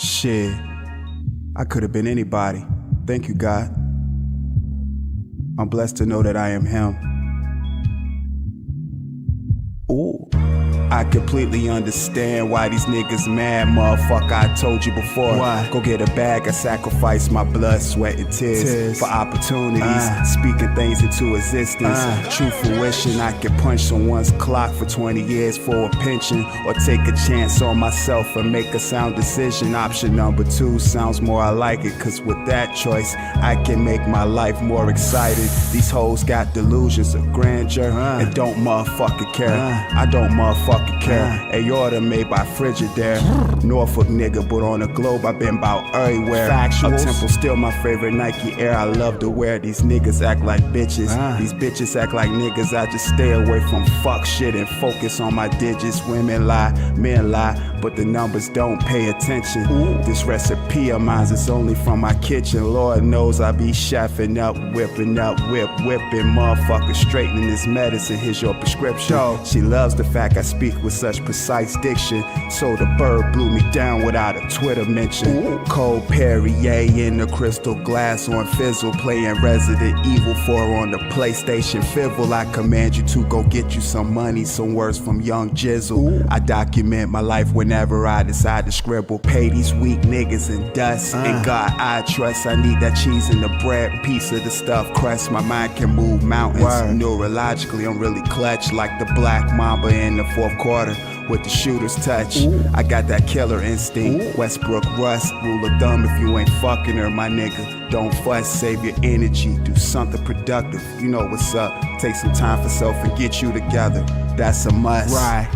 Shit, I could have been anybody. Thank you, God. I'm blessed to know that I am him. Ooh. I completely understand why these niggas mad, motherfucker. I told you before. Why? Go get a bag, I sacrifice my blood, sweat, and tears for opportunities, speaking things into existence. True fruition, I can punch someone's clock for 20 years for a pension, or take a chance on myself and make a sound decision. Option number 2 sounds more I like it, cause with that choice, I can make my life more exciting. These hoes got delusions of grandeur and don't motherfucking care. I don't motherfucking care. Aorta made by Frigidaire. Norfolk nigga, but on the globe I've been about everywhere. Factuals. Up Temple still my favorite Nike Air. I love to wear. These niggas act like bitches. These bitches act like niggas. I just stay away from fuck shit and focus on my digits. Women lie, men lie, but the numbers don't pay attention. This recipe of mine is only from my kitchen. Lord knows I be chefing up, whipping motherfucker, straightening this medicine. Here's your prescription. She loves the fact I speak with such precise diction, so the bird blew me down without a Twitter mention. Cold Perrier in the crystal glass on fizzle, playing Resident Evil 4 on the PlayStation Fizzle. I command you to go get you some money, some words from Young Jizzle. I document my life whenever I decide to scribble. Pay these weak niggas in dust. In God I trust. I need that cheese in the bread, piece of the stuffed crust. My mind can move mountains. Neurologically I'm really clutch, like the black mamba in the 4th quarter with the shooter's touch. I got that killer instinct. Westbrook Russ, rule of thumb: if you ain't fucking her, my nigga, don't fuss. Save your energy, do something productive. You know what's up. Take some time for self and get you together. That's a must. Right.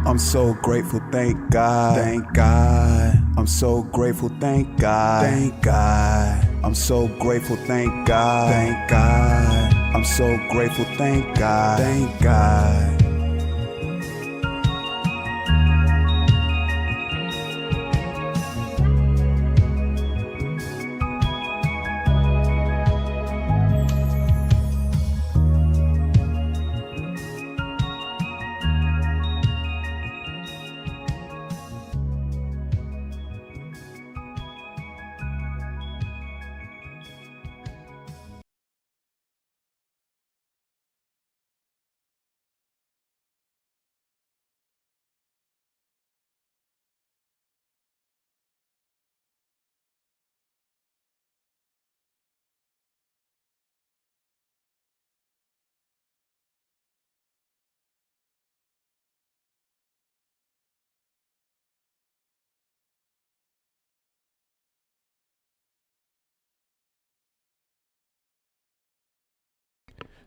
I'm so grateful, thank God. Thank God. I'm so grateful, thank God. Thank God. I'm so grateful, thank God. Thank God. I'm so grateful, thank God. Thank God.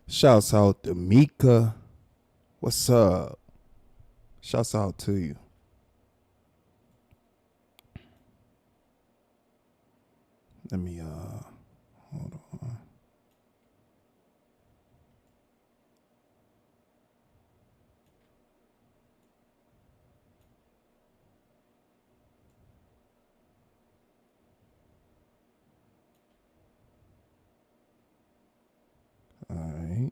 Shouts out to Mika. What's up? Shouts out to you. Let me hold on. All right.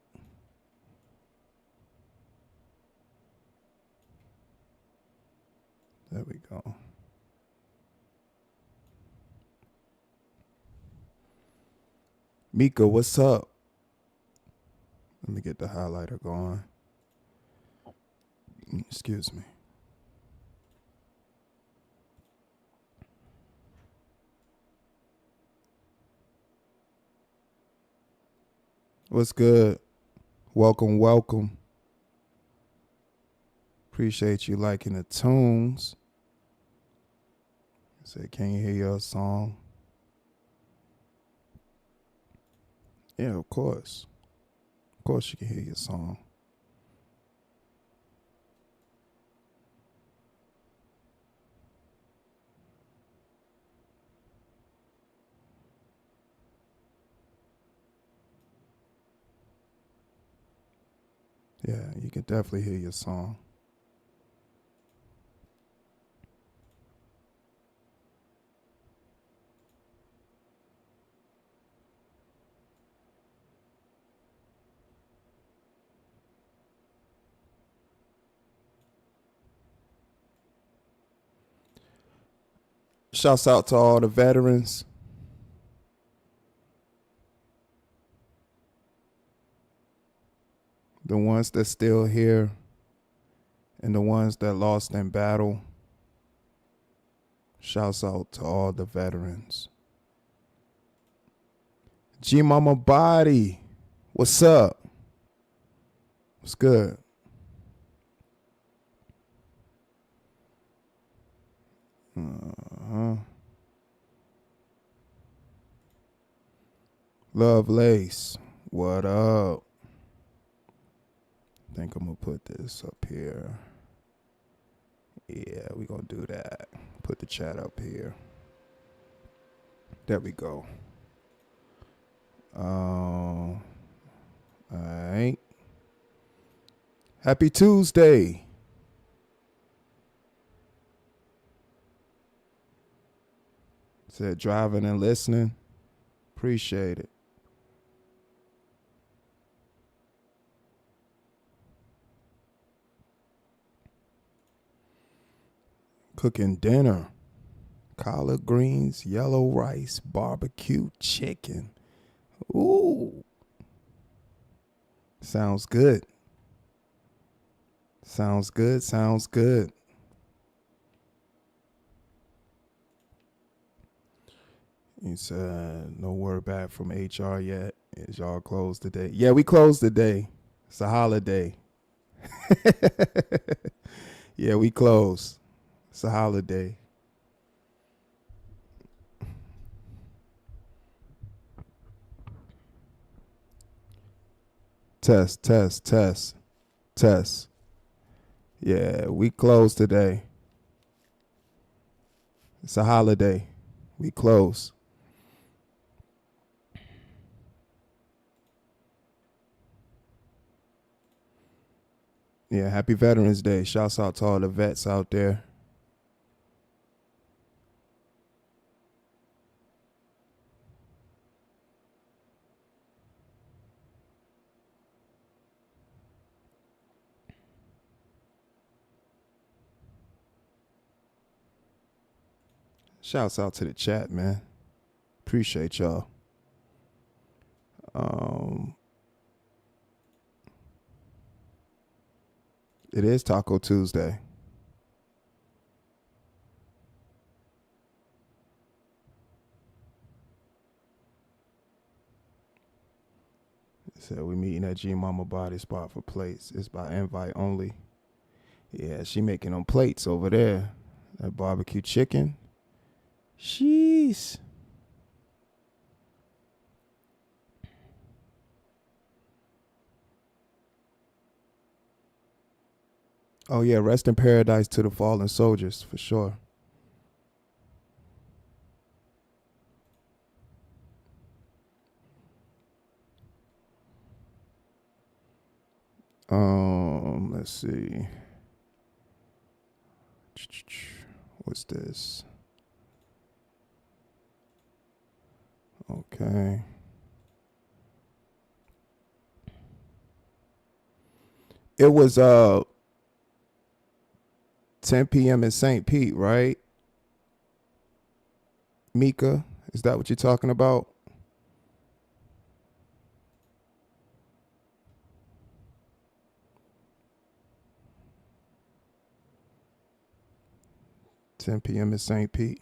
There we go. Mika, what's up? Let me get the highlighter going. Excuse me. What's good? Welcome, welcome. Appreciate you liking the tunes. Say, can you hear your song? Yeah, of course. Of course you can hear your song. Yeah, you can definitely hear your song. Shouts out to all the veterans. The ones that's still here and the ones that lost in battle. Shouts out to all the veterans. G Mama Body, what's up? What's good? Love Lace, what up? I think I'm gonna put this up here. Yeah, we gonna do that. Put the chat up here. There we go. All right. Happy Tuesday. Said driving and listening. Appreciate it. Cooking dinner. Collard greens, yellow rice, barbecue chicken. Ooh. Sounds good. Sounds good. Sounds good. He said, no word back from HR yet. Is y'all closed today? Yeah, we closed today. It's a holiday. Yeah, we closed. It's a holiday. Test. Yeah, we closed today. It's a holiday. We close. Yeah, happy Veterans Day. Shouts out to all the vets out there. Shouts out to the chat, man. Appreciate y'all. It is Taco Tuesday. It said we meeting at G Mama Body Spot for plates. It's by invite only. Yeah, she making them plates over there. That barbecue chicken. Jeez. Oh yeah, rest in paradise to the fallen soldiers for sure. Let's see. What's this? Okay. It was 10 p.m. in St. Pete, right? Mika, is that what you're talking about? $10 p.m. in St. Pete.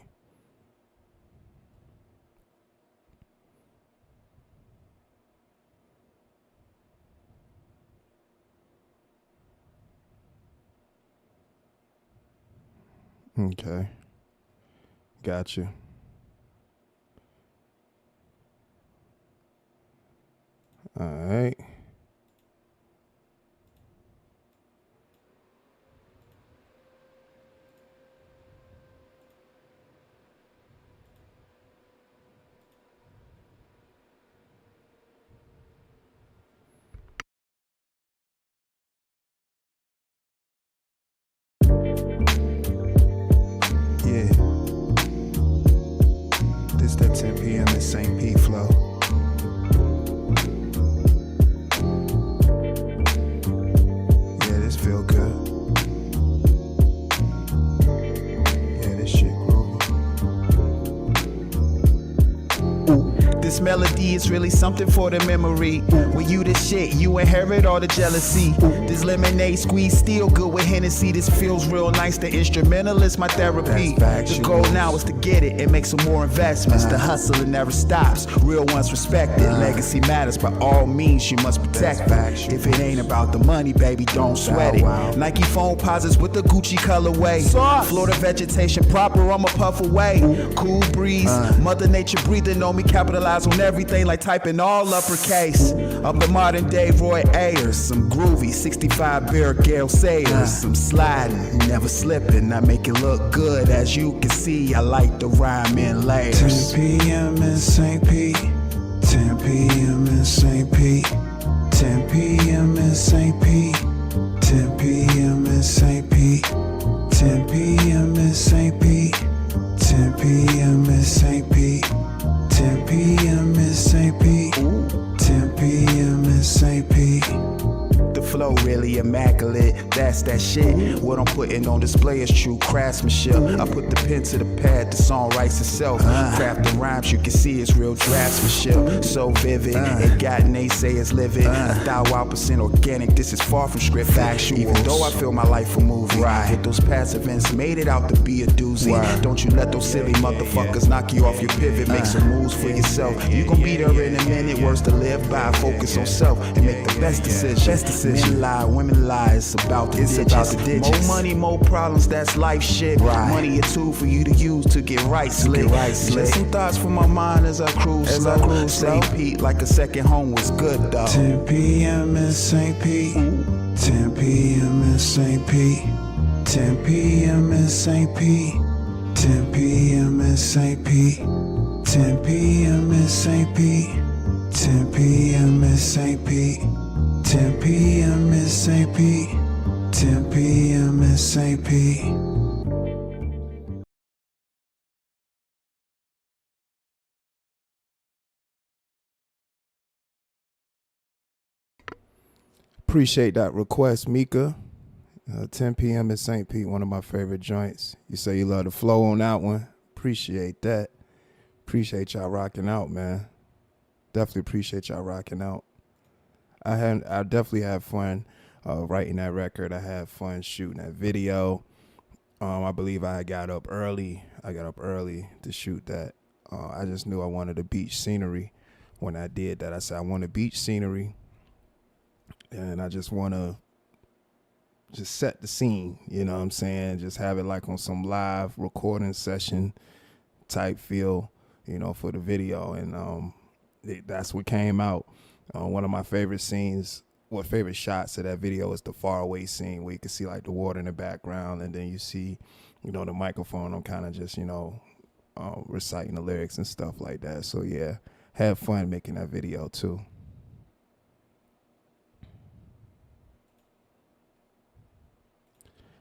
Okay. Got you. All right. Yeah. This that 10 p.m. in St. Pete flow. Yeah, this feel good. Yeah, this shit groovy. This melody is really something for the memory. When you the shit, you inherit all the jealousy. This lemonade squeeze still good with Hennessy. This feels real nice. The instrumental is my therapy. The goal now is to get it and make some more investments. The hustle it never stops. Real ones respect it. Legacy matters. By all means, you must protect it. If it ain't about the money, baby, don't sweat it. Nike phone posits with the Gucci colorway. Florida vegetation proper, I'ma puff away. Cool breeze, Mother Nature breathing on me. Capitalize on everything like typing all uppercase. Up the modern day Roy Ayers. Some groovy 65 beer Gale Sayers. Some sliding, never slipping. I make it look good. As you can see, I like the rhyme in layers. 10 p.m. in St. Pete. 10 p.m. in St. Pete. 10 p.m. in St. Pete. 10 p.m. in St. Pete. 10 p.m. in St. Pete. 10 p.m. in St. Pete. 10 p.m. in St. Pete. 10 p.m. in St. Pete. The flow really immaculate, that's that shit. What I'm putting on display is true craftsmanship. I put the pen to the pad, the song writes itself. Craft the rhymes, you can see it's real draftsmanship. So vivid, it got naysayers living. 1,000% organic, this is far from script factual. Even though I feel my life a movie, with those past events made it out to be a doozy. Don't you let those silly motherfuckers knock you off your pivot. Make some moves for yourself. You gon' be there in a minute, words to live by. Focus on self and make the best decision. Men lie, women lie, it's about the digits. More money, more problems, that's life shit. Money a tool for you to use to get right slick. Just some thoughts from my mind as I cruise slow. St. Pete like a second home was good though. 10 p.m. in St. Pete. 10 p.m. in St. Pete. 10 p.m. in St. Pete. 10 p.m. in St. Pete. 10 p.m. in St. Pete. 10 p.m. in St. Pete. 10 p.m. in St. Pete. 10 p.m. in St. Pete. Appreciate that request, Mika. 10 p.m. in St. Pete, one of my favorite joints. You say you love the flow on that one. Appreciate that. Appreciate y'all rocking out, man. Definitely appreciate y'all rocking out. I definitely had fun writing that record. I had fun shooting that video. I believe I got up early. I got up early to shoot that. I just knew I wanted a beach scenery. When I did that, I said I want a beach scenery, and I just want to just set the scene. You know what I'm saying? Just have it like on some live recording session type feel, you know, for the video, and that's what came out. One of my favorite scenes, favorite shots of that video is the faraway scene where you can see like the water in the background, and then you see, you know, the microphone. I'm kind of just, you know, reciting the lyrics and stuff like that. So yeah, had fun making that video too.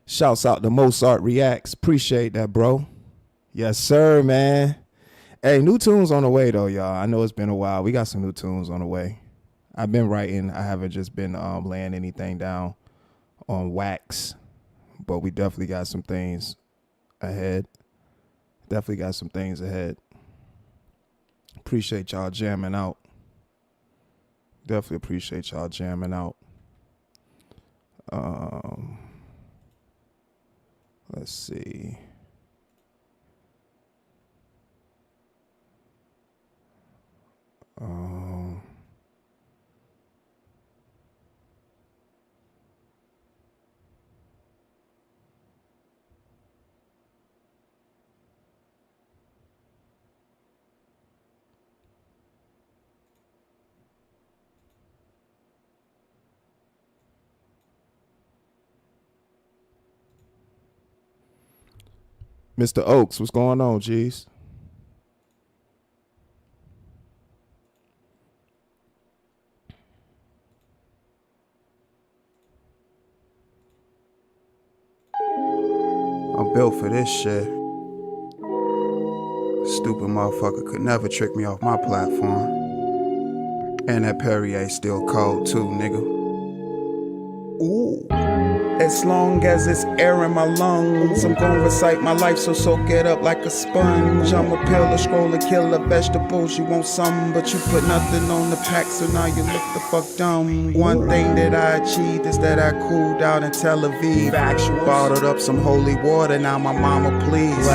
Shouts out to Mozart Reacts. Appreciate that, bro. Yes, sir, man. Hey, new tunes on the way though, y'all. I know it's been a while. We got some new tunes on the way. I've been writing. I haven't just been laying anything down on wax, but we definitely got some things ahead. Definitely got some things ahead. Appreciate y'all jamming out. Definitely appreciate y'all jamming out. Let's see. Mr. Oaks, what's going on, G's? I'm built for this shit. Stupid motherfucker could never trick me off my platform. And that Perrier still cold too, nigga. Ooh. as long as it's air in my lungs. I'm gonna recite my life, so soak it up like a sponge. I'm a peel, a scroll, a killer vegetables. You want some, but you put nothing on the pack, so now you look the fuck dumb. One thing that I achieved is that I cooled out in Tel Aviv. Bottled up some holy water, now my mama please.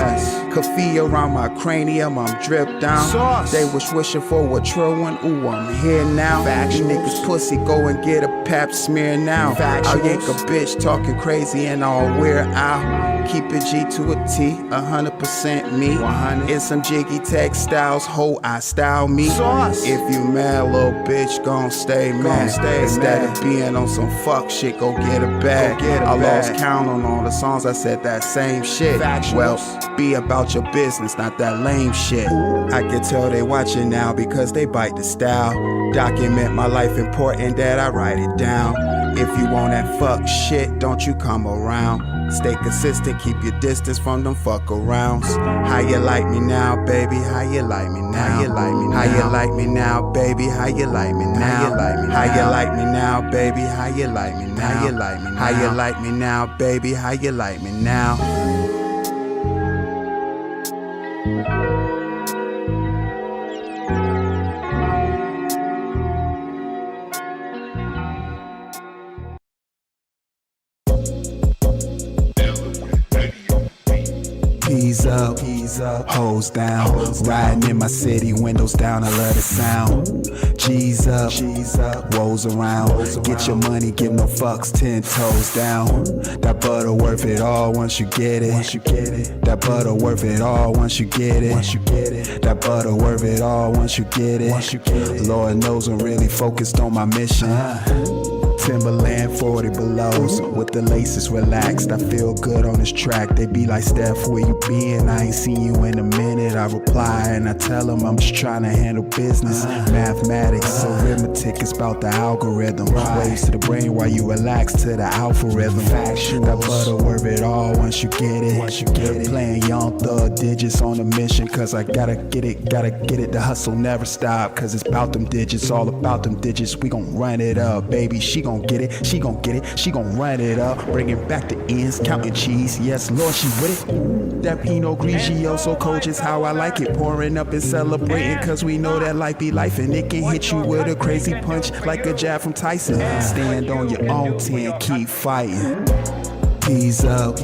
Coffee around my cranium, I'm dripped down. They was wishing for a true one, ooh, I'm here now. You niggas pussy, go and get a pap smear now. I'll yank a bitch talking crazy and I'll wear out. Keep it G to a T, 100% me. 100. In some jiggy textiles, ho, I style me. If you mad, little bitch, gon' stay mad. Instead of being on some fuck shit, go get a bag. I lost count on all the songs I said that same shit. Well, be about your business, not that lame shit. I can tell they watching now because they bite the style. Document my life, important that I write it down. If you want that fuck shit, don't you come around. Stay consistent, keep your distance from them fuck arounds. How you like me now, baby? How you like me now? How you like me now? How you like me now, baby? How you like me now? How you like me now? How you like me now, baby? How you like me now? How you like me now? How you like me now, baby? How you like me now? Keys up, hoes down. Riding in my city, windows down, I love the sound. G's up, woes around. Get your money, give no fucks, 10 toes down. That butter worth it all once you get it. That butter worth it all once you get it. That butter worth it all once you get it. Lord knows I'm really focused on my mission. Timberland 40 belows with the laces relaxed. I feel good on this track. They be like, Steph, where you been? I ain't seen you in a minute. I reply and I tell them I'm just trying to handle business. Mathematics, arithmetic, it's about the algorithm. Waves to the brain while you relax to the algorithm. That butter worth it all once you get it. Playing young thug digits on a mission, cause I gotta get it. The hustle never stop, cause it's about them digits, all about them digits. We gon' run it up, baby. She gon' get it, she gon' run it up. Bringing back the ends, counting cheese. Yes, Lord, she with it. That Pinot Grigio, so cold, just how I like it. Pouring up and celebrating, cause we know that life be life. And it can hit you with a crazy punch, like a jab from Tyson. Stand on your own 10, keep fighting. Keys up,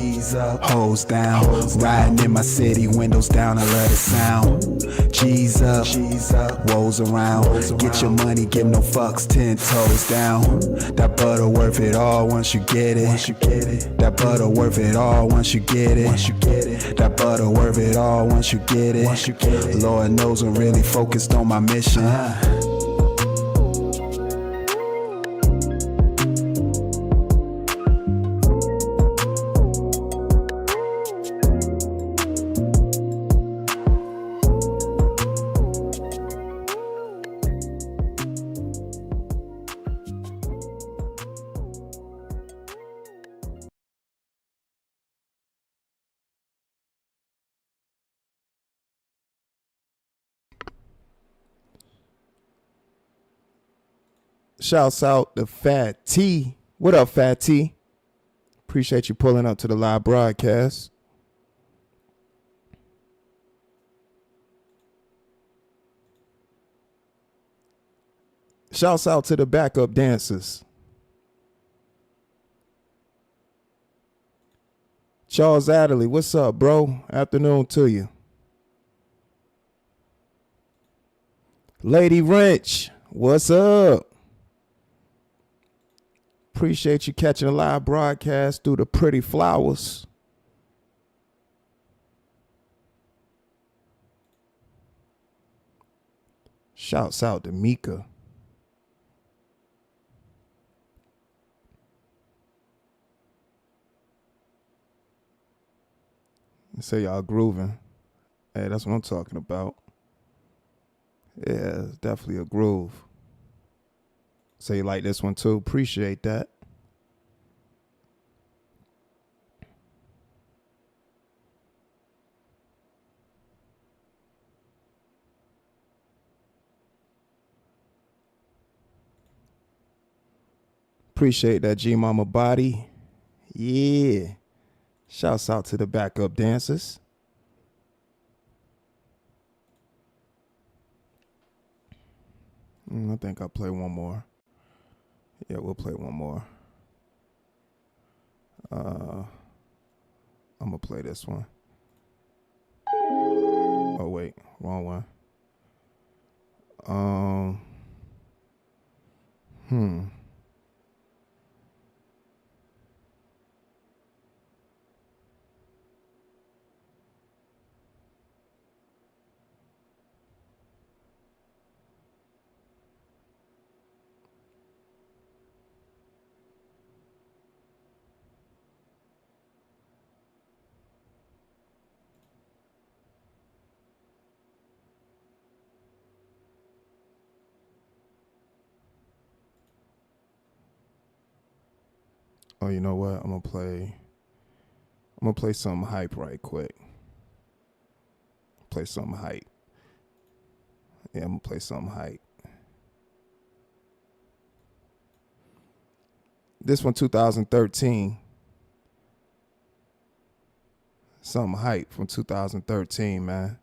hoes down. Riding in my city, windows down, I love the sound. G's up, woes around. Get your money, give no fucks, 10 toes down. That butter worth it all once you get it. That butter worth it all once you get it. That butter worth it all once you get it. Lord knows I'm really focused on my mission. Shouts out to Fat T. What up, Fat T? Appreciate you pulling up to the live broadcast. Shouts out to the backup dancers. Charles Adderley, what's up, bro? Afternoon to you. Lady Wrench, what's up? Appreciate you catching a live broadcast through the pretty flowers. Shouts out to Mika. Say y'all grooving. Hey, that's what I'm talking about. Yeah, it's definitely a groove. Say you like this one too. Appreciate that. Appreciate that G Mama Body. Yeah. Shouts out to the backup dancers. I think I'll play one more. Yeah, we'll play one more. I'm gonna play this one. Oh wait, wrong one. Oh, you know what? I'm gonna play something hype right quick. Play something hype. Yeah, I'm gonna play something hype. This one 2013. Something hype from 2013, man.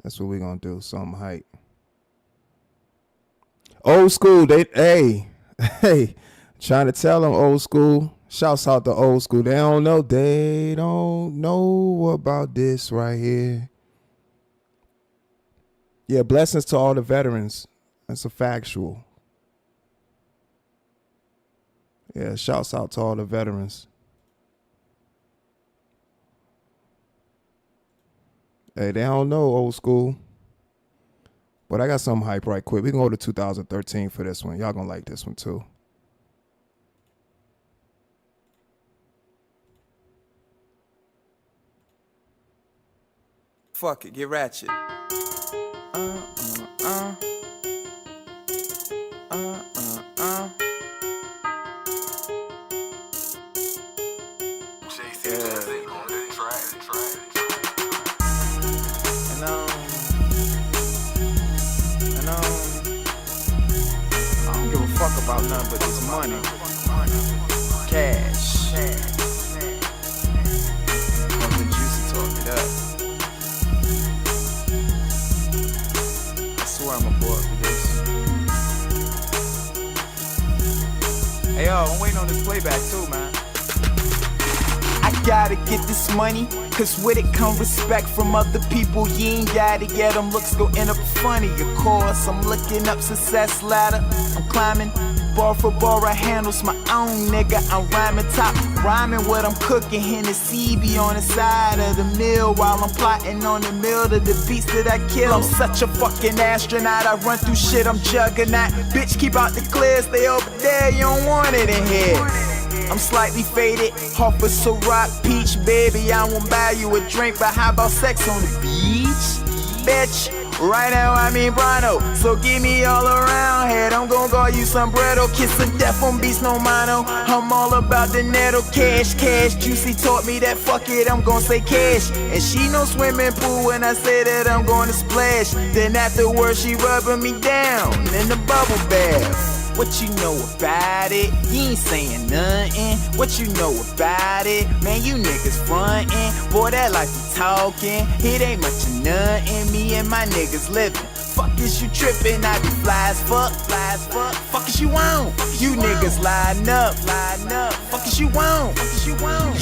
That's what we're gonna do. Something hype. Old school, hey. Trying to tell them old school. Shouts out to old school. They don't know about this right here. Yeah, blessings to all the veterans. That's a factual. Yeah, shouts out to all the veterans. Hey, they don't know old school. But I got something hype right quick. We can go to 2013 for this one. Y'all gonna like this one too. Fuck it, get ratchet. I don't give a fuck about nothing but this money. Cash. Let the juicy talk it up. I swear I'm a boy for this. Hey yo, I'm waiting on this playback too, man. I gotta get this money, cause with it come respect from other people. You ain't gotta get them looks go end up funny. Of course, I'm looking up success ladder. I'm climbing bar for bar, I handles my own nigga. I'm rhyming what I'm cooking. Hennessy be on the side of the mill while I'm plotting on the mill to the beats that I kill. I'm such a fucking astronaut, I run through shit, I'm juggernaut. Bitch, keep out the clear, stay over there, you don't want it in here. I'm slightly faded, off a Ciroc peach, baby. I won't buy you a drink, but how about sex on the beach? Bitch, right now I'm in Brano, so give me all around head. I'm gon' call you sombrero, kiss of death on beats, no mano. I'm all about the netto, cash. Juicy taught me that fuck it, I'm gon' say cash. And she no swimming pool when I say that I'm gonna splash. Then afterwards she rubbing me down in the bubble bath. What you know about it? You ain't saying nothing. What you know about it? Man, you niggas frontin'. Boy, that life you talking. It ain't much of nothing. Me and my niggas living. Fuck is you trippin'? I be fly as fuck. Fuck is you want? You niggas line up. Fuck is you want?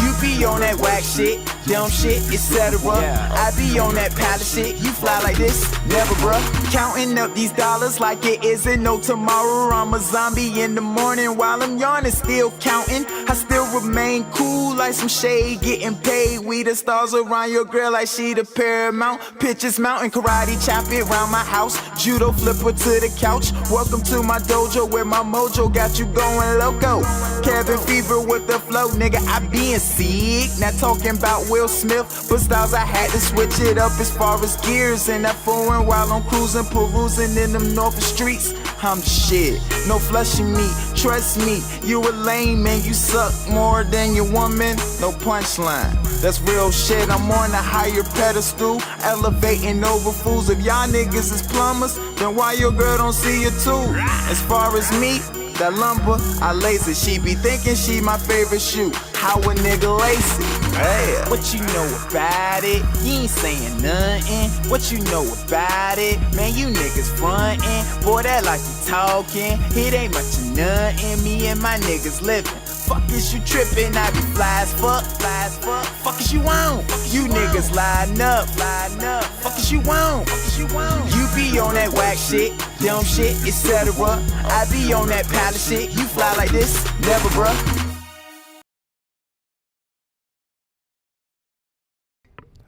You be on that whack shit, dumb shit, etc. I be on that palace shit. You fly like this, never, bruh. Counting up these dollars like it isn't no tomorrow. I'm a zombie in the morning while I'm yawning, still counting. I still remain cool like some shade, getting paid. We the stars around your girl like she the paramount. Pictures mountain, karate chop it round my house. Judo flipper to the couch. Welcome to my dojo where my mojo got you going loco. Cabin fever with the flow, nigga, I being sick. Not talking about Will Smith, but styles I had to switch it up as far as gears. And that foreign while I'm cruising, perusing in them northern streets. I'm the shit, no flushing me, trust me. You a lame man, you suck more than your woman. No punchline, that's real shit. I'm on a higher pedestal, elevating over fools. If y'all niggas is plumbers, then why your girl don't see you too? As far as me, That lumber, I lazy. She be thinking she my favorite shoe. How a nigga lazy? Hey, what you know about it? You ain't saying nothing. What you know about it? Man, you niggas frontin'. Boy, that like you talking. It ain't much of nothing. Me and my niggas living. Fuck is you trippin'? I be fly as fuck, fly as fuck. Fuck is you want? You niggas line up, line up. Fuck is you want? Fuck is you want? You be on that whack shit, dumb shit, etc. I be on that palace shit. You fly like this? Never, bruh.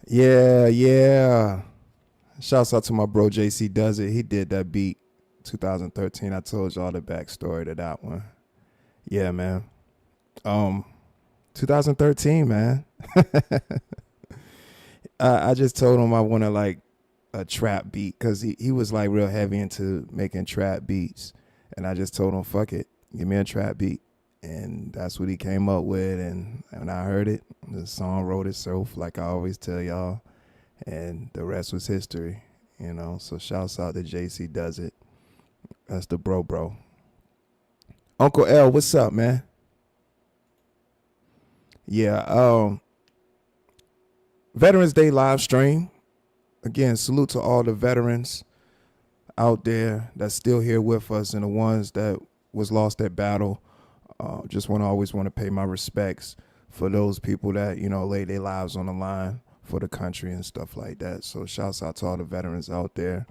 Yeah. Shouts out to my bro JC Does It. He did that beat 2013. I told y'all the backstory to that one. Yeah, man. 2013, man. I just told him I wanted like a trap beat because he was like real heavy into making trap beats. And I just told him, fuck it, give me a trap beat. And that's what he came up with. And when I heard it, the song wrote itself, like I always tell y'all. And the rest was history, you know. So shouts out to JC Does It. That's the bro. Uncle L, what's up, man? Yeah, Veterans Day live stream. Again, salute to all the veterans out there that's still here with us and the ones that was lost at battle. Just always want to pay my respects for those people that, you know, laid their lives on the line for the country and stuff like that. So shouts out to all the veterans out there.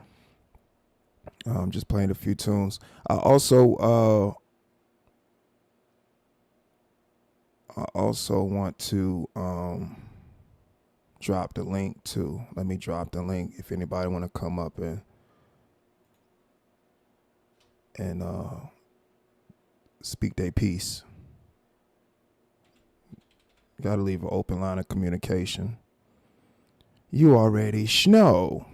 Just playing a few tunes. I also want to drop the link too. Let me drop the link if anybody want to come up and speak their piece. Got to leave an open line of communication. You already know.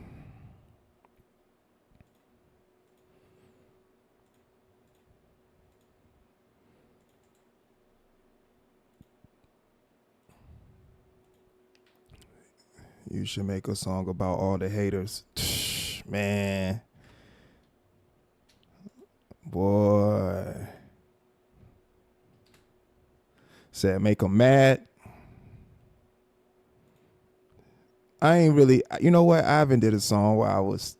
You should make a song about all the haters. Man. Boy. Said make them mad. I ain't really, you know what? I haven't did a song where I was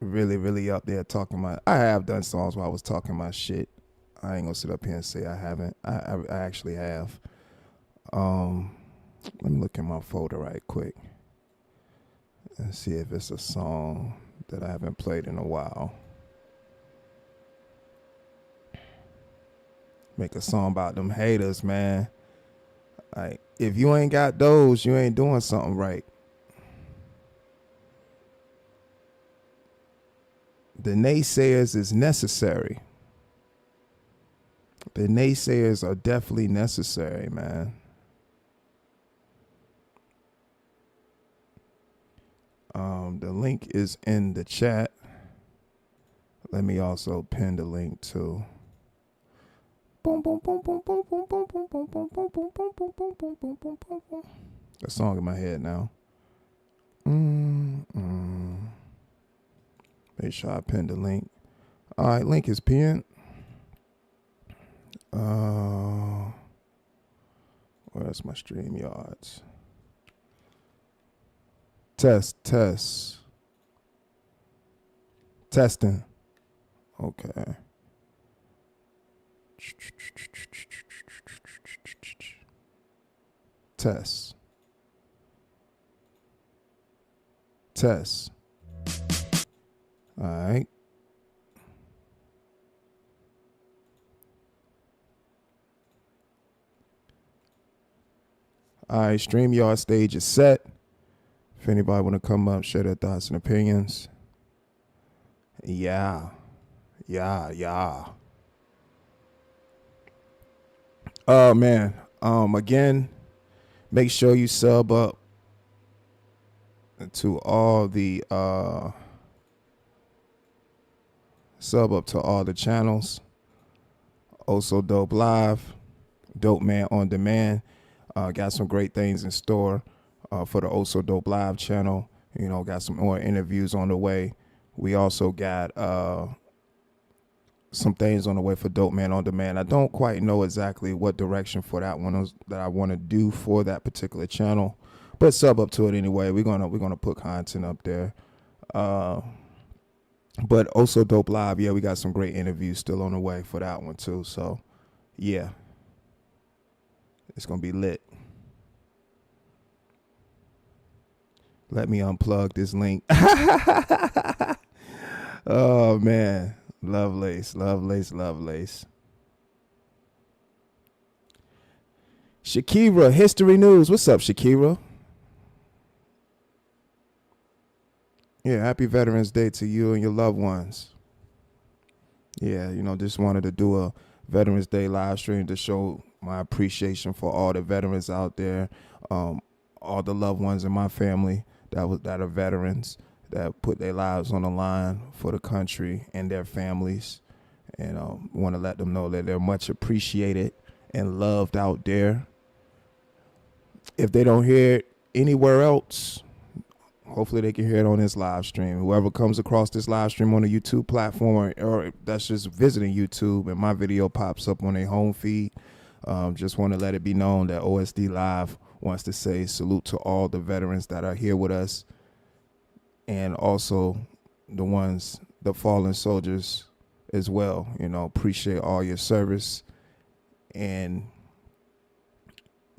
really up there talking my, I have done songs where I was talking my shit. I ain't gonna sit up here and say I haven't. I actually have. Let me look in my folder right quick and see if it's a song that I haven't played in a while. Make a song about them haters, man. Like, if you ain't got those, you ain't doing something right. The naysayers is necessary. The naysayers are definitely necessary, man. The link is in the chat. Let me also pin the link too. Boom, boom, boom, boom, boom, boom, boom, boom, boom, boom, boom, boom, boom, boom, boom, boom, boom, boom, boom, boom. A song in my head now. Make sure I pin the link. All right, link is pinned. Where's my StreamYards? Testing. Okay. Test. All right. All right, StreamYard stage is set. If anybody want to come up, share their thoughts and opinions. Yeah. Oh, man. Again, make sure you sub up to all the channels. Also Dope Live, Dope Man on Demand. Got some great things in store for the Also Dope Live channel. You know, got some more interviews on the way. We also got some things on the way for Dope Man on Demand. I don't quite know exactly what direction for that one is, that I want to do for that particular channel, but sub up to it anyway. We're gonna put content up there. But also Dope Live, yeah, we got some great interviews still on the way for that one too. So yeah, it's gonna be lit. Let me unplug this link. Oh man, Lovelace. Shakira, history news. What's up, Shakira? Yeah, happy Veterans Day to you and your loved ones. Yeah, just wanted to do a Veterans Day live stream to show my appreciation for all the veterans out there, all the loved ones in my family that are veterans, that put their lives on the line for the country and their families. And want to let them know that they're much appreciated and loved out there. If they don't hear it anywhere else, hopefully they can hear it on this live stream. Whoever comes across this live stream on a YouTube platform or that's just visiting YouTube and my video pops up on their home feed, just want to let it be known that OSD Live wants to say salute to all the veterans that are here with us, and also the fallen soldiers as well. Appreciate all your service and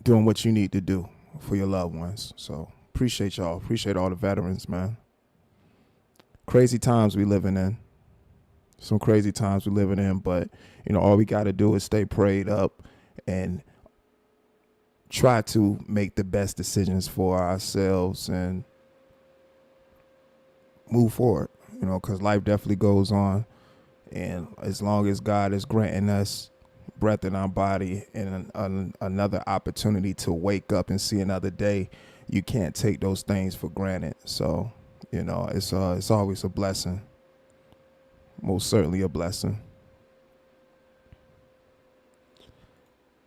doing what you need to do for your loved ones. So appreciate y'all. Appreciate all the veterans, man. Crazy times we living in. Some crazy times we living in, but all we got to do is stay prayed up and try to make the best decisions for ourselves and move forward, because life definitely goes on. And as long as God is granting us breath in our body and another opportunity to wake up and see another day, you can't take those things for granted. So, it's always a blessing. Most certainly a blessing.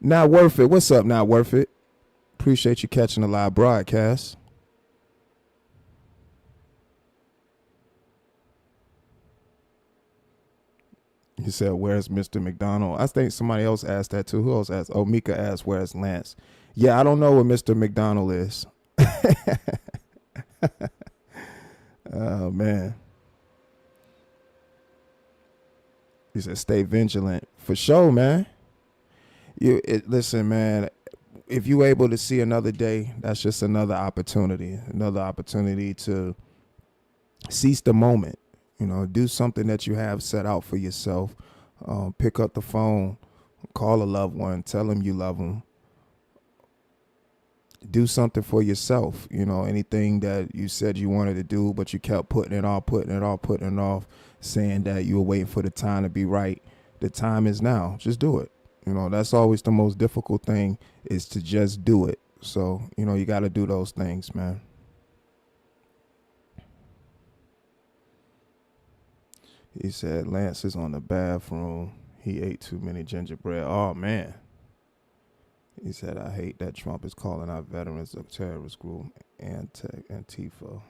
Not Worth It. What's up, Not Worth It? Appreciate you catching the live broadcast. He said, where's Mr. McDonald? I think somebody else asked that too. Who else asked? Oh, Mika asked, where's Lance? Yeah, I don't know where Mr. McDonald is. Oh, man. He said, stay vigilant. For sure, man. Listen, man, if you able to see another day, that's just another opportunity to seize the moment. Do something that you have set out for yourself. Pick up the phone, call a loved one, tell them you love them. Do something for yourself. Anything that you said you wanted to do, but you kept putting it off, saying that you were waiting for the time to be right. The time is now. Just do it. That's always the most difficult thing, is to just do it. So, you got to do those things, man. He said, Lance is on the bathroom. He ate too many gingerbread. Oh, man. He said, I hate that Trump is calling our veterans a terrorist group. Antifa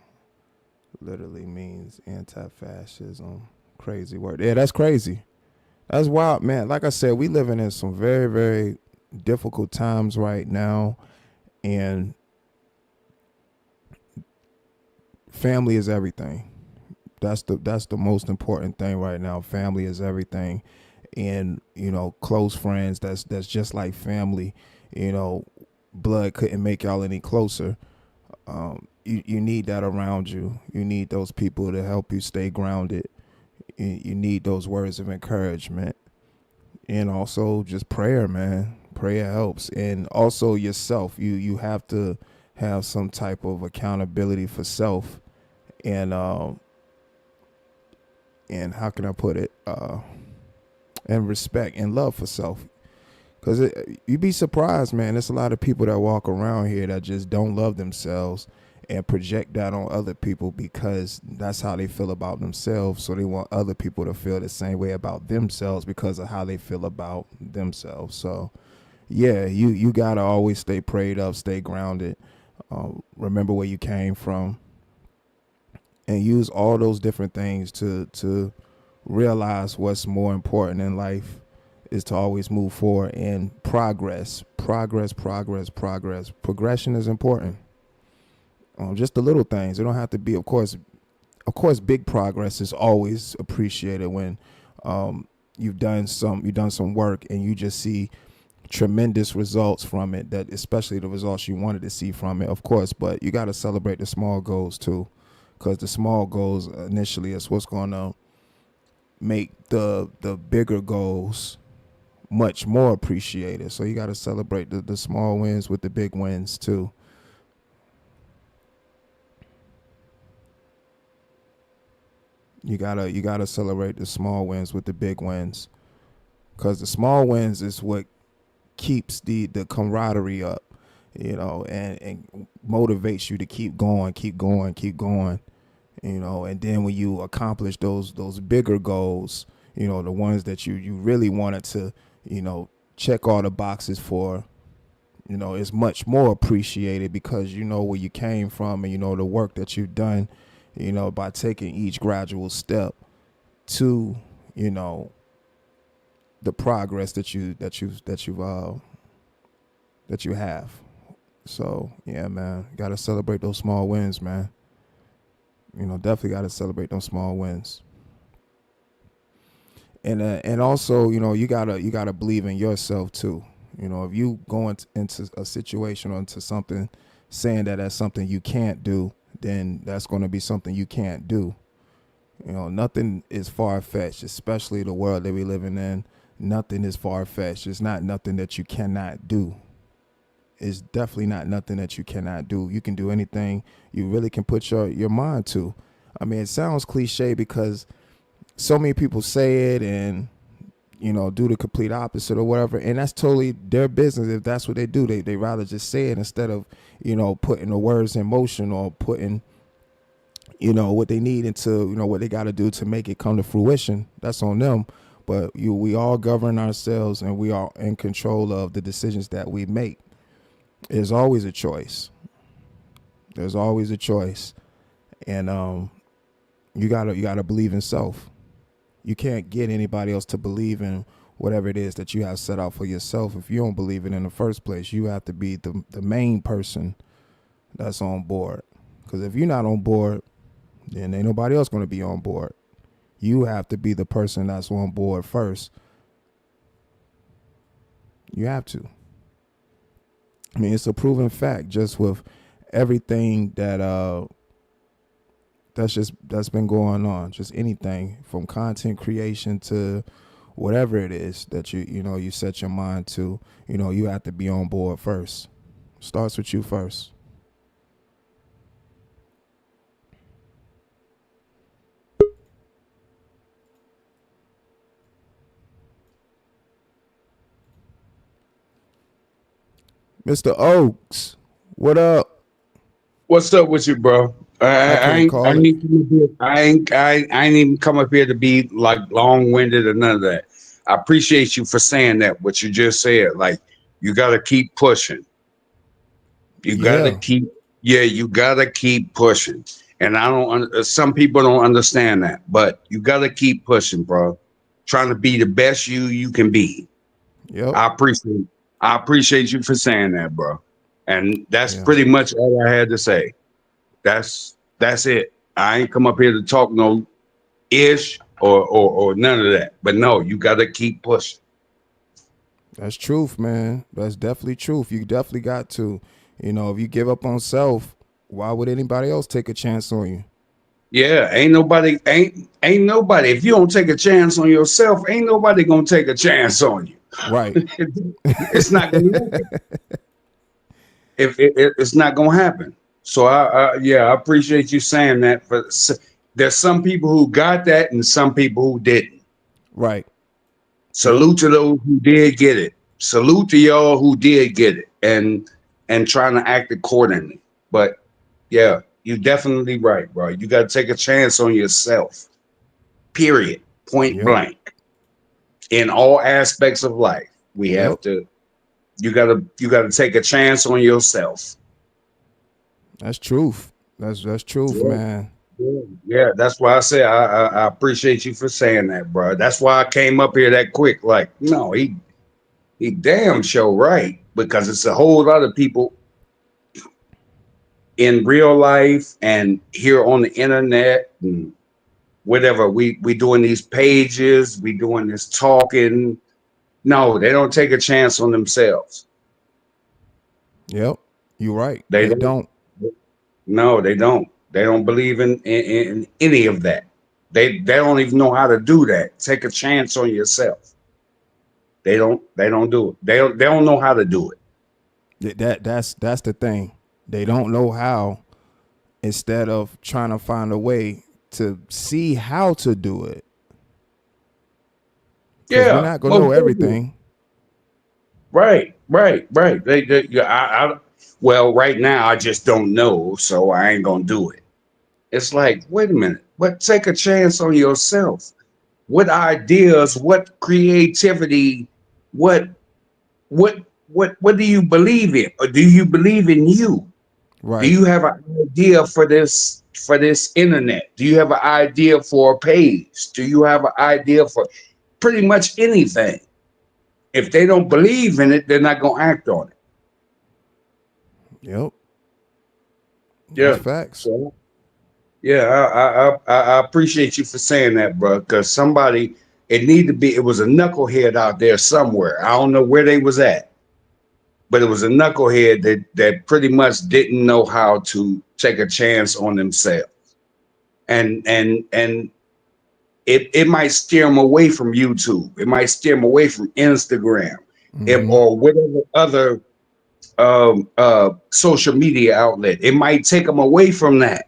literally means anti-fascism. Crazy word. Yeah, that's crazy. That's wild, man. Like I said, we living in some very, very difficult times right now. And family is everything. That's the most important thing right now. Family is everything. And, close friends, that's just like family. Blood couldn't make y'all any closer. You need that around you. You need those people to help you stay grounded. You need those words of encouragement. And also just prayer, man. Prayer helps. And also yourself. You have to have some type of accountability for self. And how can I put it? And respect and love for self. Because you'd be surprised, man. There's a lot of people that walk around here that just don't love themselves and project that on other people because that's how they feel about themselves. So they want other people to feel the same way about themselves because of how they feel about themselves. So, yeah, you got to always stay prayed up, stay grounded. Remember where you came from. And use all those different things to realize what's more important in life is to always move forward and progress. Progression is important. Just the little things. It don't have to be, of course, big progress is always appreciated when you've done some work and you just see tremendous results from it, that especially the results you wanted to see from it, of course, but you got to celebrate the small goals too, because the small goals initially is what's going to make the bigger goals much more appreciated. So you got to celebrate the small wins with the big wins too. You gotta celebrate the small wins with the big wins, because the small wins is what keeps the camaraderie up, and motivates you to keep going, and then when you accomplish those bigger goals, the ones that you really wanted to, check all the boxes for, is much more appreciated, because you know where you came from, and the work that you've done, by taking each gradual step to, the progress that you have. So yeah, man, gotta celebrate those small wins, man. Definitely gotta celebrate those small wins. And also, you gotta believe in yourself too. If you go into a situation or into something saying that that's something you can't do, then that's going to be something you can't do. Nothing is far-fetched, especially the world that we're living in. Nothing is far-fetched. It's not nothing that you cannot do. It's definitely not nothing that you cannot do. You can do anything you really can put your mind to. I mean, it sounds cliche because so many people say it and, do the complete opposite or whatever. And that's totally their business. If that's what they do, they rather just say it instead of, putting the words in motion or putting, what they need into, what they got to do to make it come to fruition. That's on them. But we all govern ourselves, and we are in control of the decisions that we make. There's always a choice. There's always a choice. And you gotta believe in self. You can't get anybody else to believe in whatever it is that you have set out for yourself. If you don't believe it in the first place, you have to be the main person that's on board. Because if you're not on board, then ain't nobody else going to be on board. You have to be the person that's on board first. You have to. I mean, it's a proven fact just with everything that's been going on. Just anything from content creation to whatever it is that you set your mind to, you have to be on board first. Starts with you first. Mr. Oaks, what up? What's up with you, bro? I ain't even come up here to be like long-winded or none of that. I appreciate you for saying that, what you just said. Like, you got to keep pushing. You got to keep pushing. And some people don't understand that, but you got to keep pushing, bro. Trying to be the best you can be. Yep. I appreciate you for saying that, bro. And that's pretty much all I had to say. That's it. I ain't come up here to talk no ish or none of that. But no, you got to keep pushing. That's truth, man. That's definitely truth. You definitely got to. If you give up on self, why would anybody else take a chance on you? Yeah, ain't nobody. If you don't take a chance on yourself, ain't nobody gonna take a chance on you. Right. It's not gonna happen. It's not gonna happen. So I appreciate you saying that. But there's some people who got that and some people who didn't. Right. Salute to those who did get it. Salute to y'all who did get it and trying to act accordingly. But yeah, you're definitely right, bro. You got to take a chance on yourself. Period. Point blank. In all aspects of life, we have to. You gotta take a chance on yourself. That's truth. That's truth, man. Yeah, that's why I say I appreciate you for saying that, bro. That's why I came up here that quick. Like, no, he damn sure right, because it's a whole lot of people in real life and here on the internet and whatever. We doing these pages, we doing this talking. No, they don't take a chance on themselves. Yep. You're right. They They don't. don't. No, they don't. They don't believe in any of that. They don't even know how to do that. Take a chance on yourself. They don't do it. They don't know how to do it. That's the thing. They don't know how, instead of trying to find a way to see how to do it. Because we're Yeah, not gonna know everything. right. Yeah, well, right now I just don't know, so I ain't gonna do it. It's like, wait a minute, what? Take a chance on yourself. What ideas? What creativity? What what what do you believe in? Or do you believe in you? Do Right. you have an idea for this internet? Do you have an idea for a page? Do you have an idea for pretty much anything? If they don't believe in it, they're not gonna act on it. Yep. That's Yeah. facts. So yeah, I appreciate you for saying that, bro. Because somebody, it need to be. It was a knucklehead out there somewhere. I don't know where they was at, but it was a knucklehead that pretty much didn't know how to take a chance on themselves, and it might steer them away from YouTube. It might steer them away from Instagram, Hmm. or whatever other social media outlet. It might take them away from that.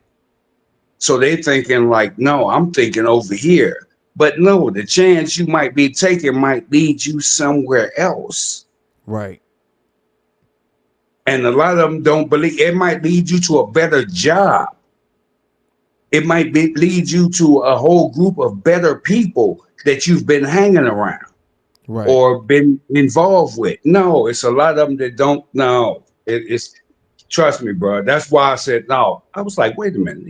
So they thinking like, no, I'm thinking over here. But no, the chance you might be taking might lead you somewhere else. Right. And a lot of them don't believe it might lead you to a better job. It might lead you to a whole group of better people that you've been hanging around Right. or been involved with. No, it's a lot of them that don't know. It's trust me, bro. That's why I said no. I was like, wait a minute.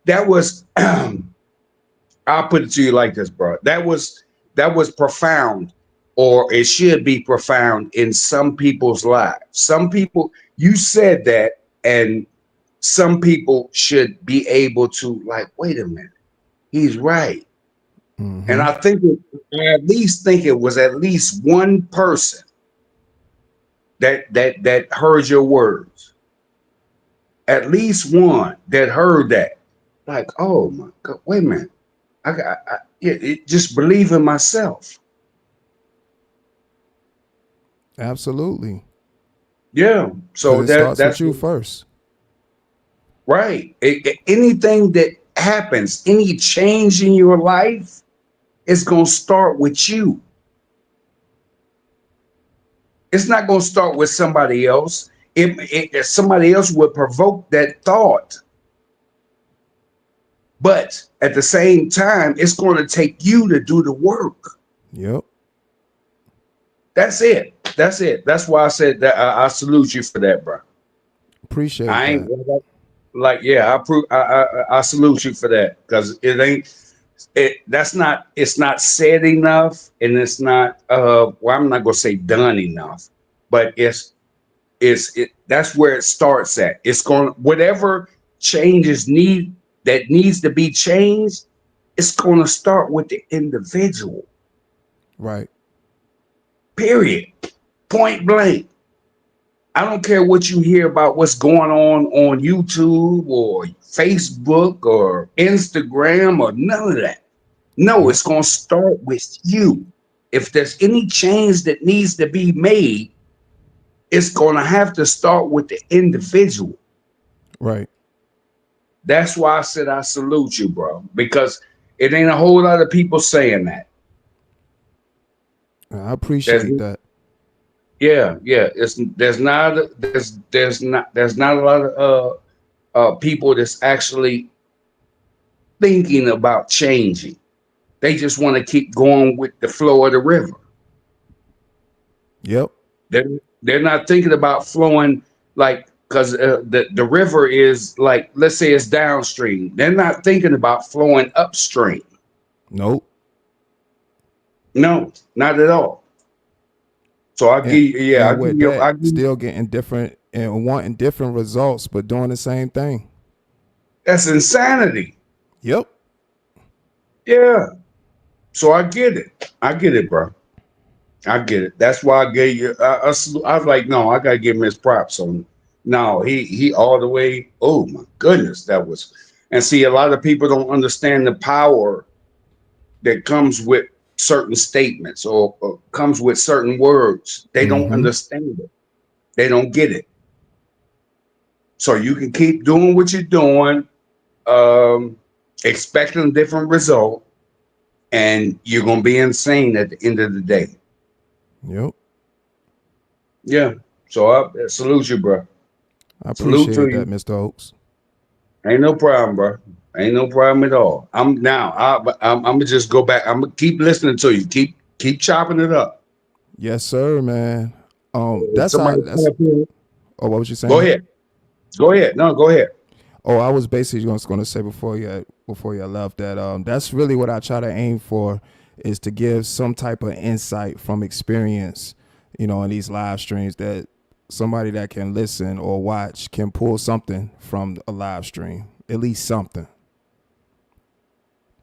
That was I'll put it to you like this, bro. That was profound, or it should be profound in some people's lives. Some people, you said that, and some people should be able to like, wait a minute, he's right. And Hmm. I at least think it was at least one person that heard your words. At least one that heard that. Like, oh my God, wait a minute. Just believe in myself. Absolutely. Yeah. Because So it starts with that's you first. right. Anything that happens, any change in your life, is gonna start with you. It's not gonna start with somebody else. If somebody else would provoke that thought, but at the same time, it's going to take you to do the work. Yep. That's it. That's it. That's why I said that I salute you for that, bro. Appreciate I ain't that. like, yeah, I salute you for that because it ain't that's not it's not said enough, and it's not well, I'm not gonna say done enough, but that's where it starts at. It's going whatever changes needs to be changed, it's going to start with the individual. Right. Period. Point blank. I don't care what you hear about what's going on YouTube or Facebook or Instagram or none of that. No, Yep. it's going to start with you. If there's any change that needs to be made, it's going to have to start with the individual. Right. That's why I said I salute you, bro, because it ain't a whole lot of people saying that. I There's appreciate that. yeah. There's not a lot of people that's actually thinking about changing. They just want to keep going with the flow of the river. Yep. They're they're not thinking about flowing like because the river is like, let's say it's downstream. They're not thinking about flowing upstream. Nope. No, not at all. So I give you, yeah, And with that, still getting different and wanting different results, but doing the same thing. That's insanity. Yep. Yeah. So I get it, bro. I get it. That's why I gave you. I was like, no, I gotta give him his props on. No, he all the way. Oh my goodness, that was. And see, a lot of people don't understand the power that comes with certain statements or comes with certain words. They don't understand it. They don't get it. So you can keep doing what you're doing, expecting a different result, and you're gonna be insane at the end of the day. Yep. Yeah. So I salute you, bro. I Salute to appreciate you. that, Mr. Oaks. Ain't no problem, bro. Ain't no problem at all. I'm gonna just go back. I'm gonna keep listening to you. Keep chopping it up. Yes, sir, man. That's Somebody that's. Oh, what was you saying? Go ahead. Go ahead. No, go ahead. Oh, I was basically just going to say before you left that that's really what I try to aim for, is to give some type of insight from experience, in these live streams, that somebody that can listen or watch can pull something from a live stream, at least something.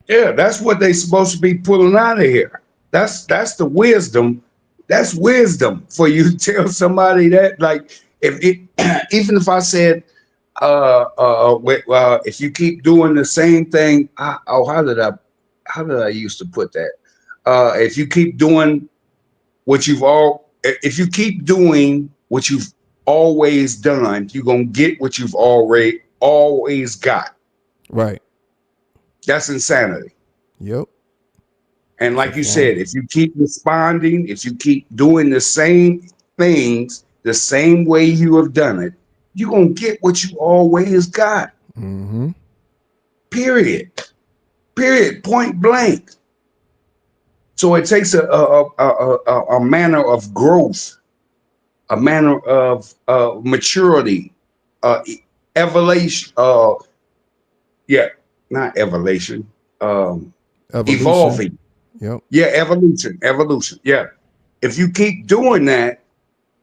Yeah, that's what they supposed to be pulling out of here. That's the wisdom. That's wisdom for you to tell somebody that, like, if it, even if I said, if you keep doing the same thing, how did I used to put that? If you keep doing if you keep doing what you've always done, you're gonna get what you've always got. Right. That's insanity. Yep. And like you said, if you keep responding, if you keep doing the same things the same way you have done it, you're going to get what you always got. Period. Point blank. So it takes a manner of growth, a manner of maturity, evolution. Not evolution. Evolving. Yep. Yeah, evolution. Yeah. If you keep doing that,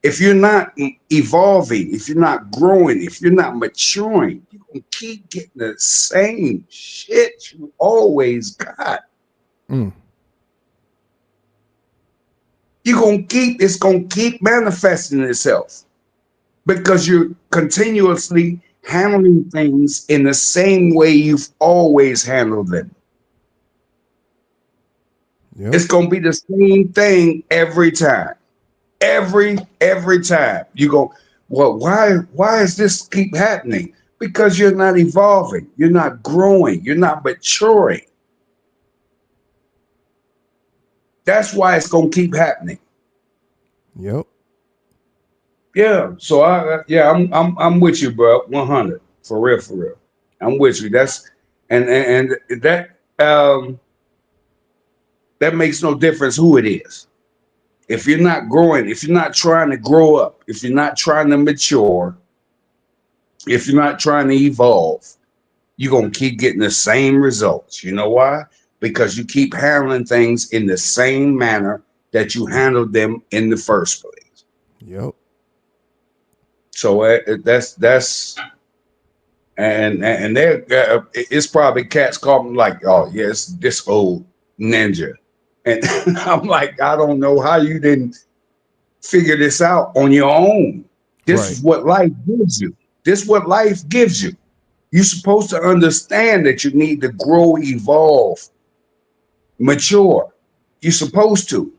if you're not evolving, if you're not growing, if you're not maturing, you're going to keep getting the same shit you always got. It's going to keep manifesting itself because you're continuously handling things in the same way you've always handled them. Yep. It's going to be the same thing every time. Every time you go, well, why is this keep happening? Because you're not evolving, you're not growing, you're not maturing. That's why it's gonna keep happening. Yep. Yeah. So I'm with you, bro. 100 for real. I'm with you. That's and that that makes no difference who it is. If you're not growing, if you're not trying to grow up, if you're not trying to mature, if you're not trying to evolve, you're going to keep getting the same results. You know why? Because you keep handling things in the same manner that you handled them in the first place. Yep. So that's and there it's probably cats calling like, oh yes, this old ninja. And I'm like, I don't know how you didn't figure this out on your own. This is what life gives you. This is what life gives you. You're supposed to understand that you need to grow, evolve, mature. You're supposed to.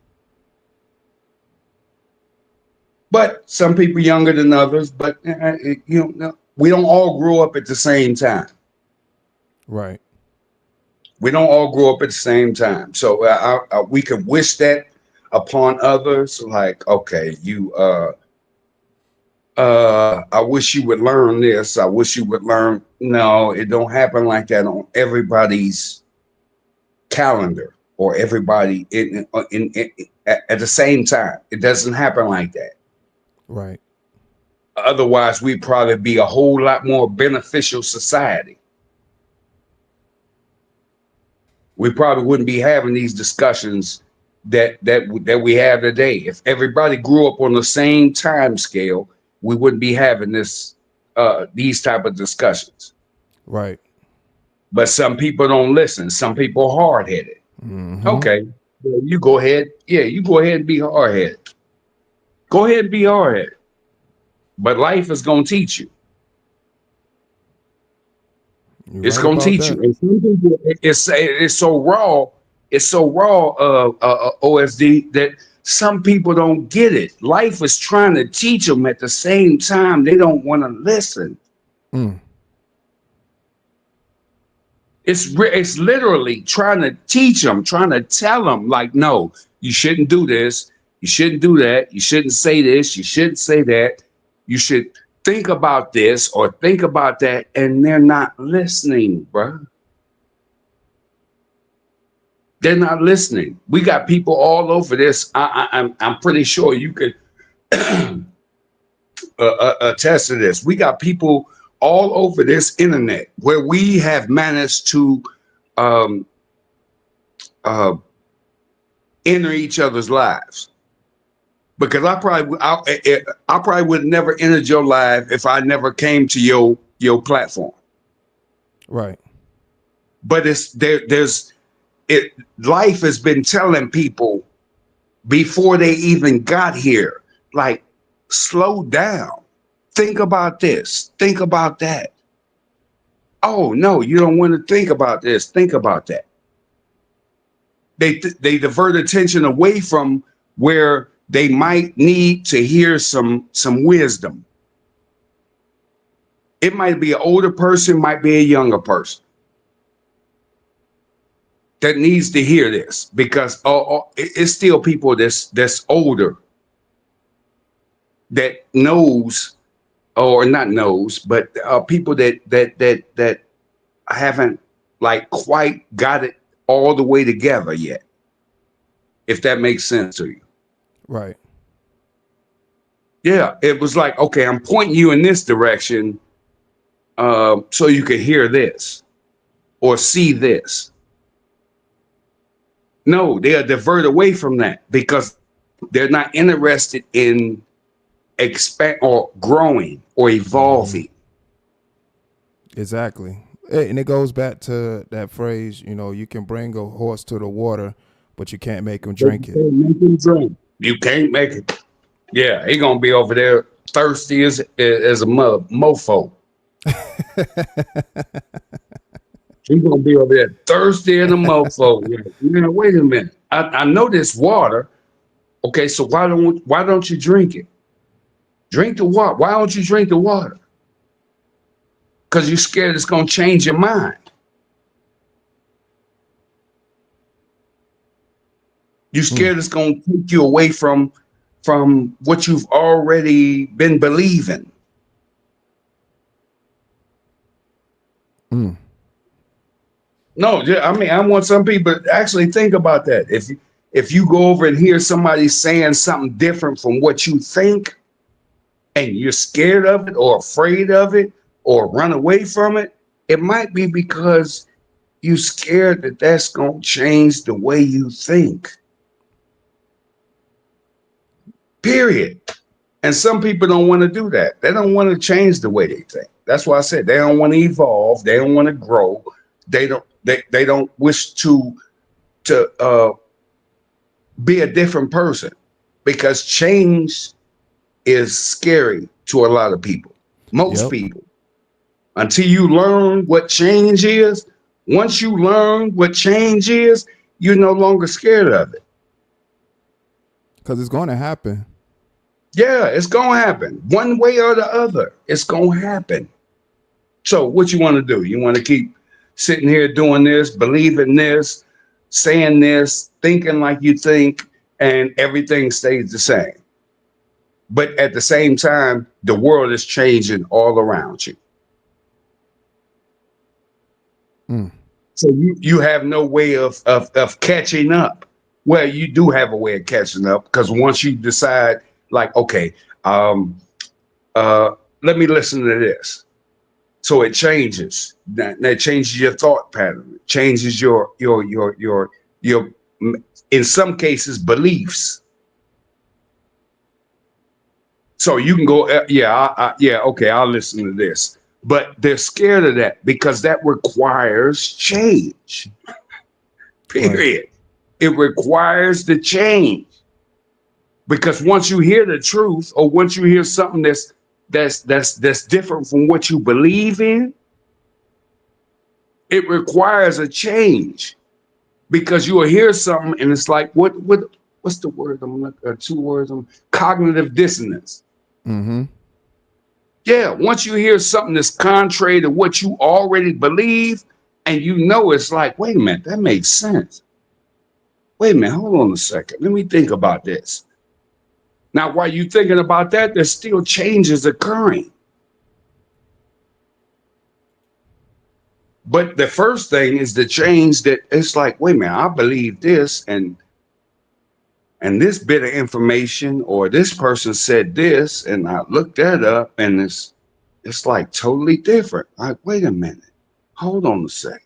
But some people younger than others, but we don't all grow up at the same time. Right. We don't all grow up at the same time. So we can wish that upon others. Like, okay, I wish you would learn this. I wish you would learn. No, it don't happen like that on everybody's calendar or everybody at the same time. It doesn't happen like that. Right. Otherwise, we'd probably be a whole lot more beneficial society. We probably wouldn't be having these discussions that we have today. If everybody grew up on the same time scale, we wouldn't be having these type of discussions. Right. But some people don't listen. Some people hard headed. Mm-hmm. Okay, well, you go ahead. Yeah, you go ahead and be hard headed. Go ahead and be hard headed. But life is gonna teach you. It's Right gonna about teach that. you. And some people, it's so raw. It's so raw, OSD, that some people don't get it. Life is trying to teach them at the same time. They don't want to listen. Mm. It's literally trying to teach them, trying to tell them, like, no, you shouldn't do this. You shouldn't do that. You shouldn't say this. You shouldn't say that. You should think about this or think about that. And they're not listening, bro. They're not listening. We got people all over this. I'm pretty sure you could attest to this. We got people all over this internet where we have managed to enter each other's lives. Because I probably would never entered your life if I never came to your platform. Right. But life has been telling people before they even got here, like, slow down. Think about this. Think about that. Oh, no, you don't want to think about this. Think about that. They divert attention away from where they might need to hear some wisdom. It might be an older person, might be a younger person that needs to hear this, because it's still people that's older that knows, or not knows, but people that haven't like quite got it all the way together yet, if that makes sense to you. Right. Yeah, it was like, okay, I'm pointing you in this direction so you can hear this or see this. No, they'll divert away from that because they're not interested in expand or growing or evolving. Exactly. And it goes back to that phrase, you can bring a horse to the water, but you can't make him drink it. You can't make it. Yeah, he gonna be over there thirsty as a mofo. He's gonna be over there thirsty and a mofo. Yeah, wait a minute. I know this water. Okay, so why don't you drink it? Drink the water. Why don't you drink the water? Because you're scared it's gonna change your mind. You're scared it's gonna take you away from what you've already been believing. Mm. No, I mean, I want some people to actually think about that. If you go over and hear somebody saying something different from what you think, and you're scared of it or afraid of it or run away from it, it might be because you're scared that that's going to change the way you think. Period. And some people don't want to do that. They don't want to change the way they think. That's why I said they don't want to evolve. They don't want to grow. They don't wish to be a different person, because change is scary to a lot of people. Most people. Until you learn what change is, once you learn what change is, you're no longer scared of it. Because it's going to happen. Yeah, it's going to happen. One way or the other, it's going to happen. So what you want to do? You want to keep sitting here doing this, believing this, saying this, thinking like you think, and everything stays the same. But at the same time, the world is changing all around you. So you have no way of catching up. Well, you do have a way of catching up, because once you decide, like, okay, Let me listen to this. So it changes. That changes your thought pattern. It changes your in some cases beliefs. So you can go, yeah, okay, I'll listen to this. But they're scared of that because that requires change. Period. Right. It requires the change. Because once you hear the truth, or once you hear something that's different from what you believe in, it requires a change. Because you will hear something and it's like, what's the word? I'm looking, 2 words. Cognitive dissonance. Mm-hmm. Yeah, once you hear something that's contrary to what you already believe, and you know it's like, wait a minute, that makes sense. Wait a minute, hold on a second. Let me think about this. Now, while you're thinking about that, there's still changes occurring. But the first thing is the change that it's like, wait a minute, I believe this, and this bit of information, or this person said this, and I looked that up, and it's like totally different. Like, wait a minute, hold on a second.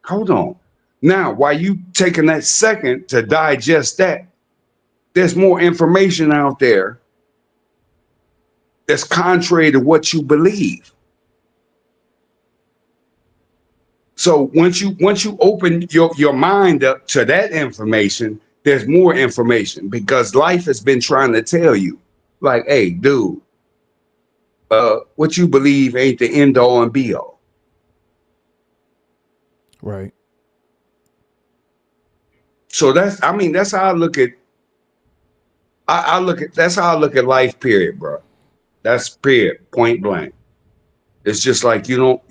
Hold on. Now, while you taking that second to digest that, there's more information out there that's contrary to what you believe. So once you open your mind up to that information, there's more information, because life has been trying to tell you, like, hey, dude, what you believe ain't the end all and be all. Right. So that's how I look at. That's how I look at life. Period, bro. That's period. Point blank. It's just like you don't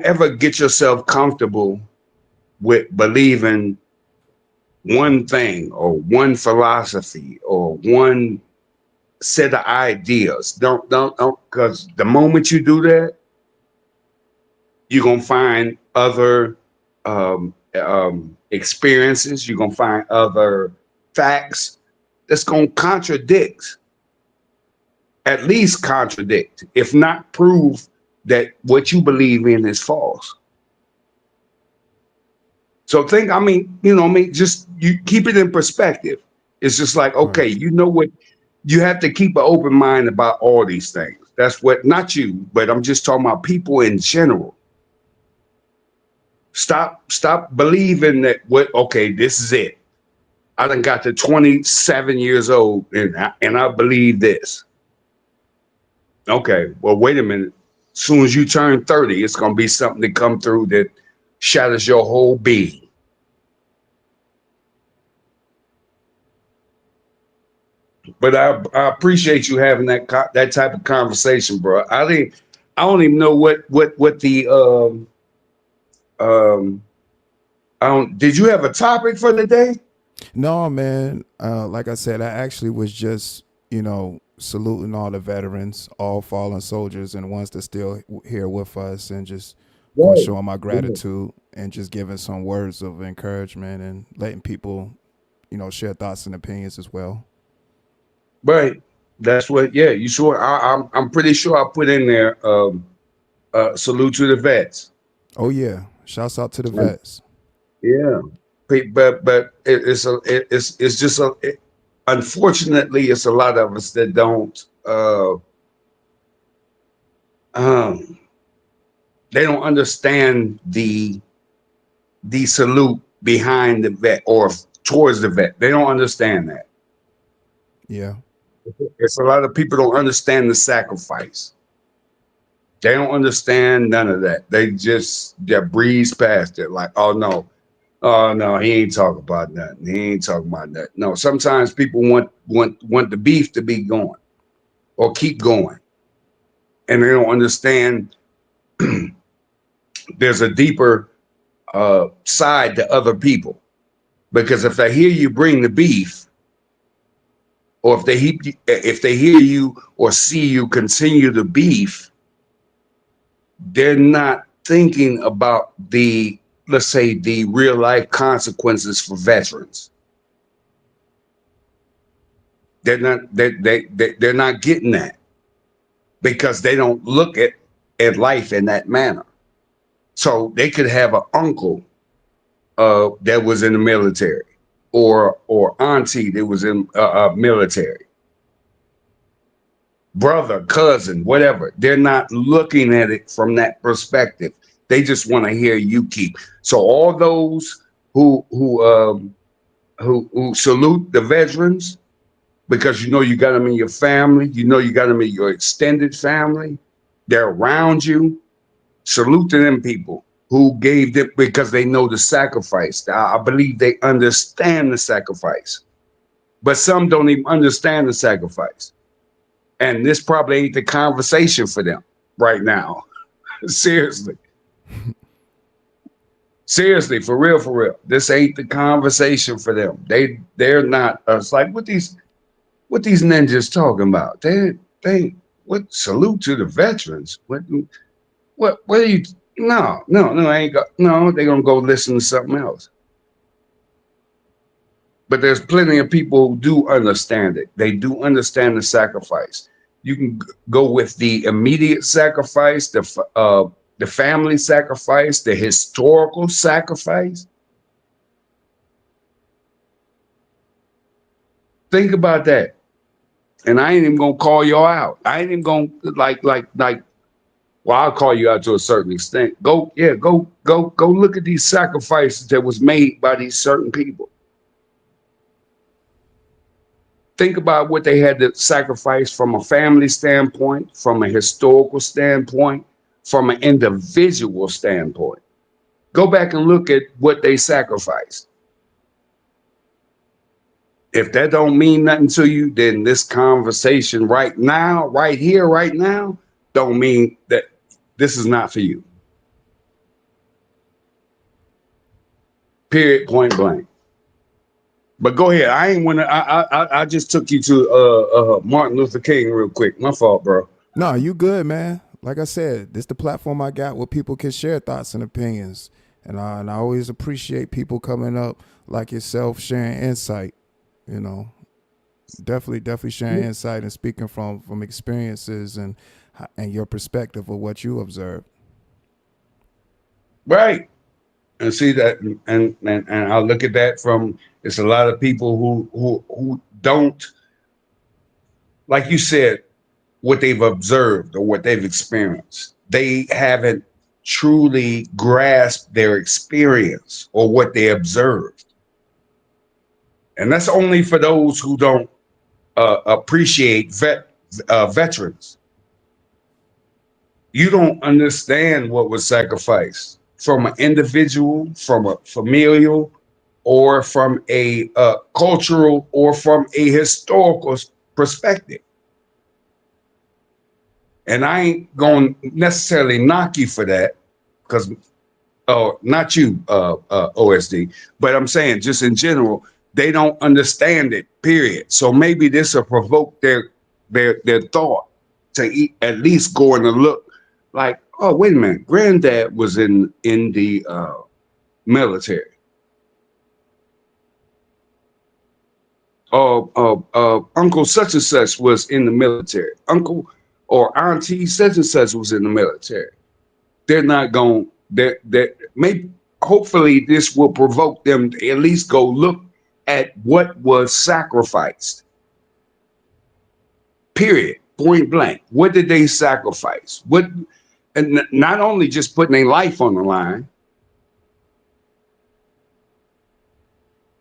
ever get yourself comfortable with believing one thing or one philosophy or one set of ideas. Don't, because the moment you do that, you're gonna find other experiences. You're gonna find other facts that's gonna contradict, at least contradict, if not prove that what you believe in is false. So just you keep it in perspective. It's just like, okay, right. You know what? You have to keep an open mind about all these things. That's what, not you, but I'm just talking about people in general. Stop believing that okay, this is it. I done got to 27 years old and I believe this. Okay, well, wait a minute. As soon as you turn 30, it's gonna be something that come through that shatters your whole being. But I appreciate you having that type of conversation, bro. I don't even know what the did you have a topic for the day? No, man. Like I said, I actually was just, saluting all the veterans, all fallen soldiers, and ones that still here with us, and just showing my gratitude and just giving some words of encouragement and letting people, share thoughts and opinions as well. Right. That's what. Yeah. You sure? I'm pretty sure I put in there. Salute to the vets. Oh yeah. Shouts out to the vets. Yeah. But it's just unfortunately, it's a lot of us that don't. They don't understand the salute behind the vet or towards the vet. They don't understand that. Yeah. It's a lot of people don't understand the sacrifice. They don't understand none of that. They just breeze past it like, oh no, he ain't talking about nothing. He ain't talking about that. No, sometimes people want the beef to be going or keep going. And they don't understand there's a deeper side to other people. Because if they hear you bring the beef, or if they hear you or see you continue the beef, they're not thinking about let's say the real life consequences for veterans. They're not they're not getting that because they don't look at life in that manner. So they could have an uncle that was in the military, or auntie that was in military, brother, cousin, whatever. They're not looking at it from that perspective. They just want to hear you keep. So all those who salute the veterans, because you know you got them in your family, you know you got them in your extended family, they're around you. Salute to them people who gave them, because they know the sacrifice. I believe they understand the sacrifice, but some don't even understand the sacrifice. And this probably ain't the conversation for them right now. Seriously. Seriously, for real. This ain't the conversation for them. They're not. It's like what these ninjas talking about. They what salute to the veterans. What are you? No, I ain't got. No, they're gonna go listen to something else. But there's plenty of people who do understand it. They do understand the sacrifice. You can go with the immediate sacrifice, the family sacrifice, the historical sacrifice. Think about that. And I ain't even gonna call y'all out. I ain't even gonna like. Well, I'll call you out to a certain extent. Go look at these sacrifices that was made by these certain people. Think about what they had to sacrifice from a family standpoint, from a historical standpoint, from an individual standpoint. Go back and look at what they sacrificed. If that don't mean nothing to you, then this conversation right now, right here, right now, don't mean that this is not for you. Period, point blank. But go ahead. I just took you to Martin Luther King real quick. My fault, bro. No, you good, man. Like I said, this the platform I got where people can share thoughts and opinions. And I always appreciate people coming up like yourself, sharing insight, you know. Definitely sharing insight and speaking from experiences and your perspective of what you observed. Right. And see that, and I look at that from, it's a lot of people who don't, like you said, what they've observed or what they've experienced. They haven't truly grasped their experience or what they observed. And that's only for those who don't appreciate veterans. You don't understand what was sacrificed from an individual, from a familial, or from a cultural, or from a historical perspective. And I ain't going to necessarily knock you for that, because, not you, OSD, but I'm saying just in general, they don't understand it, period. So maybe this will provoke their thought to at least go and look like, oh, wait a minute, granddad was in the military. Uncle such and such was in the military. Uncle or auntie such and such was in the military. They're not going, that maybe, hopefully this will provoke them to at least go look at what was sacrificed. Period. Point blank. What did they sacrifice? What, and not only just putting their life on the line,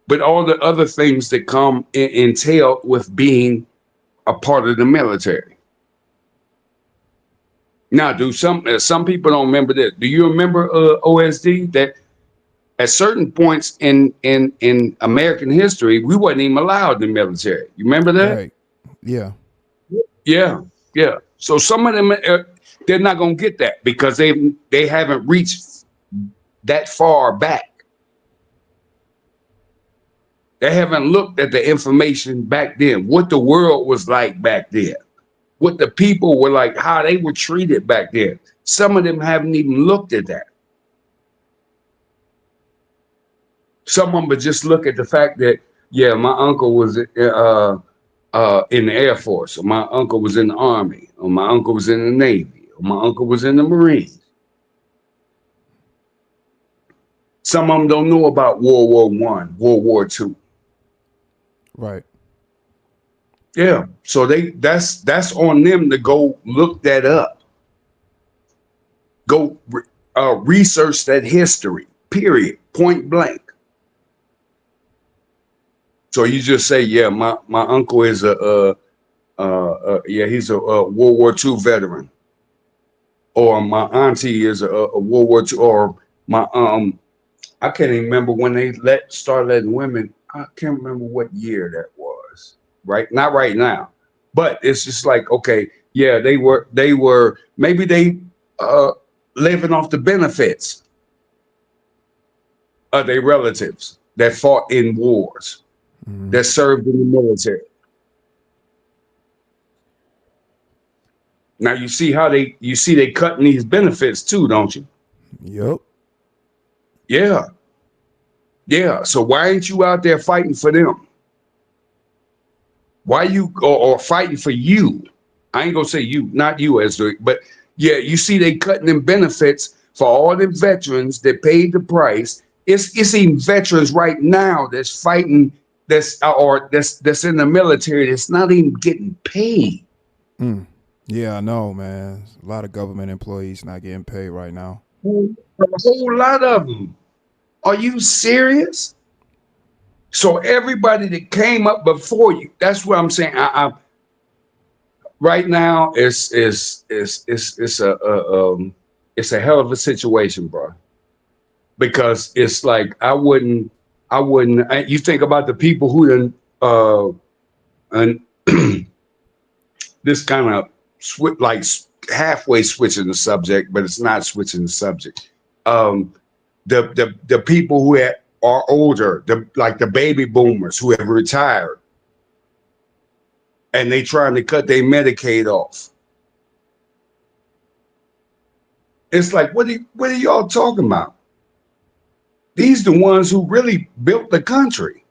but all the other things that come entail with being a part of the military. Now, some people don't remember this. Do you remember OSD that at certain points in American history, we wasn't even allowed in the military? You remember that? Right. Yeah. Yeah. So some of them, they're not going to get that because they haven't reached that far back. They haven't looked at the information back then, what the world was like back then, what the people were like, how they were treated back then. Some of them haven't even looked at that. Some of them would just look at the fact that, yeah, my uncle was in the Air Force, or my uncle was in the Army, or my uncle was in the Navy, or my uncle was in the Marines. Some of them don't know about World War One, World War Two. Right. Yeah, so that's on them to go look that up. Go research that history. Period. Point blank. So you just say, yeah, my uncle is he's a World War II veteran, or my auntie is a World War II, or my I can't even remember when they started letting women. I can't remember what year that was. Right, not right now, but it's just like, okay, yeah, they were maybe they living off the benefits of their relatives that fought in wars, that served in the military. Now you see how they cutting these benefits too, don't you? Yep. Yeah. Yeah. So why ain't you out there fighting for them? Why you or fighting for you? I ain't gonna say you, not you, Ezra, but yeah, you see they cutting them benefits for all the veterans that paid the price. It's even veterans right now that's fighting, that's in the military that's not even getting paid. Yeah, I know, man. A lot of government employees not getting paid right now. A whole lot of them. Are you serious? So everybody that came up before you, that's what I'm saying. I right now it's a hell of a situation, bro. Because it's like I wouldn't. You think about the people who and this kind of halfway switching the subject, but it's not switching the subject. The people who are older, like the baby boomers who have retired, and they trying to cut their Medicaid off. It's like, what are y'all talking about? These the ones who really built the country.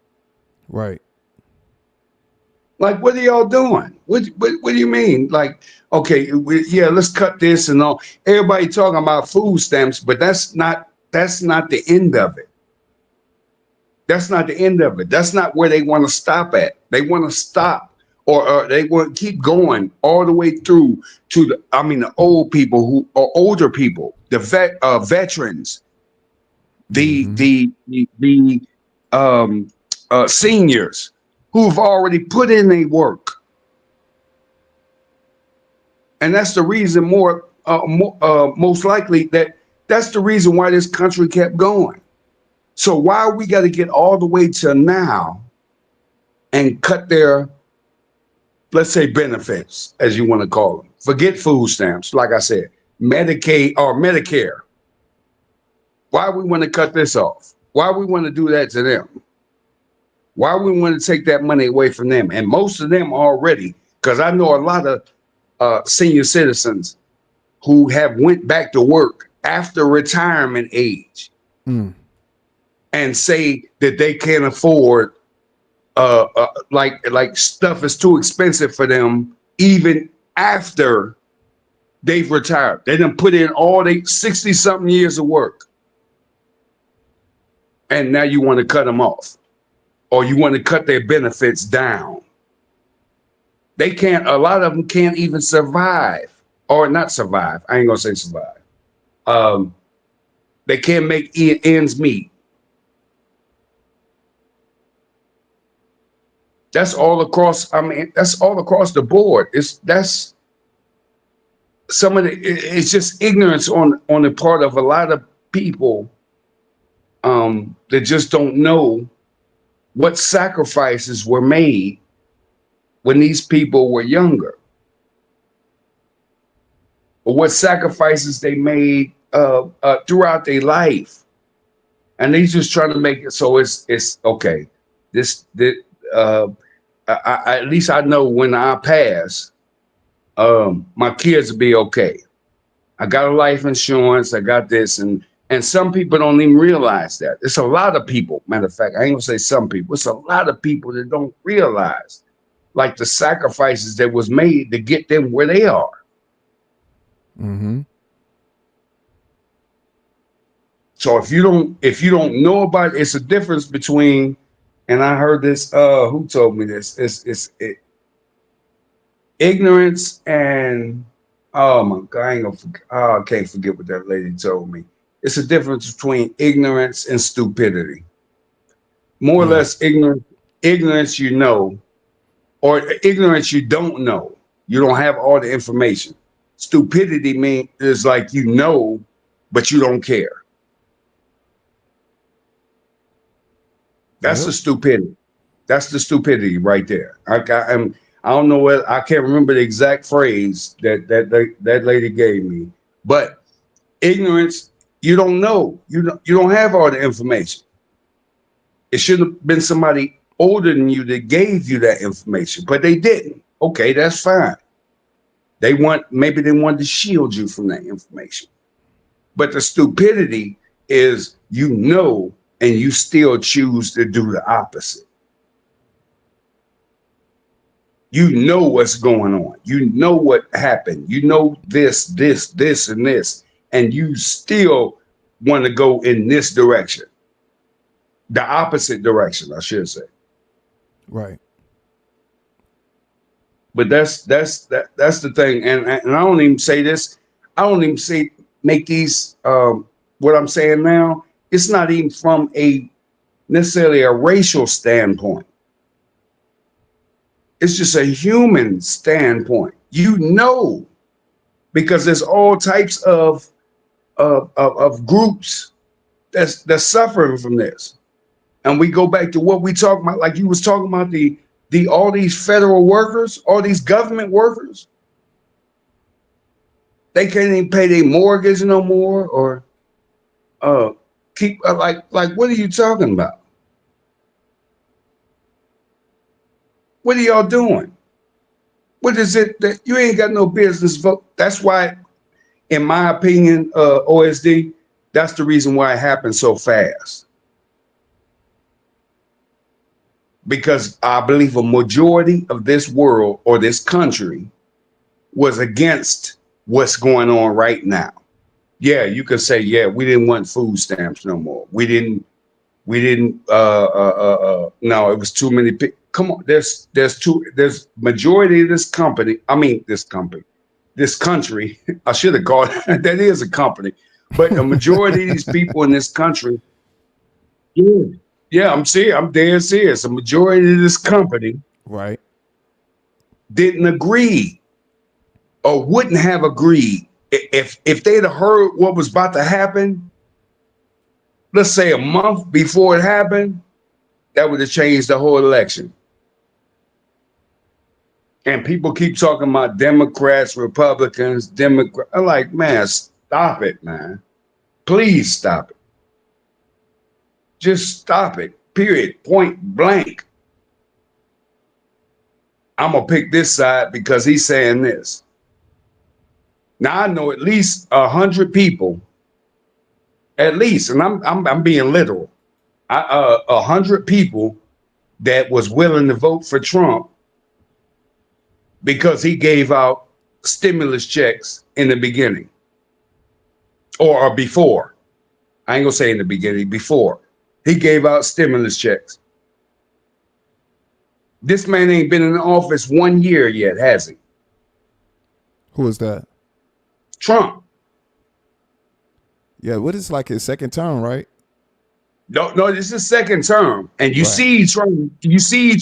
Right. Like, what are y'all doing? What do you mean? Like, okay, let's cut this and all. Everybody talking about food stamps, but that's not the end of it. That's not the end of it. That's not where they want to stop at. They want to stop, or they want to keep going all the way through to the old people who are older people, the veterans, the seniors who've already put in their work. And that's the reason most likely that's the reason why this country kept going. So why we got to get all the way to now and cut their, let's say, benefits, as you want to call them. Forget food stamps, like I said, Medicaid or Medicare. Why we want to cut this off? Why we want to do that to them? Why we want to take that money away from them? And most of them already, because I know a lot of senior citizens who have went back to work after retirement age and say that they can't afford, like stuff is too expensive for them even after they've retired. They done put in all they 60-something years of work. And now you want to cut them off, or you want to cut their benefits down. They can't, a lot of them can't even survive, or not survive. I ain't gonna say survive. They can't make ends meet. That's all across, that's all across the board. That's some of it's just ignorance on the part of a lot of people that just don't know what sacrifices were made when these people were younger, or what sacrifices they made throughout their life, and they just trying to make it so it's okay. At least I know when I pass, my kids will be okay. I got a life insurance. I got this, and some people don't even realize that. It's a lot of people. Matter of fact, I ain't gonna say some people. It's a lot of people that don't realize like the sacrifices that was made to get them where they are. Mm-hmm. So if you don't know about it, it's a difference between, and I heard this, who told me this? Ignorance and, oh my God, I ain't gonna I can't forget what that lady told me. It's a difference between ignorance and stupidity. More or Yeah. less ignorance, you know, or ignorance you don't know. You don't have all the information. Stupidity is like you know, but you don't care. That's Yep. the stupidity. That's the stupidity right there. I don't know what, I can't remember the exact phrase that lady gave me, but ignorance, you don't know. You don't have all the information. It should have been somebody older than you that gave you that information, but they didn't. Okay, that's fine. Maybe they wanted to shield you from that information. But the stupidity is, you know, and you still choose to do the opposite. You know what's going on. You know what happened. You know this, and this, and you still want to go in this direction. The opposite direction, I should say. Right. But that's the thing. And I don't even say this. I don't even say make these what I'm saying now. It's not even from a necessarily a racial standpoint. It's just a human standpoint. You know, because there's all types of groups that's suffering from this. And we go back to what we talk about, like you was talking about the all these federal workers, all these government workers. They can't even pay their mortgage no more, or keep like what are you talking about? What are y'all doing? What is it that you ain't got no business vote? That's why, in my opinion, OSD, that's the reason why it happened so fast. Because I believe a majority of this world or this country was against what's going on right now. Yeah, you could say, yeah, we didn't want food stamps no more. We didn't no, it was too many people. Come on, there's majority of this country, I should have called it, that is a company, but a majority of these people in this country, yeah, I'm dead serious. A majority of this company Right. didn't agree or wouldn't have agreed if they'd have heard what was about to happen, let's say a month before it happened, that would have changed the whole election. And people keep talking about Democrats, Republicans, I'm like, man, stop it, man. Please stop it. Just stop it. Period. Point blank. I'm gonna pick this side because he's saying this. Now I know at least 100 people, at least, and I'm being literal. 100 people that was willing to vote for Trump because he gave out stimulus checks in the beginning or before. I ain't gonna say in the beginning, before. He gave out stimulus checks. This man ain't been in office 1 year yet, has he? Who is that? Trump. Yeah, what is like his second term, right? No, this is second term. And you Right. see he's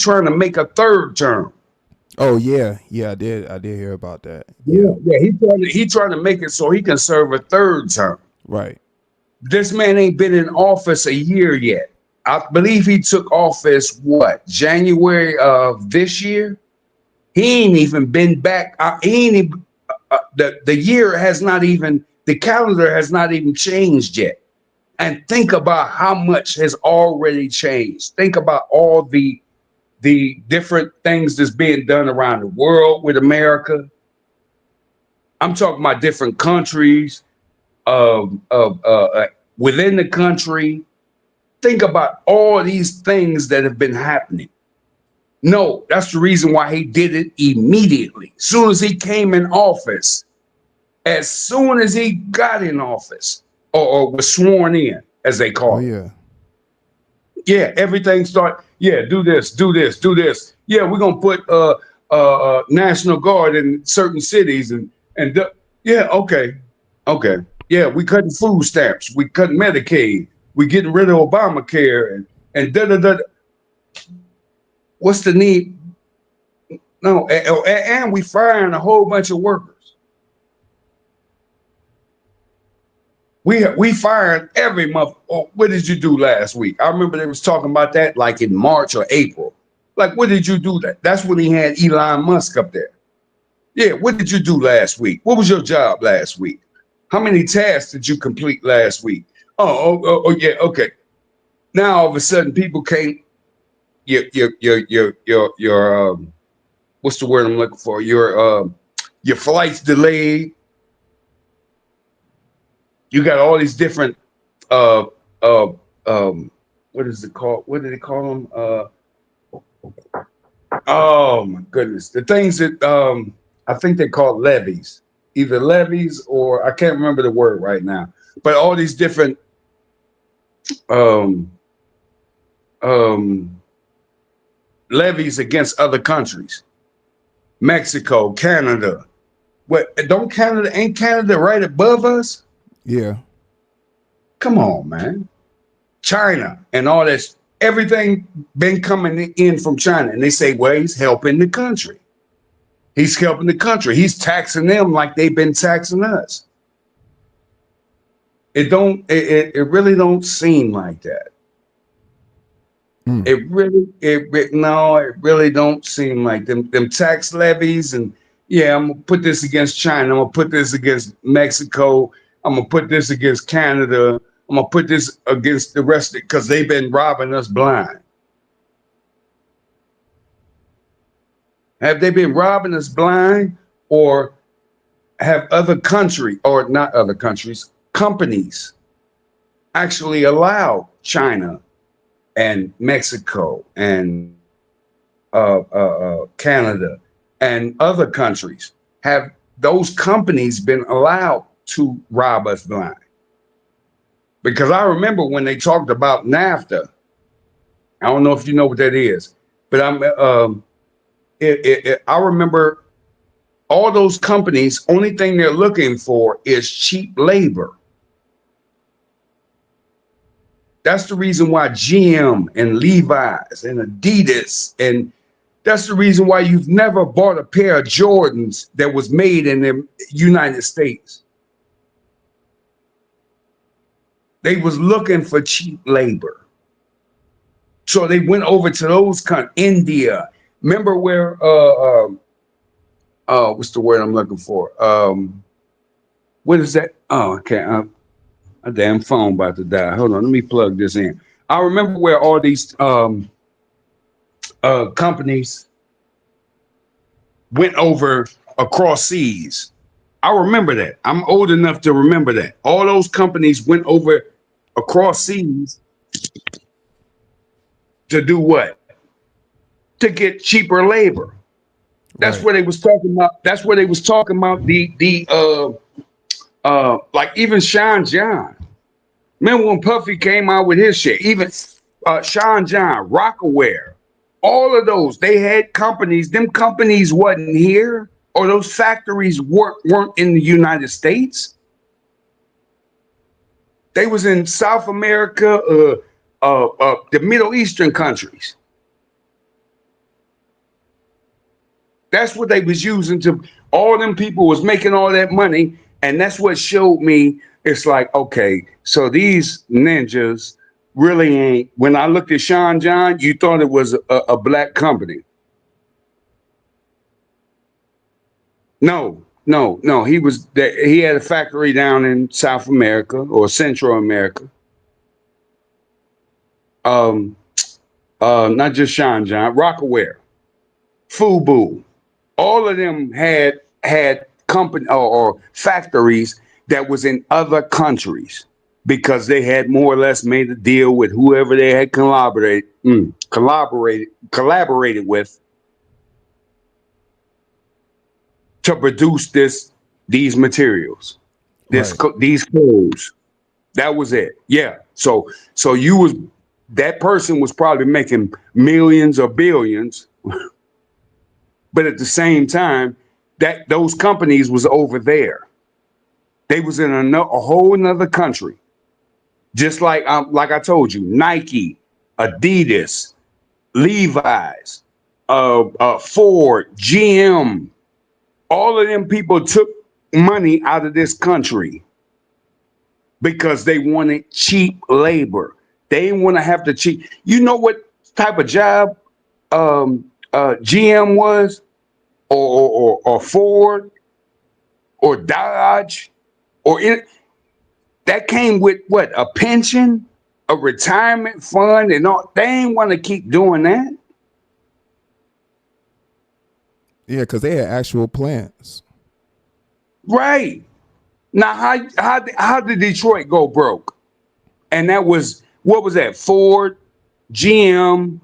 trying to make a third term. Oh yeah, I did hear about that. Yeah, he trying to make it so he can serve a third term. Right. This man ain't been in office a year yet. I believe he took office, January of this year? He ain't even been back. The year has not even, the calendar has not even changed yet. And think about how much has already changed. Think about all the different things that's being done around the world with America. I'm talking about different countries, within the country. Think about all these things that have been happening. No, that's the reason why he did it immediately. Soon as he came in office, as soon as he got in office or was sworn in, as they Oh call it. yeah. Yeah, everything start. Yeah, do this, do this, do this. Yeah, we're gonna put National Guard in certain cities yeah, okay, okay. Yeah, we cutting food stamps, we cutting Medicaid, we getting rid of Obamacare, and da da da. What's the need? No, and we firing a whole bunch of workers. We fired every month. Oh, what did you do last week? I remember they was talking about that like in March or April. Like, what did you do? That's when he had Elon Musk up there. Yeah, what did you do last week? What was your job last week? How many tasks did you complete last week? Oh, yeah, okay. Now all of a sudden people can't. Your what's the word I'm looking for? Your flight's delayed. You got all these different uh uh what is it called? What do they call them? Oh my goodness. The things that I think they call levies. Either levies or I can't remember the word right now. But all these different um um levies against other countries. Mexico, Canada. What ain't Canada right above us? Yeah. Come on, man. China and all this, everything been coming in from China. And they say, well, he's helping the country. He's helping the country. He's taxing them like they've been taxing us. It really don't seem like that. It really don't seem like them tax levies. And yeah, I'm gonna put this against China. I'm gonna put this against Mexico. I'm gonna put this against Canada. I'm gonna put this against the rest of it because they've been robbing us blind. Have they been robbing us blind, or have other country, or not other countries, companies actually allowed China and Mexico and Canada and other countries? Have those companies been allowed to rob us blind? Because I remember when they talked about NAFTA. I don't know if you know what that is, but I remember all those companies. Only thing they're looking for is cheap labor. That's the reason why GM and Levi's and Adidas, and that's the reason why you've never bought a pair of Jordans that was made in the United States. They was looking for cheap labor. So they went over to those countries, India. Remember where, what's the word I'm looking for? What is that? Oh, okay. My damn phone about to die. Hold on, let me plug this in. I remember where all these companies went over across seas. I remember that. I'm old enough to remember that. All those companies went over across seas to do what? To get cheaper labor. That's Right. what they was talking about. That's what they was talking about. Like even Sean John. Remember when Puffy came out with his shit? Even Sean John, Rockaware, all of those, they had companies. Them companies wasn't here, or those factories weren't in the United States. They was in South America, the Middle Eastern countries. That's what they was using to. All them people was making all that money, and that's what showed me. It's like, okay, so these ninjas really ain't. When I looked at Sean John, you thought it was a black company. No. He had a factory down in South America or Central America. Not just Sean John, Rockaware, Fubu, all of them had company or factories that was in other countries. because they had more or less made a deal with whoever they had collaborated with to produce these materials, Right. these clothes. That was it. Yeah. So that person was probably making millions or billions, but at the same time, that those companies was over there. They was in a whole nother country. Just like I told you, Nike, Adidas, Levi's, Ford, GM, all of them people took money out of this country because they wanted cheap labor. They didn't want to have to cheat. You know what type of job GM was, or Ford, or Dodge, that came with what? A pension, a retirement fund, and all. They ain't want to keep doing that. Yeah, because they had actual plans. Right. Now, how did Detroit go broke? And that was, what was that? Ford, GM,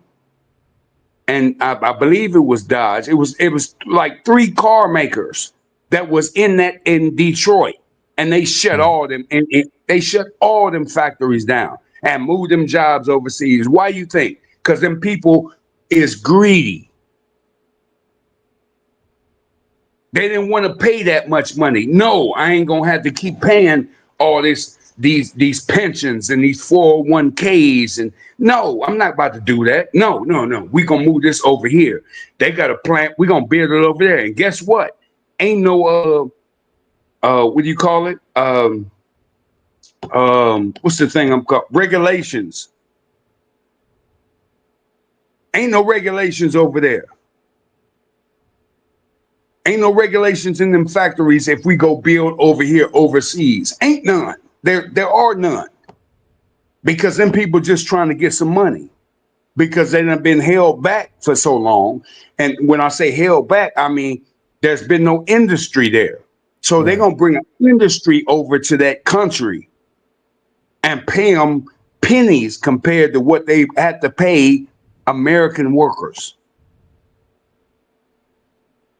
and I believe it was Dodge. It was like 3 car makers that was in Detroit, and they shut all them and they shut all them factories down and moved them jobs overseas. Why you think? Because them people is greedy. They didn't want to pay that much money. No, I ain't gonna have to keep paying all these pensions and these 401ks, and no, I'm not about to do that. No. We gonna move this over here. They got a plant. We gonna build it over there. And guess what? Ain't no what do you call it? What's the thing I'm called? Regulations. Ain't no regulations over there. Ain't no regulations in them factories if we go build over here overseas. Ain't none. There are none. Because them people just trying to get some money. Because they done been held back for so long. And when I say held back, I mean there's been no industry there. So they're gonna bring an industry over to that country and pay them pennies compared to what they had to pay American workers.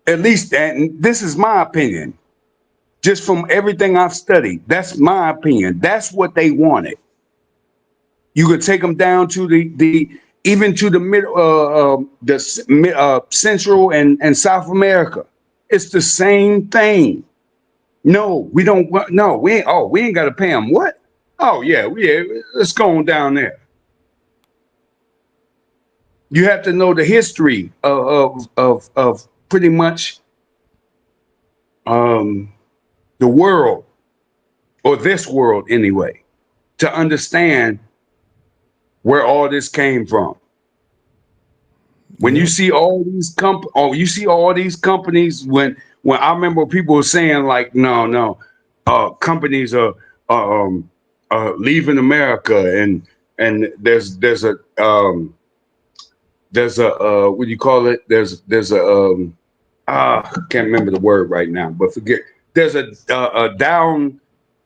At least that, and this is my opinion. Just from everything I've studied, that's my opinion. That's what they wanted. You could take them down to the even to the middle, Central and South America. It's the same thing. No, we don't. No, we ain't. Oh, we ain't got to pay them. What? Oh yeah, let's go on down there. You have to know the history of pretty much the world, or this world anyway, to understand where all this came from. When you see all these companies, when I remember people were saying like, no, companies are leaving America, and there's a what do you call it? There's a I can't remember the word right now, but forget. There's a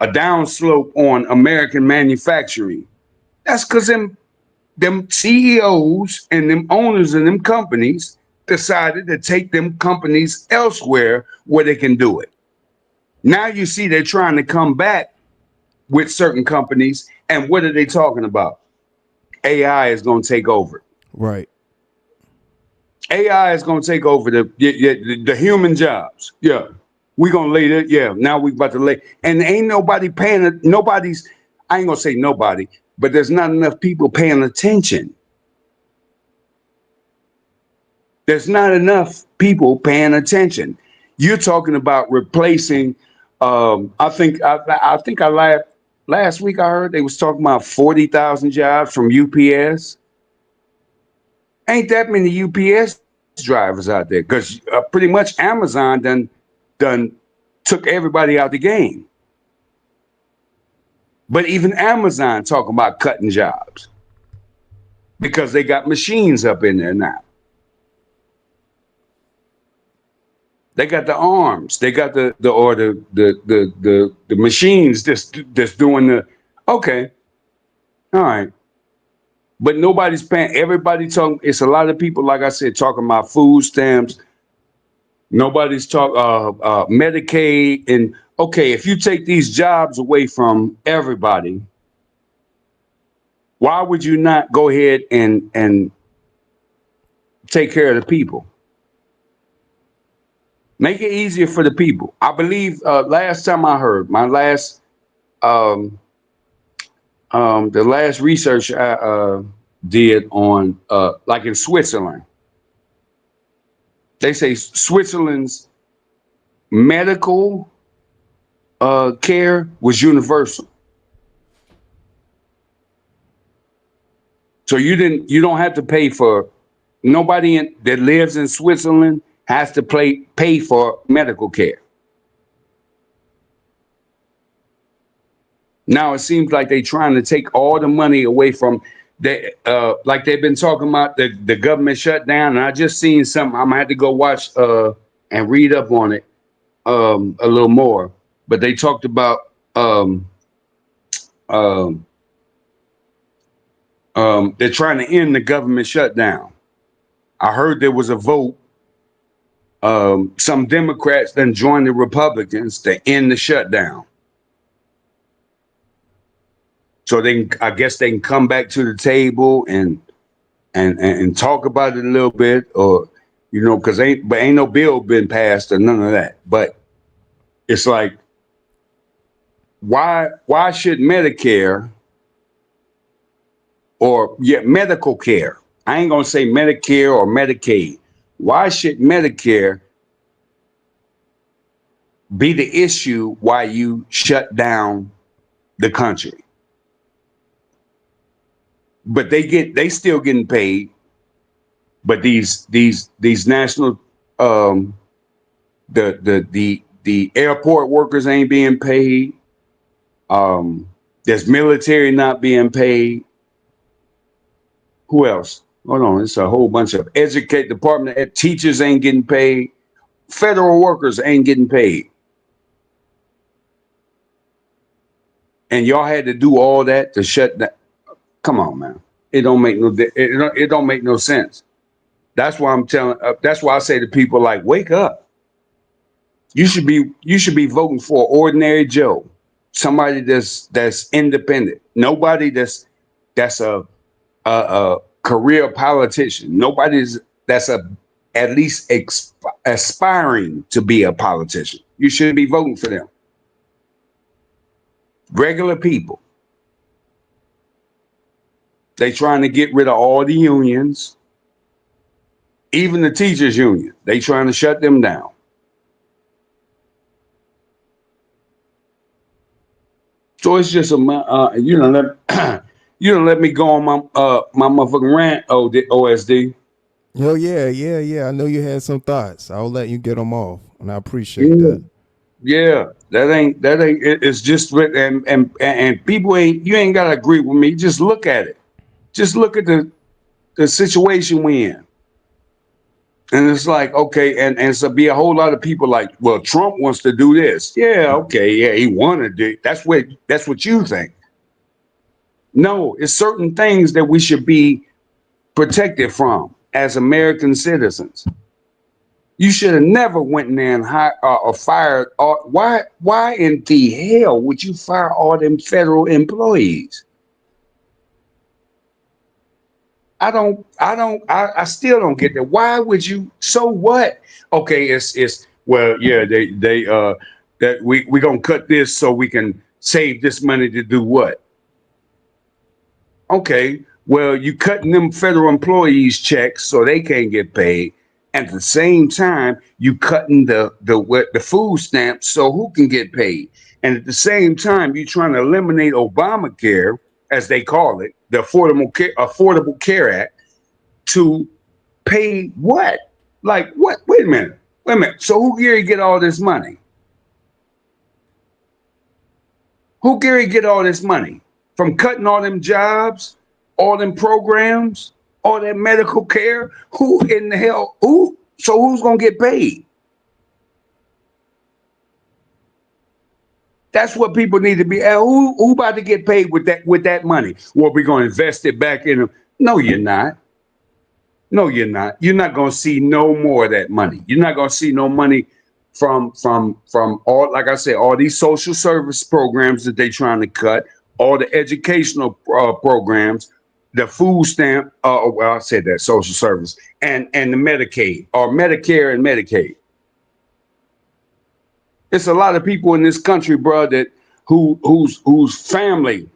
downslope on American manufacturing. That's because them CEOs and them owners of them companies decided to take them companies elsewhere where they can do it. Now you see they're trying to come back with certain companies, and what are they talking about? AI is going to take over. Right. AI is going to take over the human jobs. Yeah. We're going to lay that. Yeah. Now we about to lay. And ain't nobody paying it. Nobody's, I ain't going to say nobody, but there's not enough people paying attention. There's not enough people paying attention. You're talking about replacing, I think last week I heard they was talking about 40,000 jobs from UPS. Ain't that many UPS drivers out there, because pretty much Amazon done took everybody out the game. But even Amazon talking about cutting jobs because they got machines up in there now. They got the arms. They got the machines that's doing the Okay. All right. But nobody's paying. Everybody talking. It's a lot of people, like I said, talking about food stamps. Nobody's talking Medicaid. And okay, if you take these jobs away from everybody, why would you not go ahead and take care of the people? Make it easier for the people. I believe last time I heard, my last the last research I did on like in Switzerland, they say Switzerland's medical care was universal. So you don't have to pay for nobody that lives in Switzerland has to pay for medical care. Now it seems like they're trying to take all the money away from the like they've been talking about the government shutdown. And I just seen something. I'm gonna have to go watch and read up on it a little more. But they talked about um, they're trying to end the government shutdown. I heard there was a vote. Some Democrats then joined the Republicans to end the shutdown. So I guess they can come back to the table and talk about it a little bit, or because ain't no bill been passed or none of that. But it's like, why should Medicare or medical care? I ain't gonna say Medicare or Medicaid. Why should Medicare be the issue why you shut down the country? But they still getting paid. But these national the airport workers ain't being paid. There's military not being paid. Who else? Hold on, it's a whole bunch of department teachers ain't getting paid. Federal workers ain't getting paid. And y'all had to do all that to shut down. Come on, man. It don't make no sense. That's why that's why I say to people, like, wake up. You should be voting for ordinary Joe, somebody that's independent. Nobody that's a career politician. Nobody's that's at least aspiring to be a politician. You should be voting for them. Regular people. They trying to get rid of all the unions, even the teachers union. They trying to shut them down. So it's just let let me go on my my motherfucking rant. OSD. Oh yeah. I know you had some thoughts. I'll let you get them off, and I appreciate that. Yeah, that ain't. It's just and people you ain't gotta agree with me. Just look at it. Just look at the situation we in. And it's like, okay, and so be a whole lot of people like, well, Trump wants to do this. Yeah, okay, yeah, he wanted to. That's what you think. No, it's certain things that we should be protected from as American citizens. You should have never went in there and hired or fired. Why in the hell would you fire all them federal employees? I still don't get that. Why would you? So what? Okay, it's well, yeah, they that we gonna cut this so we can save this money to do what? Okay, well, you cutting them federal employees checks so they can't get paid. At the same time, you cutting the food stamps so who can get paid. And at the same time, you trying to eliminate Obamacare, as they call it, the Affordable Care Act, to pay what? Like what? Wait a minute. So who Gary get all this money? Who Gary get all this money? From cutting all them jobs, all them programs, all that medical care? Who in the hell? So who's gonna get paid? That's what people need to be. Who about to get paid with that money? Well, we're gonna invest it back in them. No, you're not. No, you're not. You're not gonna see no more of that money. You're not gonna see no money from all, like I said, all these social service programs that they trying to cut, all the educational programs, the food stamp. Well, I said that social service and the Medicaid or Medicare and Medicaid. It's a lot of people in this country, bro, that whose family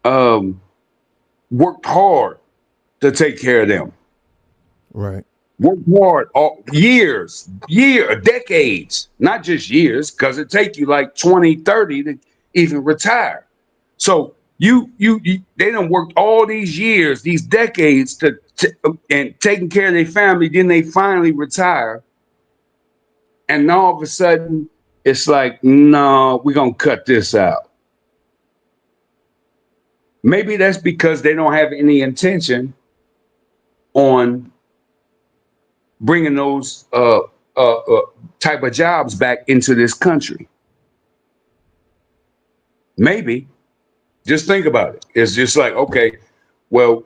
worked hard to take care of them. Right. Worked hard all decades, not just years, because it take you like 20, 30 to even retire. So they done worked all these years, these decades and taking care of their family. Then they finally retire. And all of a sudden, it's like, no, we're going to cut this out. Maybe that's because they don't have any intention on bringing those type of jobs back into this country. Maybe. Just think about it. It's just like, okay, well,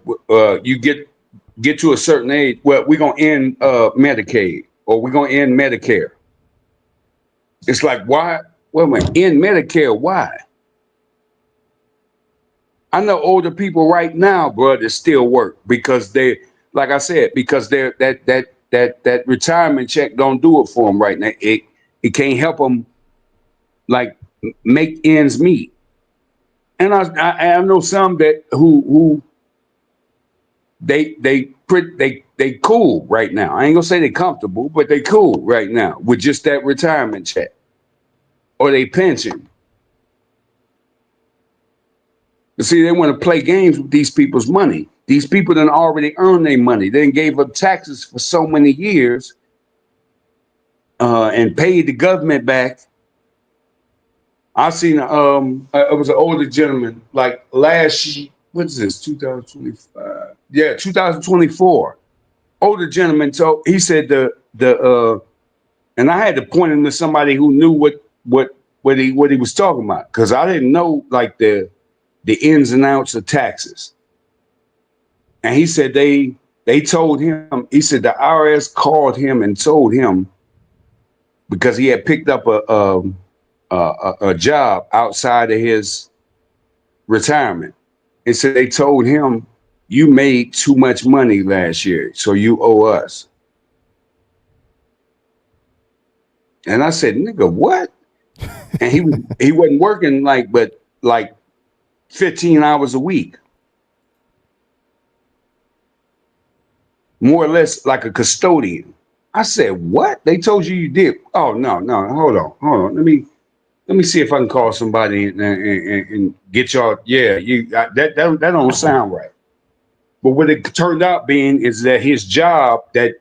you get to a certain age. Well, we're going to end Medicaid, or we're going to end Medicare. It's like, why? Well, in Medicare, why? I know older people right now, bro, that still work because they, like I said, because they're that retirement check don't do it for them right now. It can't help them like make ends meet. And I know some that who they cool right now. I ain't gonna say they comfortable, but they cool right now with just that retirement check or they pension. But see, they want to play games with these people's money. These people done already earned their money. They gave up taxes for so many years and paid the government back. I seen it was an older gentleman like last, what is this, 2025? Yeah, 2024. Older gentleman he said and I had to point him to somebody who knew what he was talking about, because I didn't know like the ins and outs of taxes. And he said they told him, he said the IRS called him and told him, because he had picked up a job outside of his retirement. And so they told him, you made too much money last year, so you owe us. And I said, nigga, what? And he wasn't working but 15 hours a week. More or less like a custodian. I said, what? They told you did? Oh, no, hold on. Let me see if I can call somebody and get y'all. Yeah, that don't sound right. But what it turned out being is that his job, that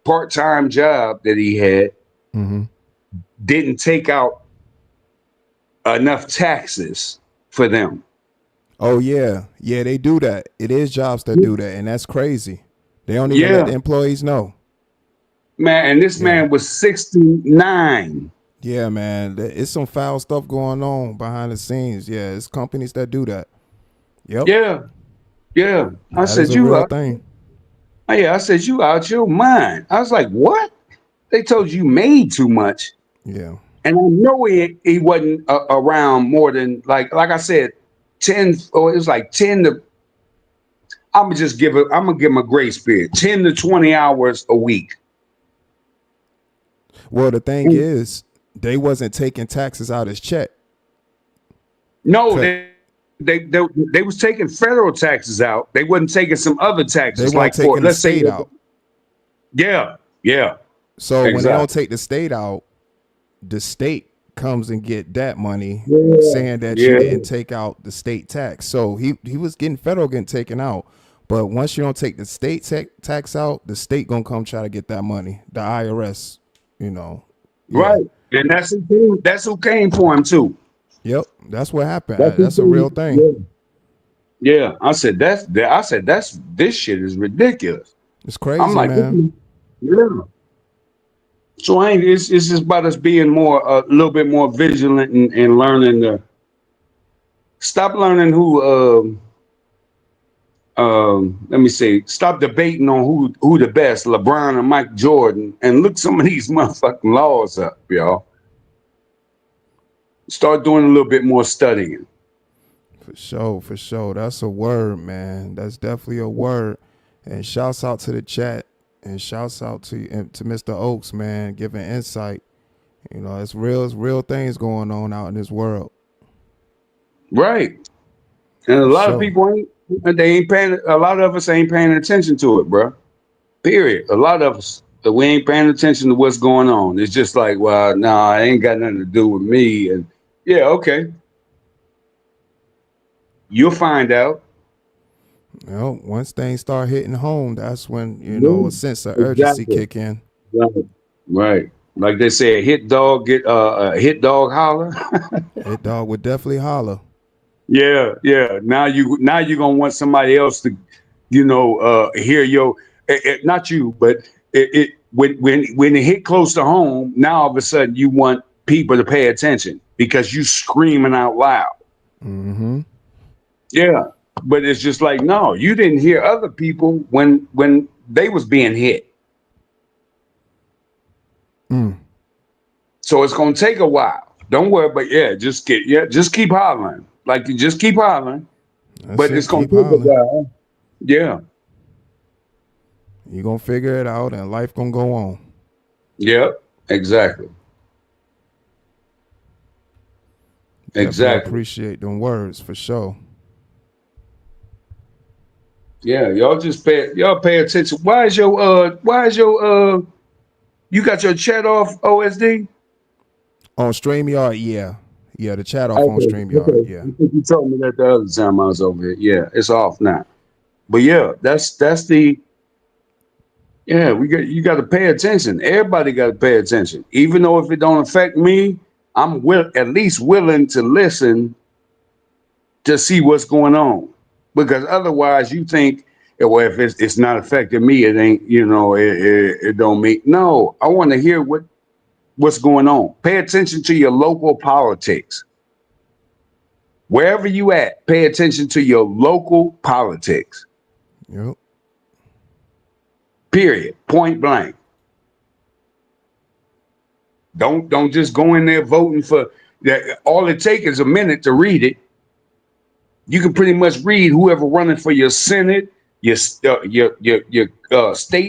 part-time job that he had, didn't take out enough taxes for them. Oh yeah, they do that. It is jobs that do that, and that's crazy. They don't even let the employees know. Man, and this man was 69. Yeah, man, it's some foul stuff going on behind the scenes. Yeah, it's companies that do that. Yep. Yeah. I said, you real thing. Yeah, I said, you out your mind. I was like, what? They told you made too much. Yeah. And I know he wasn't around more than like I said, 10, or it was like 10 to. I'm gonna give him a grace period, 10 to 20 hours a week. Well, the thing is, they wasn't taking taxes out his check. No, they was taking federal taxes out. They wasn't taking some other taxes. They weren't taking the state out. Yeah. So when they don't take the state out, the state comes and get that money, saying that you didn't take out the state tax. So he was getting taken out. But once you don't take the state tax out, the state gonna come try to get that money. The IRS, Right. And that's who came for him too. Yep, that's what happened. That's a real thing. Yeah. I said this shit is ridiculous. It's crazy, I'm like, man. Yeah. So I ain't. It's just about us being more a little bit more vigilant and learning to stop learning who. Let me say, stop debating on who the best, LeBron or Mike Jordan, and look some of these motherfucking laws up, y'all. Start doing a little bit more studying. For sure, for sure. That's a word, man. That's definitely a word. And shouts out to the chat, and shouts out to Mr. Oaks, man, giving insight. You know, it's real things going on out in this world. Right. And a For lot of sure. people ain't paying. A lot of us ain't paying attention to it, bro. Period. A lot of us, we ain't paying attention to what's going on. It's just like, well, nah, it ain't got nothing to do with me. And yeah, okay, you'll find out. You know, once things start hitting home, that's when, you know, a sense of urgency Exactly. kick in. Right. Right. Like they say, a hit dog get a hit dog holler. Hit dog would definitely holler. Yeah, yeah. Now you're gonna want somebody else to, hear your not you, but when it hit close to home, now all of a sudden you want people to pay attention because you screaming out loud. Mm-hmm. Yeah. But it's just like, no, you didn't hear other people when they was being hit. So it's gonna take a while. Don't worry, but just keep hollering. Like you just keep hollering. That's But it. it's gonna Keep take a hollering. while. Yeah. You're gonna figure it out and life gonna go on. Yep. Exactly. Definitely Exactly. appreciate them words for sure. Yeah. Y'all pay attention. Why is your you got your chat off, OSD? On StreamYard, yeah. Yeah, the chat off on Okay. StreamYard, Okay. yeah. I think you told me that the other time I was over here. Yeah, it's off now. But yeah, that's the you got to pay attention. Everybody got to pay attention. Even though if it don't affect me, I'm at least willing to listen to see what's going on. Because otherwise you think, well, if it's not affecting me, it ain't, it don't mean. No, I want to hear what's going on. Pay attention to your local politics. Wherever you at, pay attention to your local politics. Yep. Period. Point blank. Don't just go in there voting for that. All it takes is a minute to read it. You can pretty much read whoever running for your Senate, your state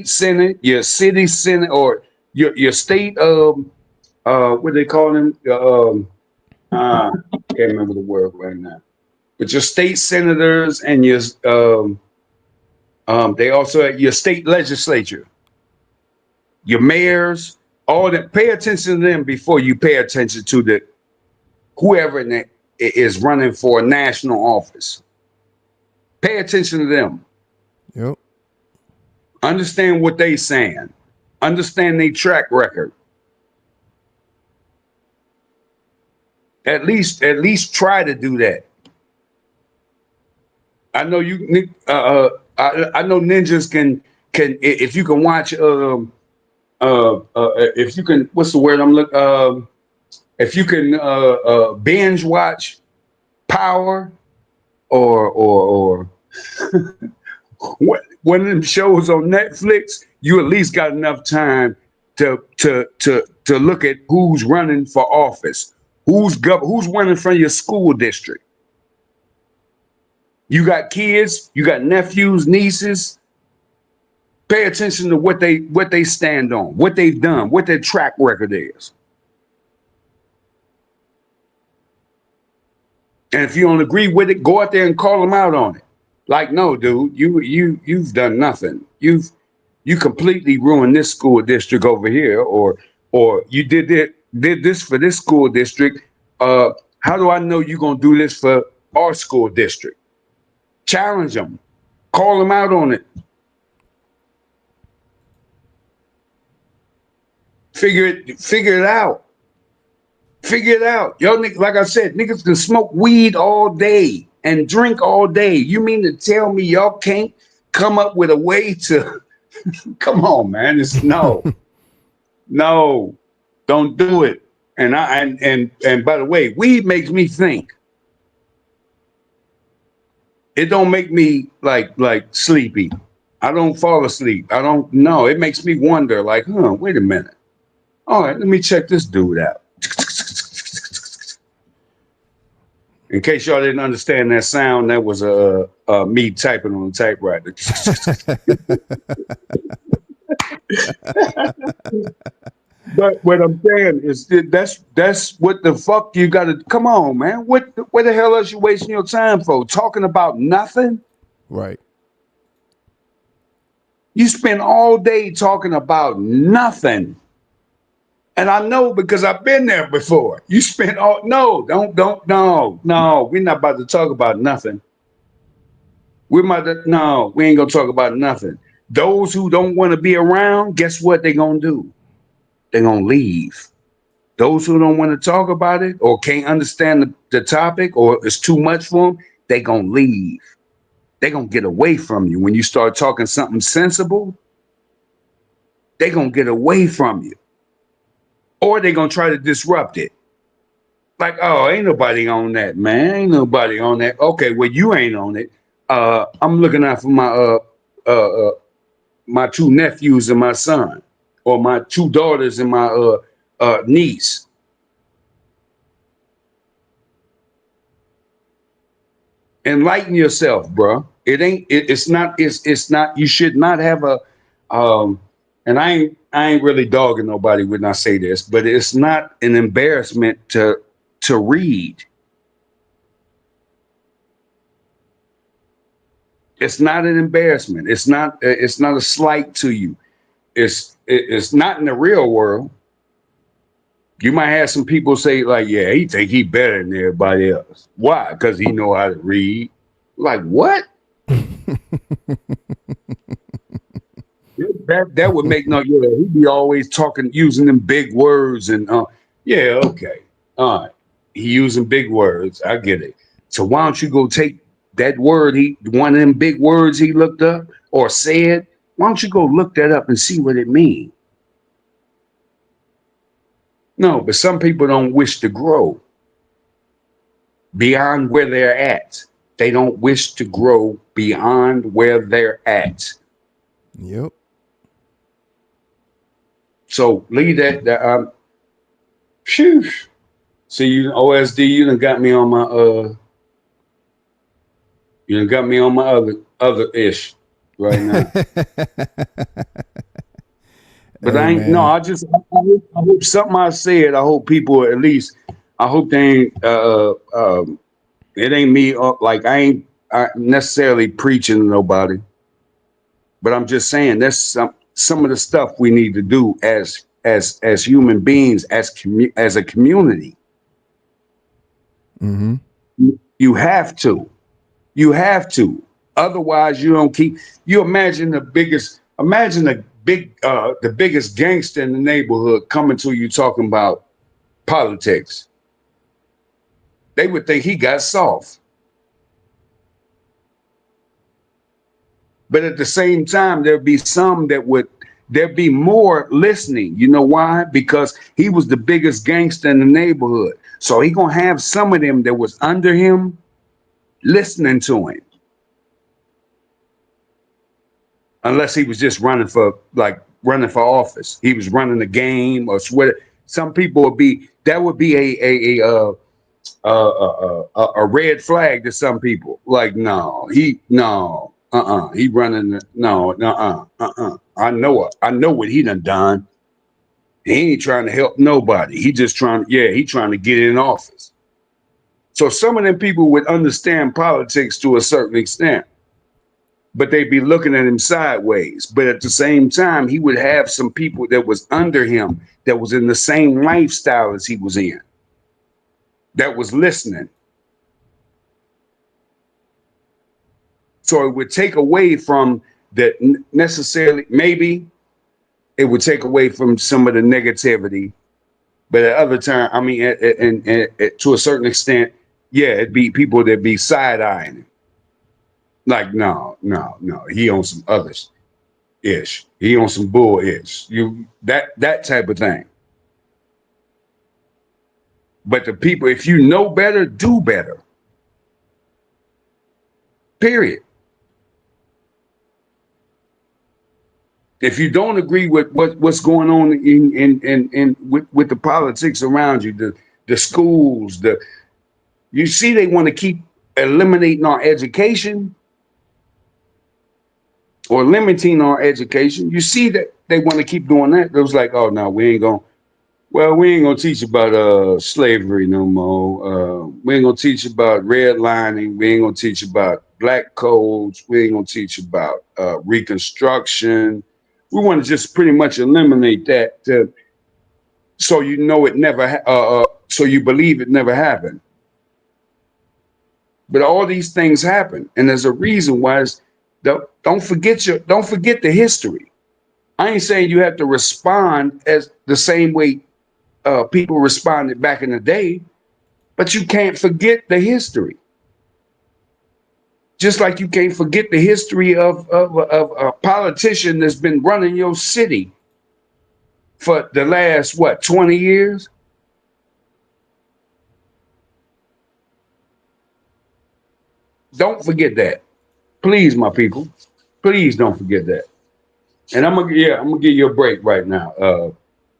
Senate, your city Senate, or your state what they call them? I can't remember the word right now. But your state senators and your they also your state legislature, your mayors, all that. Pay attention to them before you pay attention to the whoever is running for a national office. Pay attention to them. Yep. Understand what they saying. Understand their track record. At least try to do that. I know you. I know ninjas can if you can watch if you can, what's the word I'm looking, if you can binge watch Power or one of them shows on Netflix, you at least got enough time to look at who's running for office, who's running from your school district. You got kids, you got nephews, nieces. Pay attention to what they stand on, what they've done, what their track record is. And if you don't agree with it, go out there and call them out on it. Like, no, dude, you've done nothing. You completely ruined this school district over here, or you did this for this school district. How do I know you're gonna do this for our school district? Challenge them, call them out on it. Figure it out. Figure it out. Y'all niggas, like I said, niggas can smoke weed all day and drink all day. You mean to tell me y'all can't come up with a way to come on, man? It's no. No, don't do it. And by the way, weed makes me think. It don't make me like sleepy. I don't fall asleep. I don't know. It makes me wonder, like, wait a minute. All right, let me check this dude out. In case y'all didn't understand that sound, that was me typing on the typewriter. But what I'm saying is that's what the fuck you gotta come on, man. What the hell else you wasting your time for? Talking about nothing? Right. You spend all day talking about nothing. And I know because I've been there before. You spend all no, we're not about to talk about nothing. We ain't gonna talk about nothing. Those who don't want to be around, guess what they're gonna do? They're gonna leave. Those who don't want to talk about it or can't understand the topic or it's too much for them, they're gonna leave. They're gonna get away from you. When you start talking something sensible, they're gonna get away from you. Or they're gonna try to disrupt it. Like, oh, ain't nobody on that, man. Ain't nobody on that. Okay, well, you ain't on it. I'm looking out for my two nephews and my son, or my two daughters and my niece. Enlighten yourself, bro. It's not. You should not have a. And I ain't really dogging nobody when I say this, but it's not an embarrassment to read. It's not an embarrassment. It's not a slight to you. It's not in the real world. You might have some people say like, yeah, he think he better than everybody else. Why? Because he know how to read. Like what? That would make he'd be always talking, using them big words and yeah, okay. All right. He using big words. I get it. So why don't you go take that word, one of them big words he looked up or said, why don't you go look that up and see what it means? No, but some people don't wish to grow beyond where they're at. They don't wish to grow beyond where they're at. Yep. So leave that. Phew. See, you OSD, you done got me on my other ish right now. But I ain't. Man. No, I hope something I said. I hope people at least. I hope they ain't. It ain't me. Like I ain't necessarily preaching to nobody. But I'm just saying that's some of the stuff we need to do as human beings, as a community. Mm-hmm. You have to. Otherwise, you don't keep. You imagine the biggest gangster in the neighborhood coming to you talking about politics. They would think he got soft. But at the same time, there'd be some there'd be more listening. You know why? Because he was the biggest gangster in the neighborhood. So he gonna have some of them that was under him listening to him. Unless he was just running for office. He was running a game or sweat. Some people would be a red flag to some people. Like, he running I know what he done. He ain't trying to help nobody. He just trying to get in office. So some of them people would understand politics to a certain extent, but they'd be looking at him sideways. But at the same time, he would have some people that was under him that was in the same lifestyle as he was in, that was listening. So it would take away from that necessarily, maybe it would take away from some of the negativity. But at other time, I mean, and to a certain extent, yeah, it'd be people that be side-eyeing him. Like, no, he on some others. ish. He on some bull ish. That type of thing. But the people, if you know better, do better. Period. If you don't agree with what's going on with the politics around you, the schools, you see they want to keep eliminating our education or limiting our education. You see that they want to keep doing that. It was like, oh no, we ain't gonna teach about slavery no more. We ain't gonna teach about redlining. We ain't gonna teach about black codes. We ain't gonna teach about Reconstruction. We want to just pretty much eliminate that, so you know it never, so you believe it never happened. But all these things happen, and there's a reason why. Don't forget the history. I ain't saying you have to respond as the same way people responded back in the day, but you can't forget the history. Just like you can't forget the history of a politician that's been running your city for the last, 20 years? Don't forget that. Please, my people. Please don't forget that. And I'm gonna give you a break right now,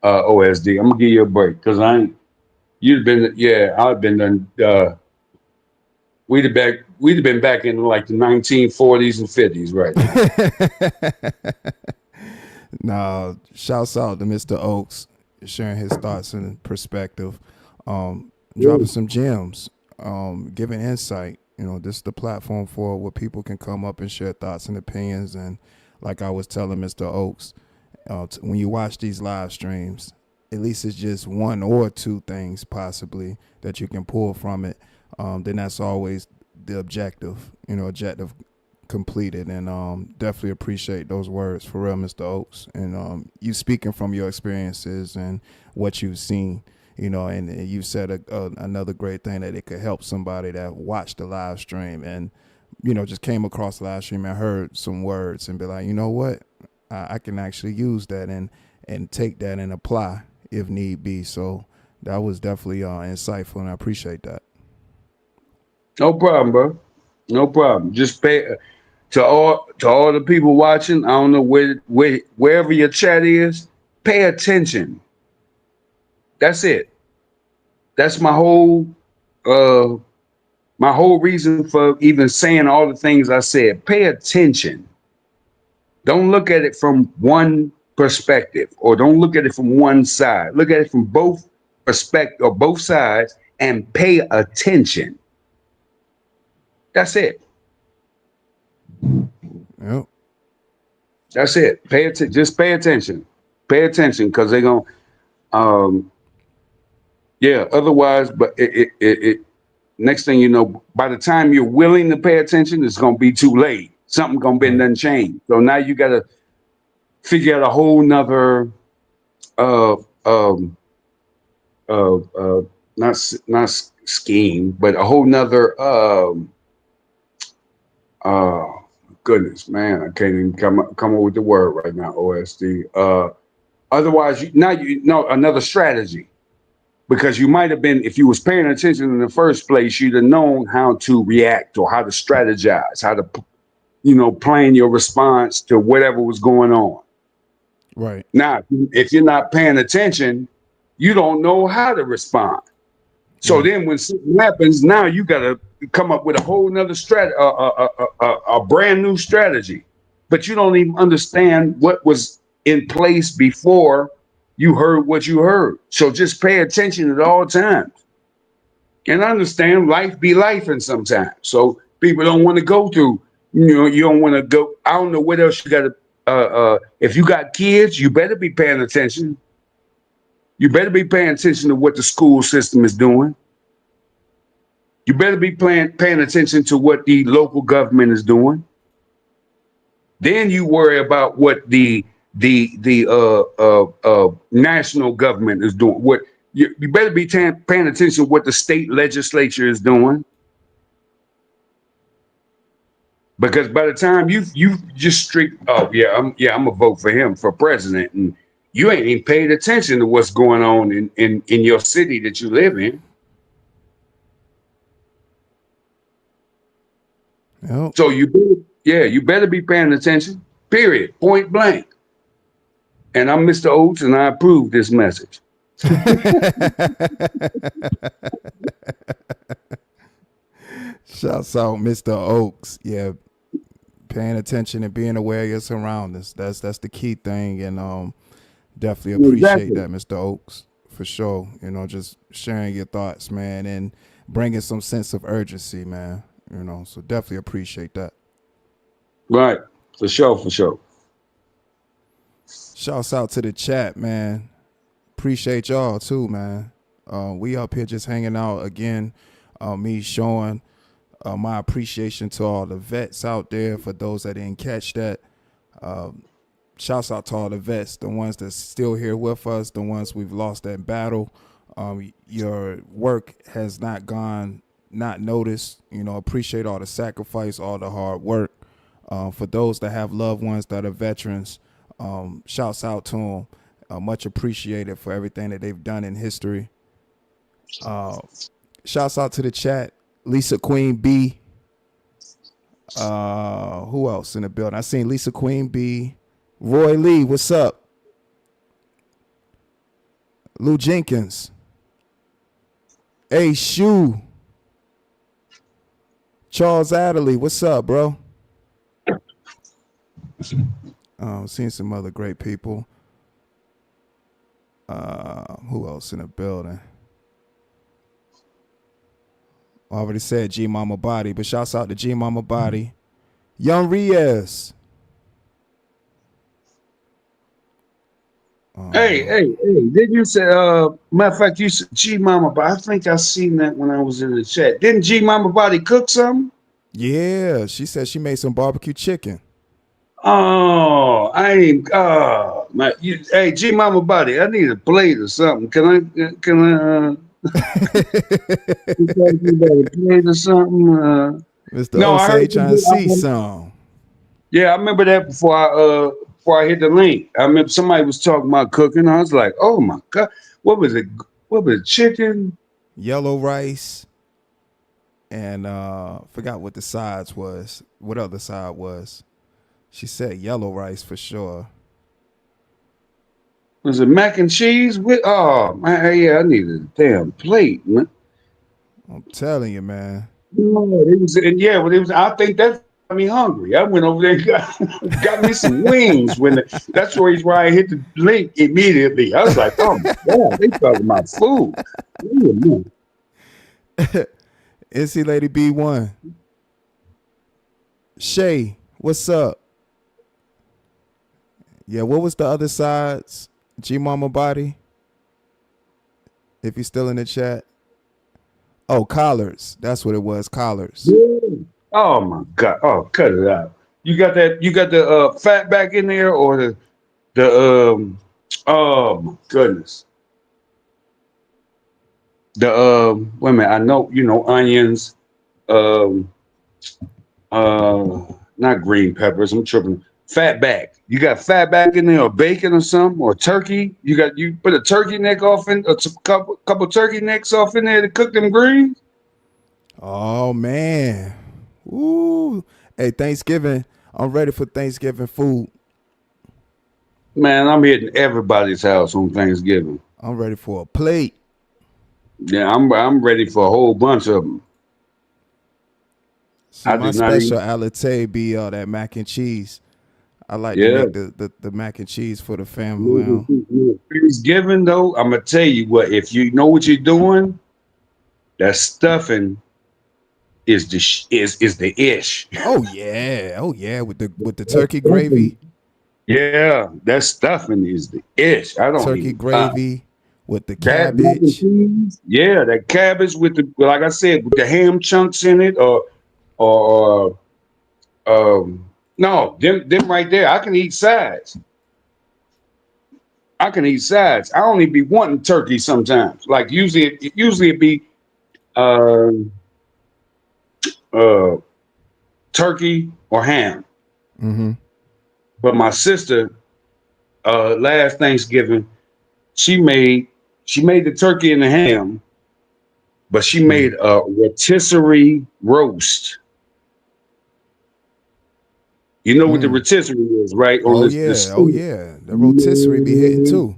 OSD. I'm gonna give you a break because I've been done. We'd have been back in like the 1940s and 50s, right? Now, shouts out to Mr. Oaks sharing his thoughts and perspective, dropping some gems, giving insight. You know, this is the platform for where people can come up and share thoughts and opinions. And like I was telling Mr. Oaks, when you watch these live streams, at least it's just one or two things possibly that you can pull from it. Then that's always the objective completed. And definitely appreciate those words for real, Mr. Oaks. And you speaking from your experiences and what you've seen, and you said another great thing, that it could help somebody that watched the live stream and, just came across the live stream and heard some words and be like, you know what, I can actually use that and take that and apply if need be. So that was definitely insightful, and I appreciate that. No problem, bro. No problem. Just pay to all the people watching. I don't know wherever your chat is. Pay attention. That's it. That's my whole reason for even saying all the things I said. Pay attention. Don't look at it from one perspective, or don't look at it from one side. Look at it from both both sides, and pay attention. That's it. Yep. That's it. Pay attention. Just pay attention. Pay attention, because they're gonna. Otherwise, but it next thing you know, by the time you're willing to pay attention, it's gonna be too late. Something gonna be done change. So now you gotta figure out a whole nother not scheme, but a whole nother goodness, man, I can't even come up with the word right now, OSD. Otherwise, another strategy. Because you might have been, if you was paying attention in the first place, you'd have known how to react or how to strategize, how to, plan your response to whatever was going on. Right. Now, if you're not paying attention, you don't know how to respond. So then when something happens, now you got to come up with a whole nother a brand new strategy. But you don't even understand what was in place before you heard what you heard. So just pay attention at all times. And understand life be life in sometimes. So people don't want to go through, you don't want to go. I don't know what else you got to, if you got kids, you better be paying attention. You better be paying attention to what the school system is doing. You better be paying attention to what the local government is doing. Then you worry about what the national government is doing. What you better be paying attention to what the state legislature is doing. Because by the time you just strict, oh I'm gonna vote for him for president, and you ain't even paid attention to what's going on in your city that you live in. Yep. So you better be paying attention. Period. Point blank. And I'm Mr. Oates, and I approve this message. Shouts out Mr. Oaks. Yeah, paying attention and being aware of your surroundings. That's the key thing, and definitely appreciate Exactly. that, Mr. Oaks, for sure. You know, just sharing your thoughts, man, and bringing some sense of urgency, man. You know, so definitely appreciate that. Right. For sure. For sure. Shouts out to the chat, man. Appreciate y'all too, man. We up here just hanging out again. Me showing my appreciation to all the vets out there. For those that didn't catch that, shouts out to all the vets, the ones that's still here with us, the ones we've lost that battle. Your work has not gone not noticed. You know, appreciate all the sacrifice, all the hard work. For those that have loved ones that are veterans, shouts out to them. Much appreciated for everything that they've done in history. Shouts out to the chat. Lisa Queen B. Who else in the building? I seen Lisa Queen B. Roy Lee, what's up? Lou Jenkins. Hey, Shoe. Charles Adderley, what's up, bro? Seeing some other great people. Who else in the building? I already said G Mama Body, but shouts out to G Mama Body. Young Riaz. Hey, didn't you say, matter of fact, you said G Mama Body? I think I seen that when I was in the chat. Didn't G Mama Body cook something? Yeah, she said she made some barbecue chicken. Oh, I ain't, hey, G Mama Body, I need a plate or something. Can I plate or something? Mr. No, I Osei heard trying to see some. Yeah, I remember that before I hit the link. I remember somebody was talking about cooking. I was like, oh my God, what was it? What was it? Chicken? Yellow rice. And forgot what the sides was. What other side was? She said yellow rice for sure. Was it mac and cheese? Oh man, yeah, I needed a damn plate, man. I'm telling you, man. No, it was, and yeah, but it was. I think that got me hungry. I went over there and got me some wings. That's where I hit the link immediately. I was like, oh my God, they talking about food. NC Lady B1. Shay, what's up? Yeah, what was the other sides? G Mama Body? If you're still in the chat. Oh, collards. That's what it was, collards. Yeah. Oh my God. Oh, cut it out. You got the fat back in there, or the oh my goodness. Wait a minute, I know, onions, not green peppers, I'm tripping. Fat back. You got fat back in there, or bacon or something, or turkey. You put a turkey neck off in a couple turkey necks off in there to cook them greens. Oh man. Ooh. Hey, Thanksgiving. I'm ready for Thanksgiving food. Man, I'm hitting everybody's house on Thanksgiving. I'm ready for a plate. Yeah, I'm ready for a whole bunch of them. See, my specialty be that mac and cheese. I like to make the mac and cheese for the family. Thanksgiving though, I'm gonna tell you what. If you know what you're doing, that stuffing is the ish. Oh yeah, with the turkey gravy. Yeah, that stuffing is the ish. I don't turkey gravy with the cabbage. Yeah, that cabbage with like I said, with the ham chunks in it, or no, them right there. I can eat sides. I only be wanting turkey sometimes. Like usually it be turkey or ham. Mm-hmm. But my sister, last Thanksgiving, she made the turkey and the ham, but she made a rotisserie roast. You know what the rotisserie is, right? On Oh the yeah, oh stew. yeah. The rotisserie be hitting too.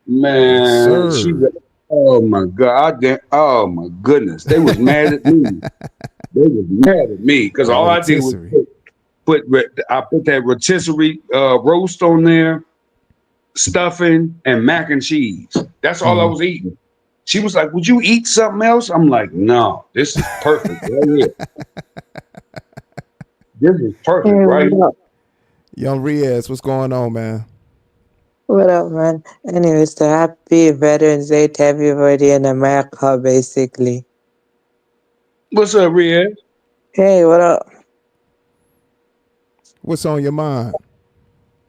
Yes, Man, sir. oh my God, oh my goodness. They was mad at me. They was mad at me because That all I did was rotisserie. I put that rotisserie roast on there, stuffing and mac and cheese. That's all I was eating. She was like, "Would you eat something else?" I'm like, "No, this is perfect right here. This is perfect Hey, right what here." up? Young Riaz, what's going on, man? What up, man? Anyways, so happy Veterans Day to everybody in America, basically. What's up, Red? Hey, what up? What's on your mind?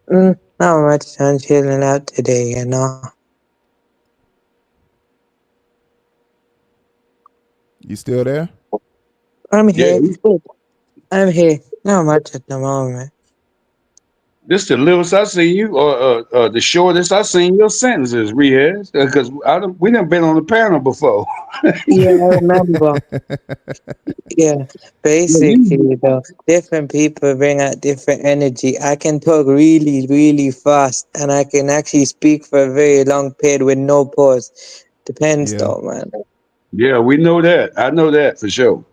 Not much. I'm chilling out today, you know. You still there? I'm Yeah, here. I'm here. Not much at the moment. this the littlest I seen you, or the shortest I seen your sentences, Riaz, because we done been on the panel before. Yeah, I remember. Yeah, Yeah, basically, though, different people bring out different energy. I can talk really, really fast, and I can actually speak for a very long period with no pause. Depends, Yeah. though, man. yeah, we know that. I know that for sure.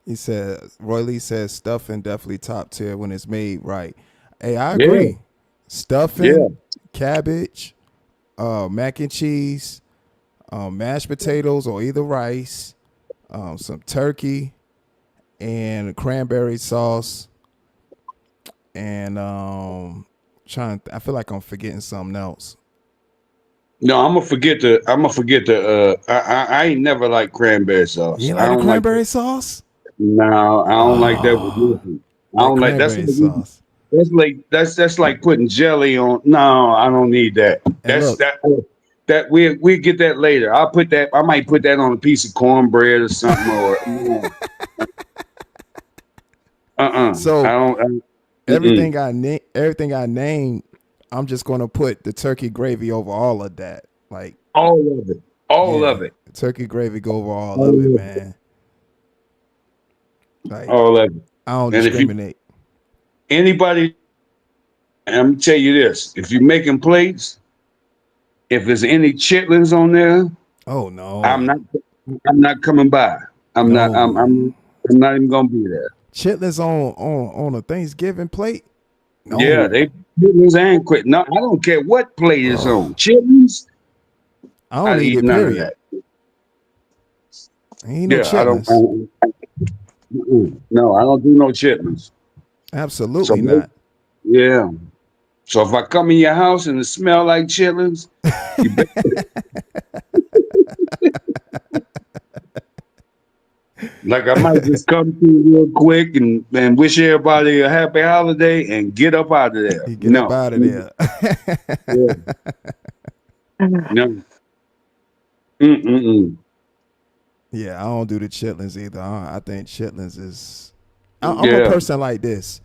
He said Roy Lee says stuffing definitely top tier when it's made right. Hey, I Yeah, agree. Stuffing, yeah. cabbage, mac and cheese, mashed potatoes or either rice, some turkey, and cranberry sauce, and I feel like I'm forgetting something else. No, I'm gonna forget the. I ain't never liked cranberry sauce. You I like the don't like. cranberry sauce? No, I don't like that with Oh, nothing. I that don't like cranberry sauce. that's like putting jelly on. No, I don't need that. And That's look, that we get that later. I'll put that. I might put that on a piece of cornbread or something. Or I so don't. Mm-mm. everything I named, I'm just gonna put the turkey gravy over all of that. Like, All of it. All yeah, of it. turkey gravy go over all of it, All of it. man. Like, All of it. I don't And if you discriminate. anybody, and I'm gonna tell you this: if you're making plates, if there's any chitlins on there, Oh I'm no, not. I'm not coming by. I'm not. I'm. no, I'm not even gonna be there. chitlins on a Thanksgiving plate. Yeah, No, they chitlins and quit. No, I don't care what plate is ugh, on. Chitlins, I don't I eat eat it. none of Period. that. Ain't no Yeah, I don't. chitlins. No, I don't do no chitlins. So Absolutely not. yeah. So if I come in your house and it smell like chitlins, you bet. Like I might just come through real quick and wish everybody a happy holiday and get up out of there. You get up No, out of there. yeah, no, mm-mm. Yeah, I don't do the chitlins either. I think chitlins is. I'm a Yeah, person like this.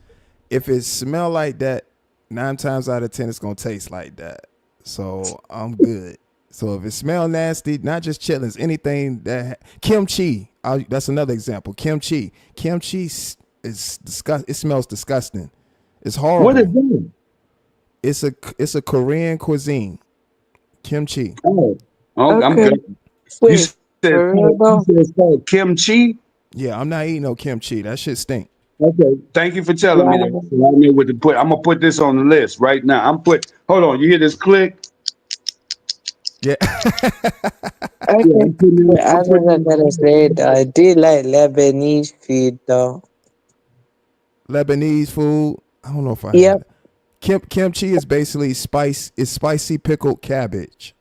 If it smell like that, 9 times out of 10, it's gonna taste like that. So I'm good. So if it smell nasty, not just chitlins, anything that kimchi. That's another example. Kimchi. Is disgust. It smells disgusting. It's what is horrible. that? It's a Korean cuisine. Kimchi. Oh, oh, I'm Okay. good. You Wait, said for real, though? it's called kimchi. Yeah, I'm not eating no kimchi. That shit stink. Okay, thank you for telling me that. Wow. So I know what to put. I'm gonna put this on the list right now. Hold on, you hear this click? Yeah. Yeah, Okay. Wait, I I'm was putting gonna say, though, I do like Lebanese food, though. Lebanese food. I don't know if I had Yep. it. Kimchi is basically spice. It's spicy pickled cabbage.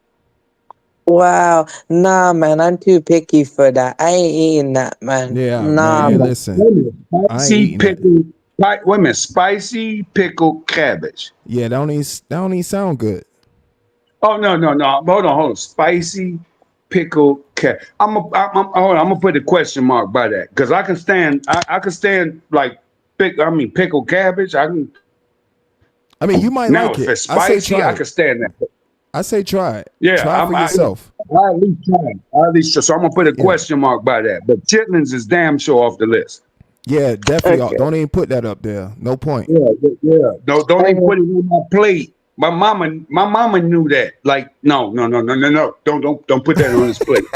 Wow. Nah, man, I'm too picky for that. I ain't eating that, man. Yeah, Nah, man. man. Listen, Wait a minute. I ain't Spicy eating that. pickled. Wait a minute. Spicy pickled cabbage. Yeah, that don't even sound good. Oh no. Hold on. Spicy Pickle cat. Hold on, I'm gonna put a question mark by that because I can stand. I can stand like pickle cabbage. I can I mean, you might now like if it. it's I say spicy, try I it. can stand that. I say try it. Yeah, Try it for yourself. I at least try. I at least try. So I'm gonna put a Yeah. question mark by that. But chitlins is damn sure off the list. Yeah, definitely. Okay. Don't even put that up there. No point. Yeah, yeah. Don't even Okay. put it on my plate. My mama knew that. Like, no. Don't put that on his plate.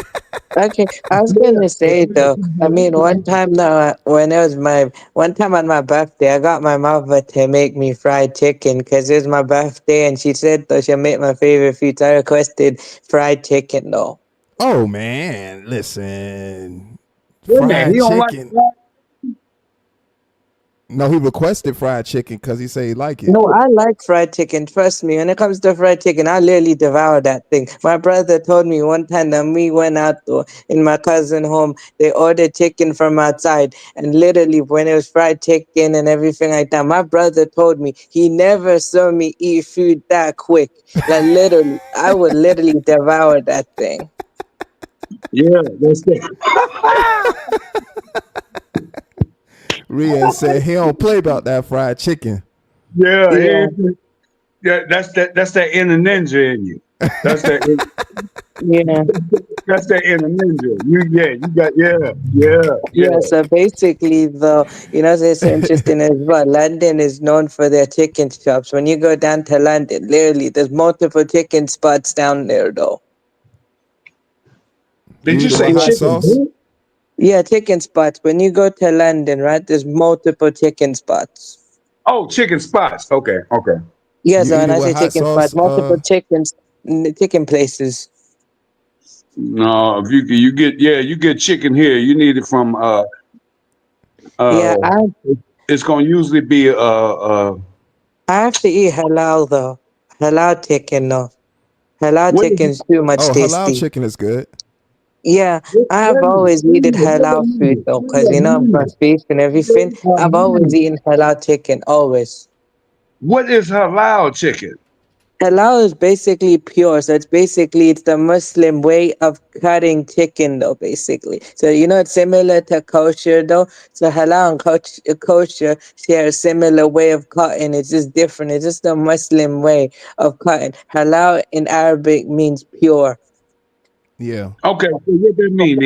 Okay, I was Yeah. gonna say though. I mean, one time now, when it was my one time on my birthday, I got my mother to make me fried chicken because it was my birthday, and she said though she'll make my favorite food. So I requested fried chicken though. Oh man, listen. Wait a minute, he Fried don't like chicken. that? No, he requested fried chicken because he said he like it. No, I like fried chicken. Trust me, when it comes to fried chicken, I literally devour that thing. My brother told me one time that we went out in my cousin home, they ordered chicken from outside, and literally when it was fried chicken and everything like that, my brother told me he never saw me eat food that quick. Like literally, I would literally devour that thing. Yeah, that's that. Rian said he don't play about that fried chicken. Yeah, Yeah, yeah, that's that inner ninja in you. That's that yeah. that's that inner ninja. You got Yeah, yeah. so basically, though, it's interesting as well. London is known for their chicken shops. When you go down to London, literally, there's multiple chicken spots down there, though. You Did you eat it with say Yeah, hot chicken? sauce? yeah, chicken spots. When you go to London, right, there's multiple chicken spots. Oh, chicken spots. Okay. Yeah, You so eat when it I with say hot chicken spots, sauce? multiple chicken places. No, if you get chicken here, you need it from Yeah, uh it's gonna usually be I have to eat halal, though. Halal chicken, though. Halal what is chicken is too much Oh, halal tasty. chicken is good. Yeah, I have always eaten halal food though, because I'm from faith and everything. I've always eaten halal chicken, always. what is halal chicken? Halal is basically pure, so it's the Muslim way of cutting chicken though, basically. So it's similar to kosher though. So halal and kosher share a similar way of cutting. It's just different. It's just the Muslim way of cutting. Halal in Arabic means pure. Yeah. Okay, so what that mean?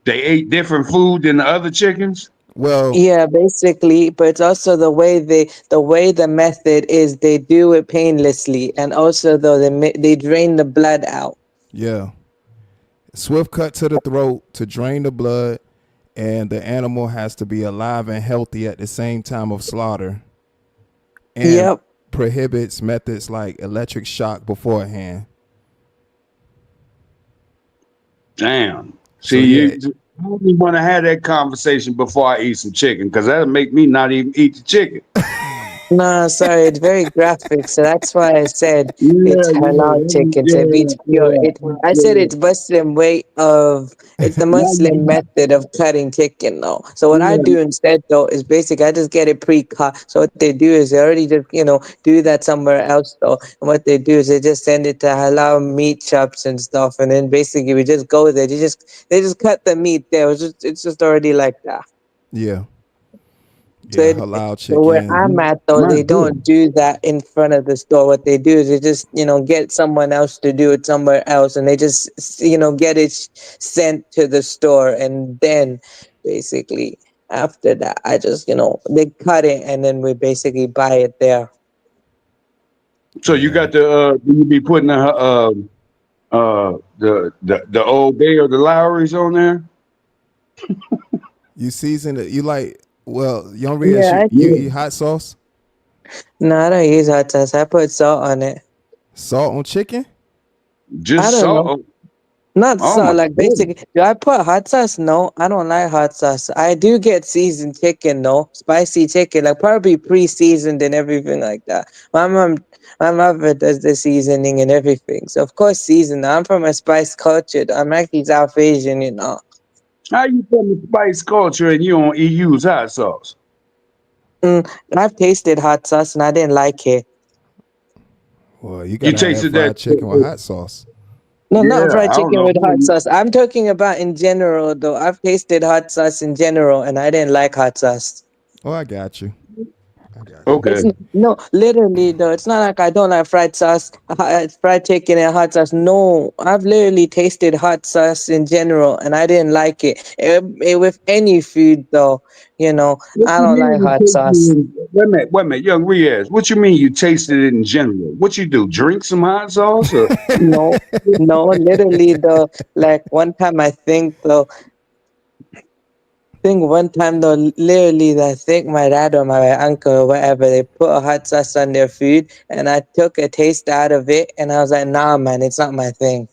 They ate different food than the other chickens? Well, Yeah, basically, but it's also the method is they do it painlessly, and also though they drain the blood out. yeah. Swift cut to the throat to drain the blood, and the animal has to be alive and healthy at the same time of slaughter, and Yep. prohibits methods like electric shock beforehand. Damn. So See, yeah, I don't even want to have that conversation before I eat some chicken because that'll make me not even eat the chicken. No, sorry, it's very graphic, so that's why I said it's halal chicken. So it Yeah, means pure. I said yeah. it's Muslim way of it's the Now Muslim you, method of cutting chicken though. So what I yeah. do instead though is basically I just get it pre-cut. So what they do is they already just do that somewhere else though. And what they do is they just send it to halal meat shops and stuff, and then basically we just go there. They just cut the meat there. It's just already like that. yeah, So, yeah. Halal so where chicken. I'm at though, My they goodness. don't do that in front of the store. What they do is they just, get someone else to do it somewhere else, and they just, get it sent to the store, and then basically after that, I just, they cut it, and then we basically buy it there. So you Yeah. got you be putting the Old Bay or the Lowry's on there? You season it. You like well, young Rian, Yeah, you Yeah. eat hot sauce, no, I don't use hot sauce. I put salt on it. salt on chicken. I Just don't know. salt. Not Oh so my like goodness. basically. Do I put hot sauce? No, I don't like hot sauce. I do get seasoned chicken though, spicy chicken, like probably pre-seasoned and everything like that. My mother does the seasoning and everything, so of course seasoned. I'm from a spice culture. I'm actually South Asian. How you from the spice culture and you don't use hot sauce? I've tasted hot sauce and I didn't like it. Well, you You gotta have that tasted that fried chicken with hot sauce. No, not Yeah, fried I don't chicken know. with hot sauce. I'm talking about in general, though. I've tasted hot sauce in general, and I didn't like hot sauce. Oh, I got you. I got you. Okay. No, literally though. It's not like I don't like fried sauce, fried chicken and hot sauce. No, I've literally tasted hot sauce in general, and I didn't like it. With any food though, What I you don't mean like you hot sauce. tasted it? Wait a minute, young Riaz. What you mean you tasted it in general? What you do? Drink some hot sauce or? No, no, literally though. Like one time, one time though, literally, I think my dad or my uncle or whatever, they put a hot sauce on their food, and I took a taste out of it, and I was like, nah, man, it's not my thing.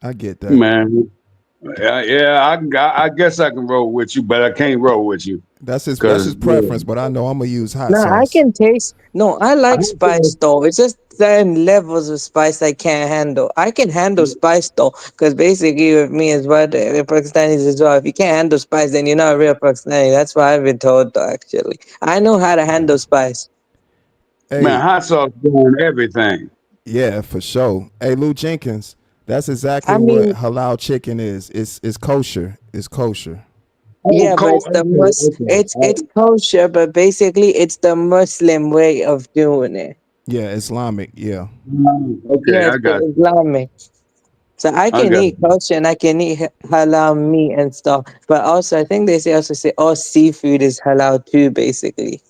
I get that. Man, I guess I can roll with you, but I can't roll with you That's because his preference, but I know I'm gonna use hot No, I sauce. can taste. No, I like spice though. It's just certain levels of spice I can't handle. I can handle spice though, because basically with me as well, the Pakistanis as well. If you can't handle spice, then you're not a real Pakistani. That's what I've been told though. Actually, I know how to handle spice. man, Hey, hot sauce doing everything. yeah, for sure. Hey, Lou Jenkins, that's exactly I what mean, halal chicken is. It's kosher. It's kosher. Oh, yeah, but cold. it's the Okay. it's kosher, but basically it's the Muslim way of doing it. Yeah, Islamic. Yeah, Okay, Yeah, it's I got the you. Islamic. So I I can got eat you. kosher and I can eat halal meat and stuff. But also, I think also say all seafood is halal too, basically.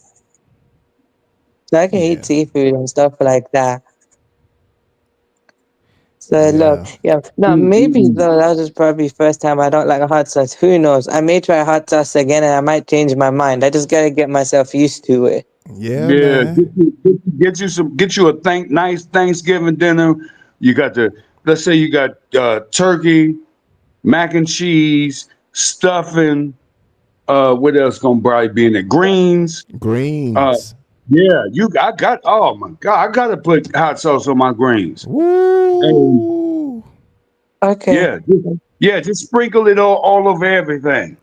So I can eat yeah, seafood and stuff like that. So look, yeah, yeah, no, maybe Mm-mm. though that was probably first time I don't like a hot sauce. Who knows? I may try hot sauce again and I might change my mind. I just gotta get myself used to it. yeah, Yeah, man. get you a nice Thanksgiving dinner. You got the let's say you got turkey, mac and cheese, stuffing. What else gonna probably be in it? Greens. Uh, Greens. yeah, I got. Oh my god, I gotta put hot sauce on my greens. And Woo! Okay. yeah, just sprinkle it all over everything.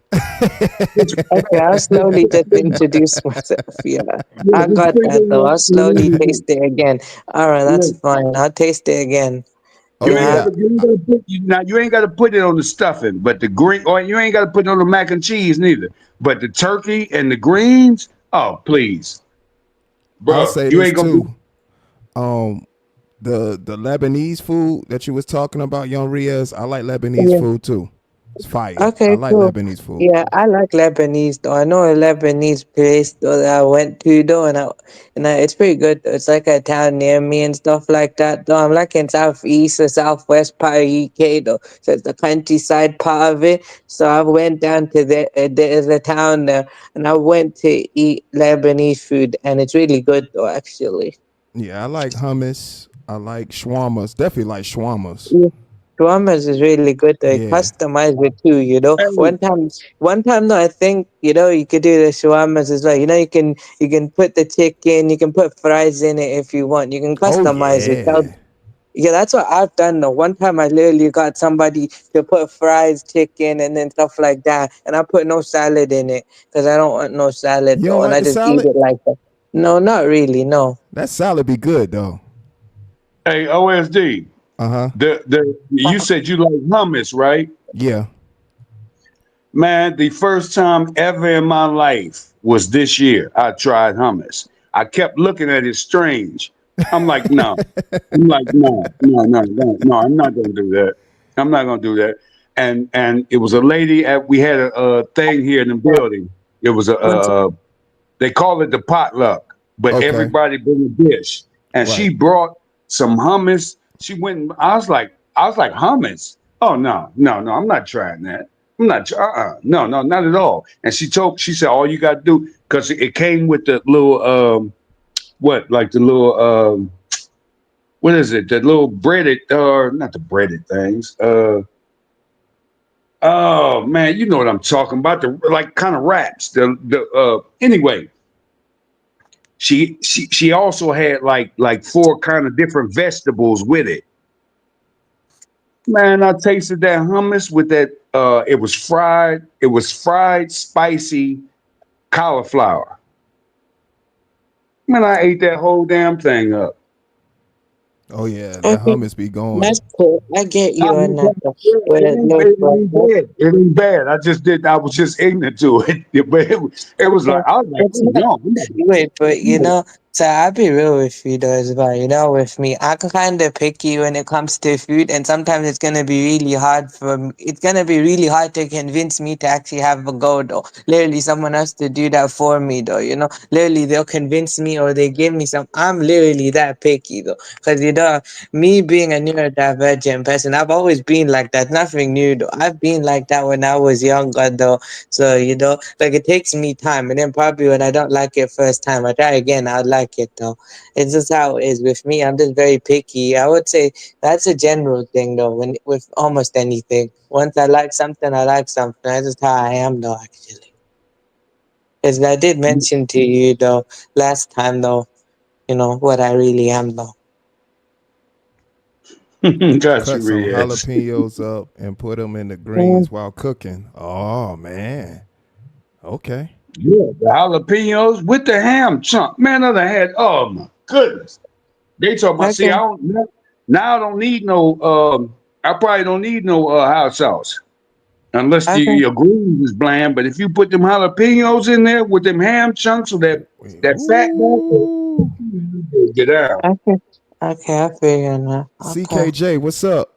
Okay, I'll slowly just introduce myself. Yeah, Yeah, I just got sprinkle that it though. all I'll over slowly everything. taste it again. All right, Yeah. that's fine. I'll taste it again. Oh yeah, You ain't gotta put it on the stuffing, but the green or you ain't gotta put it on the mac and cheese neither. But the turkey and the greens, oh please, I'll bro, say you this ain't gonna too. be. Um, the Lebanese food that you was talking about, Young Riaz, I like Lebanese Yeah. food too. It's fire. I Okay, like cool. Lebanese food. Yeah, I like Lebanese though. I know a Lebanese place though that I went to though, it's pretty good. Though. It's like a town near me and stuff like that though. I'm like in southeast or southwest part of UK though, so it's the countryside part of it. So I went down to there's a town there, and I went to eat Lebanese food, and it's really good though actually. Yeah, I like hummus. I like shawarmas. Definitely like shawarmas. Yeah. Shawarmas is really good. They Yeah. customize it too, you know. Hey, One time though, I think you could do the shawarmas as well. You can put the chicken, you can put fries in it if you want. You can Oh customize it. yeah. Yeah, that's what I've done though. One time I literally got somebody to put fries, chicken, and then stuff like that, and I put no salad in it because I don't want no salad You don't though, and like I the just eat salad? it like that. No, not really. No. That salad be good though. OSD. Uh huh. The you said you like hummus, right? Yeah. Man, the first time ever in my life was this year. I tried hummus. I kept looking at it strange. I'm like, no. I'm like, no. I'm not gonna do that. I'm not gonna do that. And it was a lady at. We had a thing here in the building. It was they call it the potluck, but Okay. everybody bring a dish. And she Right. brought some hummus. She went. I was like hummus. Oh no. I'm not trying that. I'm not. No, not at all. And she said, all you got to do because it came with the little like the little what is it? The little breaded or not the breaded things. Oh man, you know what I'm talking about. The like kind of wraps. The anyway, she also had like four kind of different vegetables with it. Man, I tasted that hummus with that it was fried spicy cauliflower. Man, I ate that whole damn thing up. Oh yeah, that Okay, hummus be going. that's cool. I get I you on mean, that though. it Well, ain't, no it ain't problem. bad. It ain't bad. I was just ignorant to it. But it was Okay. like, I was like, It's oh, not no, I'm about wait, but you to- know, so I'll be real with you though as well. You know, with me, I can kind of picky when it comes to food, and sometimes it's gonna be really hard it's gonna be really hard to convince me to actually have a go though. Literally, someone else to do that for me though. You know, literally they'll convince me or they give me some. I'm literally that picky though, because you know, me being a neurodivergent person, I've always been like that. Nothing new though. I've been like that when I was younger though. So, you know, like it takes me time. And then probably when I don't like it first time, I try again, I'll like it though. It's just how it is with me. I'm just very picky. I would say that's a general thing though, when with almost anything. Once I like something, I like something. That's just how I am though, actually. Because I did mention to you though last time though, you know, what I really am though. got you, Cut some Riaz. jalapenos up and put them in the Mm, greens while cooking. Oh man. Okay. Yeah, the jalapenos with the ham chunk. Man, I done had, oh my goodness. They talk about, see, okay, now I don't need no, I probably don't need no hot sauce. Unless okay, your greens is bland, but if you put them jalapenos in there with them ham chunks or Wait, that fat ooh. get out. okay. Okay, I figure now. Okay. CKJ, what's up?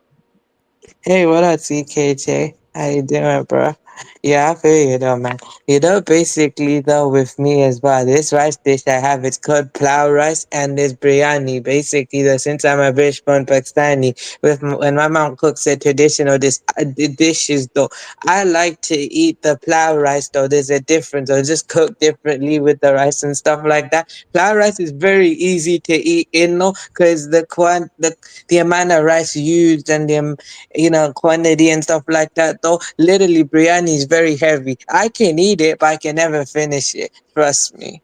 Hey, what up, CKJ? How you doing, bro? Yeah, I feel you though, man. You know, basically though, with me as well, this rice dish I have, it's called plow rice and it's biryani. Basically, though, since I'm a British born Pakistani, when my mom cooks a traditional dishes though, I like to eat the plow rice though. There's a difference, or just cooked differently with the rice and stuff like that. Plow rice is very easy to eat, you know, because the amount of rice used and you know, quantity and stuff like that. Though, literally, biryani is very heavy. I can eat it, but I can never finish it. Trust me.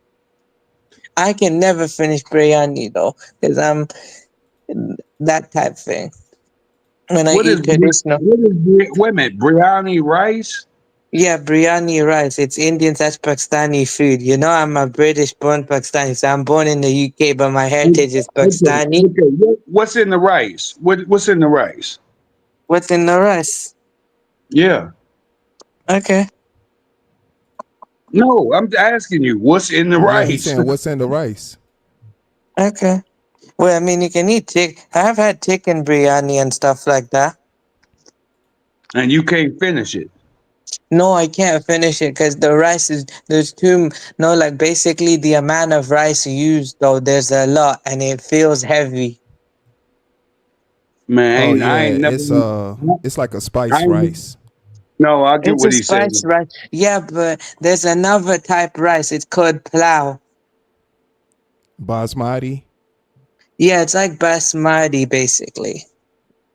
I can never finish biryani though, because I'm that type thing. When I eat traditional, Wait a minute, biryani rice? yeah, biryani rice. It's Indian slash Pakistani food. You know, I'm a British born Pakistani, so I'm born in the UK, but my heritage is Okay, Pakistani. okay. What's in the rice? What's in the rice? What's in the rice? Yeah. Okay, No, I'm asking you, what's in the Yeah, he's rice? saying what's in the rice. okay. Well, I mean, you can eat chick. I have had chicken biryani and stuff like that. And you can't finish it. No, I can't finish it because the rice is there's too no like basically the amount of rice used though there's a lot and it feels heavy. Man, Oh I yeah, ain't never. it's like a I spice ain't, rice. no, I get It's what a he's saying. spice rice. Yeah, but there's another type rice. It's called plow. Basmati. Yeah, it's like basmati basically.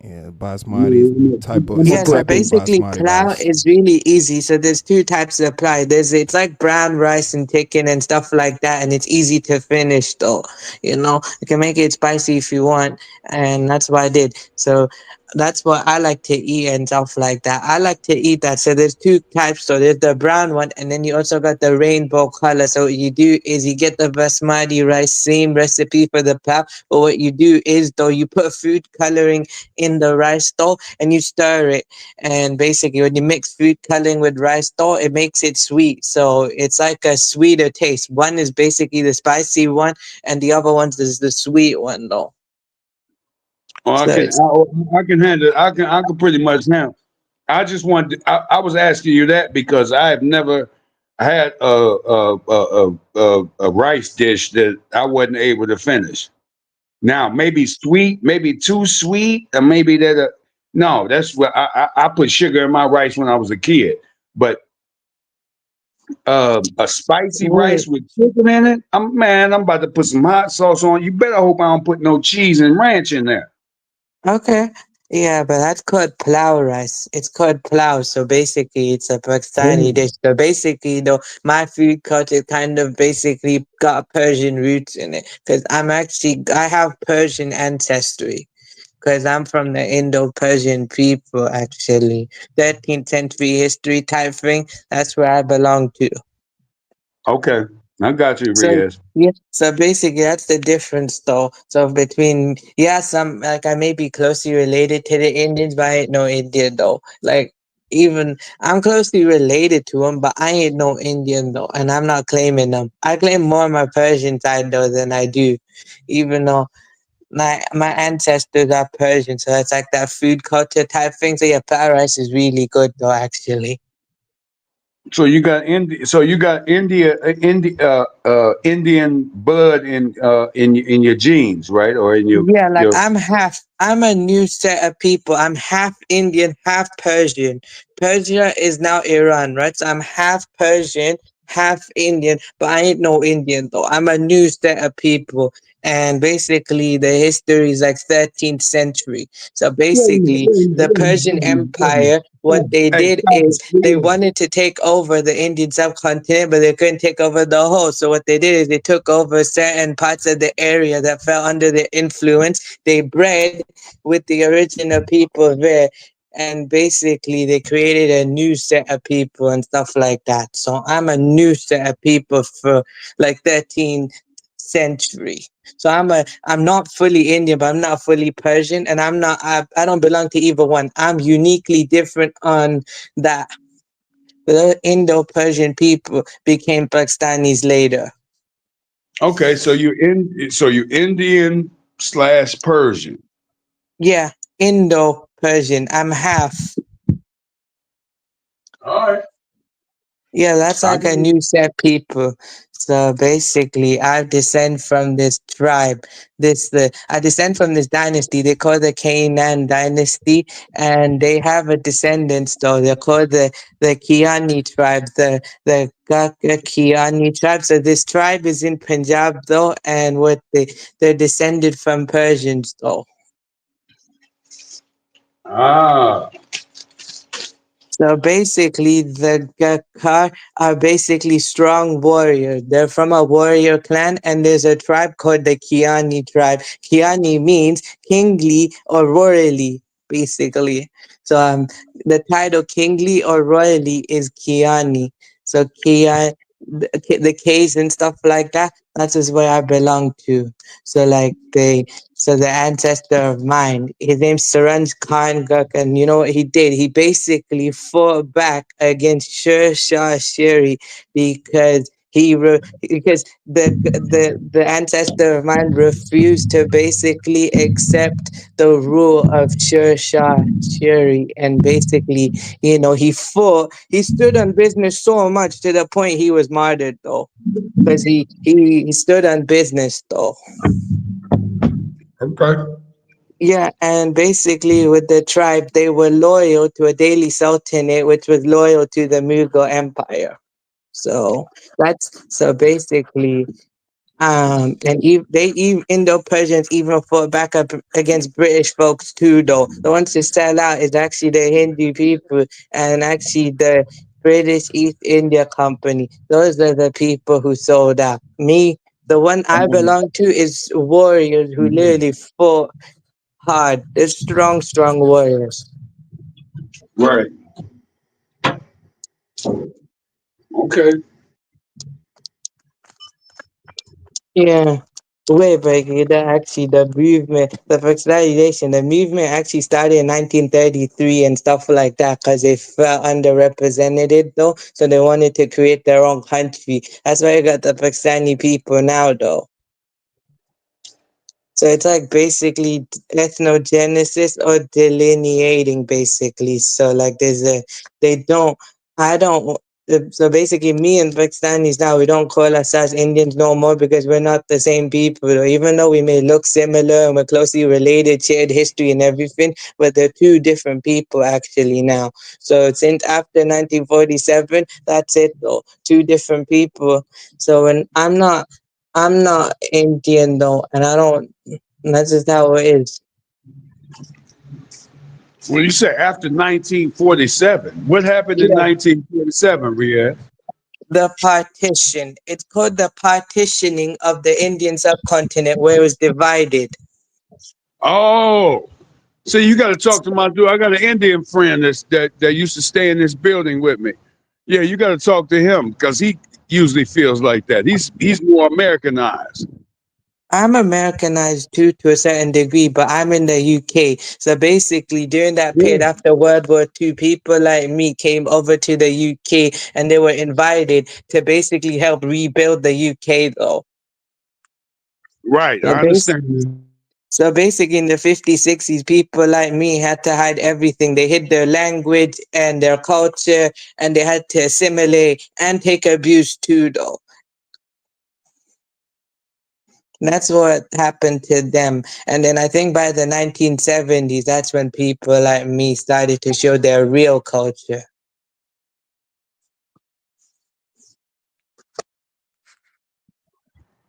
Yeah, basmati type of it's a Yeah, so type of basically basmati plow rice. is really easy. So there's two types of plow. It's like brown rice and chicken and stuff like that, and it's easy to finish though. You know, you can make it spicy if you want, and that's what I did. So that's what I like to eat and stuff like that. I like to eat that. So there's two types. So there's the brown one, and then you also got the rainbow color. So what you do is you get the basmati rice, same recipe for the plow, but what you do is though you put food coloring in the rice dough and you stir it. And basically, when you mix food coloring with rice dough, it makes it sweet. So it's like a sweeter taste. One is basically the spicy one, and the other one is the sweet one, though. Or So it's I can handle. I can pretty much handle. I just wanted. I was asking you that because I have never had a rice dish that I wasn't able to finish. Now maybe sweet, maybe too sweet, or maybe that. No, that's what I put sugar in my rice when I was a kid. But a spicy weird. rice with chicken in it. I'm about to put some hot sauce on. You better hope I don't put no cheese and ranch in there. Okay. Yeah, but that's called plow rice. It's called plow. So basically, it's a Pakistani dish. So basically, though, my food culture kind of basically got Persian roots in it. Because I have Persian ancestry. Because I'm from the Indo-Persian people, actually. 13th century history type thing. That's where I belong to. Okay. I got you, So Riaz. yeah, so basically that's the difference though. So between some like I may be closely related to the Indians, but I ain't no Indian though. Like even I'm closely related to them, but I ain't no Indian though, and I'm not claiming them. I claim more my Persian side though than I do, even though my ancestors are Persian, so it's like that food culture type thing. So yeah, fried rice is really good though, actually. So you got Indian blood in your genes, right? Or in Yeah, like your I'm a new set of people. I'm half Indian, half Persian. Persia is now Iran, right? So I'm half Persian, half Indian, but I ain't no Indian though. I'm a new set of people. And basically the history is like 13th century. So basically the Persian Empire, what they Hey, did stop is it, they please. wanted to take over the Indian subcontinent, but they couldn't take over the whole. So what they did is they took over certain parts of the area that fell under their influence. They bred with the original people there, and basically they created a new set of people and stuff like that. So I'm a new set of people for like 13th century. So I'm not fully Indian, but I'm not fully Persian, and I don't belong to either one. I'm uniquely different on that. The Indo-Persian people became Pakistanis later. Okay, so you Indian slash Persian. Yeah, Indo-Persian. I'm half. All right. Yeah, that's I like a new set of people. So basically, I descend from this tribe. I descend from this dynasty. They call the Canaan dynasty, and they have a descendants though. They're called the Kiani tribe, the Gaka Kiani tribe. So this tribe is in Punjab though, and they're descended from Persians though. ah So basically, the Gakar are basically strong warriors. They're from a warrior clan, and there's a tribe called the Kiani tribe. Kiani means kingly or royally, basically. So the title kingly or royally is Kiani. So the K's and stuff like that. That is where I belong to. So so the ancestor of mine, his name's Saranj Khan Guk, and you know what he did? He basically fought back against Sher Shah Sheri because because the ancestor of mine refused to basically accept the rule of Sher Shah Sheri, and basically, he stood on business so much to the point he was martyred though, because he stood on business though. okay. Yeah, and basically with the tribe, they were loyal to a Delhi Sultanate, which was loyal to the Mughal Empire. So so basically, and Indo-Persians even fought back up against British folks too, though. The ones to sell out is actually the Hindu people and actually the British East India Company. Those are the people who sold out. Me, the one I belong to is warriors who literally fought hard. They're strong, strong warriors. Right. Okay. Yeah. Wait, but the Pakistanization, the movement actually started in 1933 and stuff like that because they felt underrepresented though. So they wanted to create their own country. That's why you got the Pakistani people now though. So it's like basically ethnogenesis or delineating, basically. So like they don't, I don't. So basically, me and Pakistanis now we don't call ourselves Indians no more because we're not the same people. Even though we may look similar and we're closely related, shared history and everything, but they're two different people actually now. So since after 1947, that's it though. Two different people. So when I'm not Indian though, and I don't. That's just how it is. Well, you say after 1947. What happened in Yeah, 1947, Riyadh? the partition. It's called the partitioning of the Indian subcontinent, where it was divided. Oh, so you got to talk to my dude. I got an Indian friend that used to stay in this building with me. Yeah, you got to talk to him because usually feels like that. He's more Americanized. I'm Americanized too to a certain degree, but I'm in the UK. So basically, during that Yeah. period after World War II, people like me came over to the UK and they were invited to basically help rebuild the UK, though. Right. So, I understand. so basically, in the 50s, 60s, people like me had to hide everything. They hid their language and their culture, and they had to assimilate and take abuse too, though. That's what happened to them. And then I think by the 1970s, that's when people like me started to show their real culture.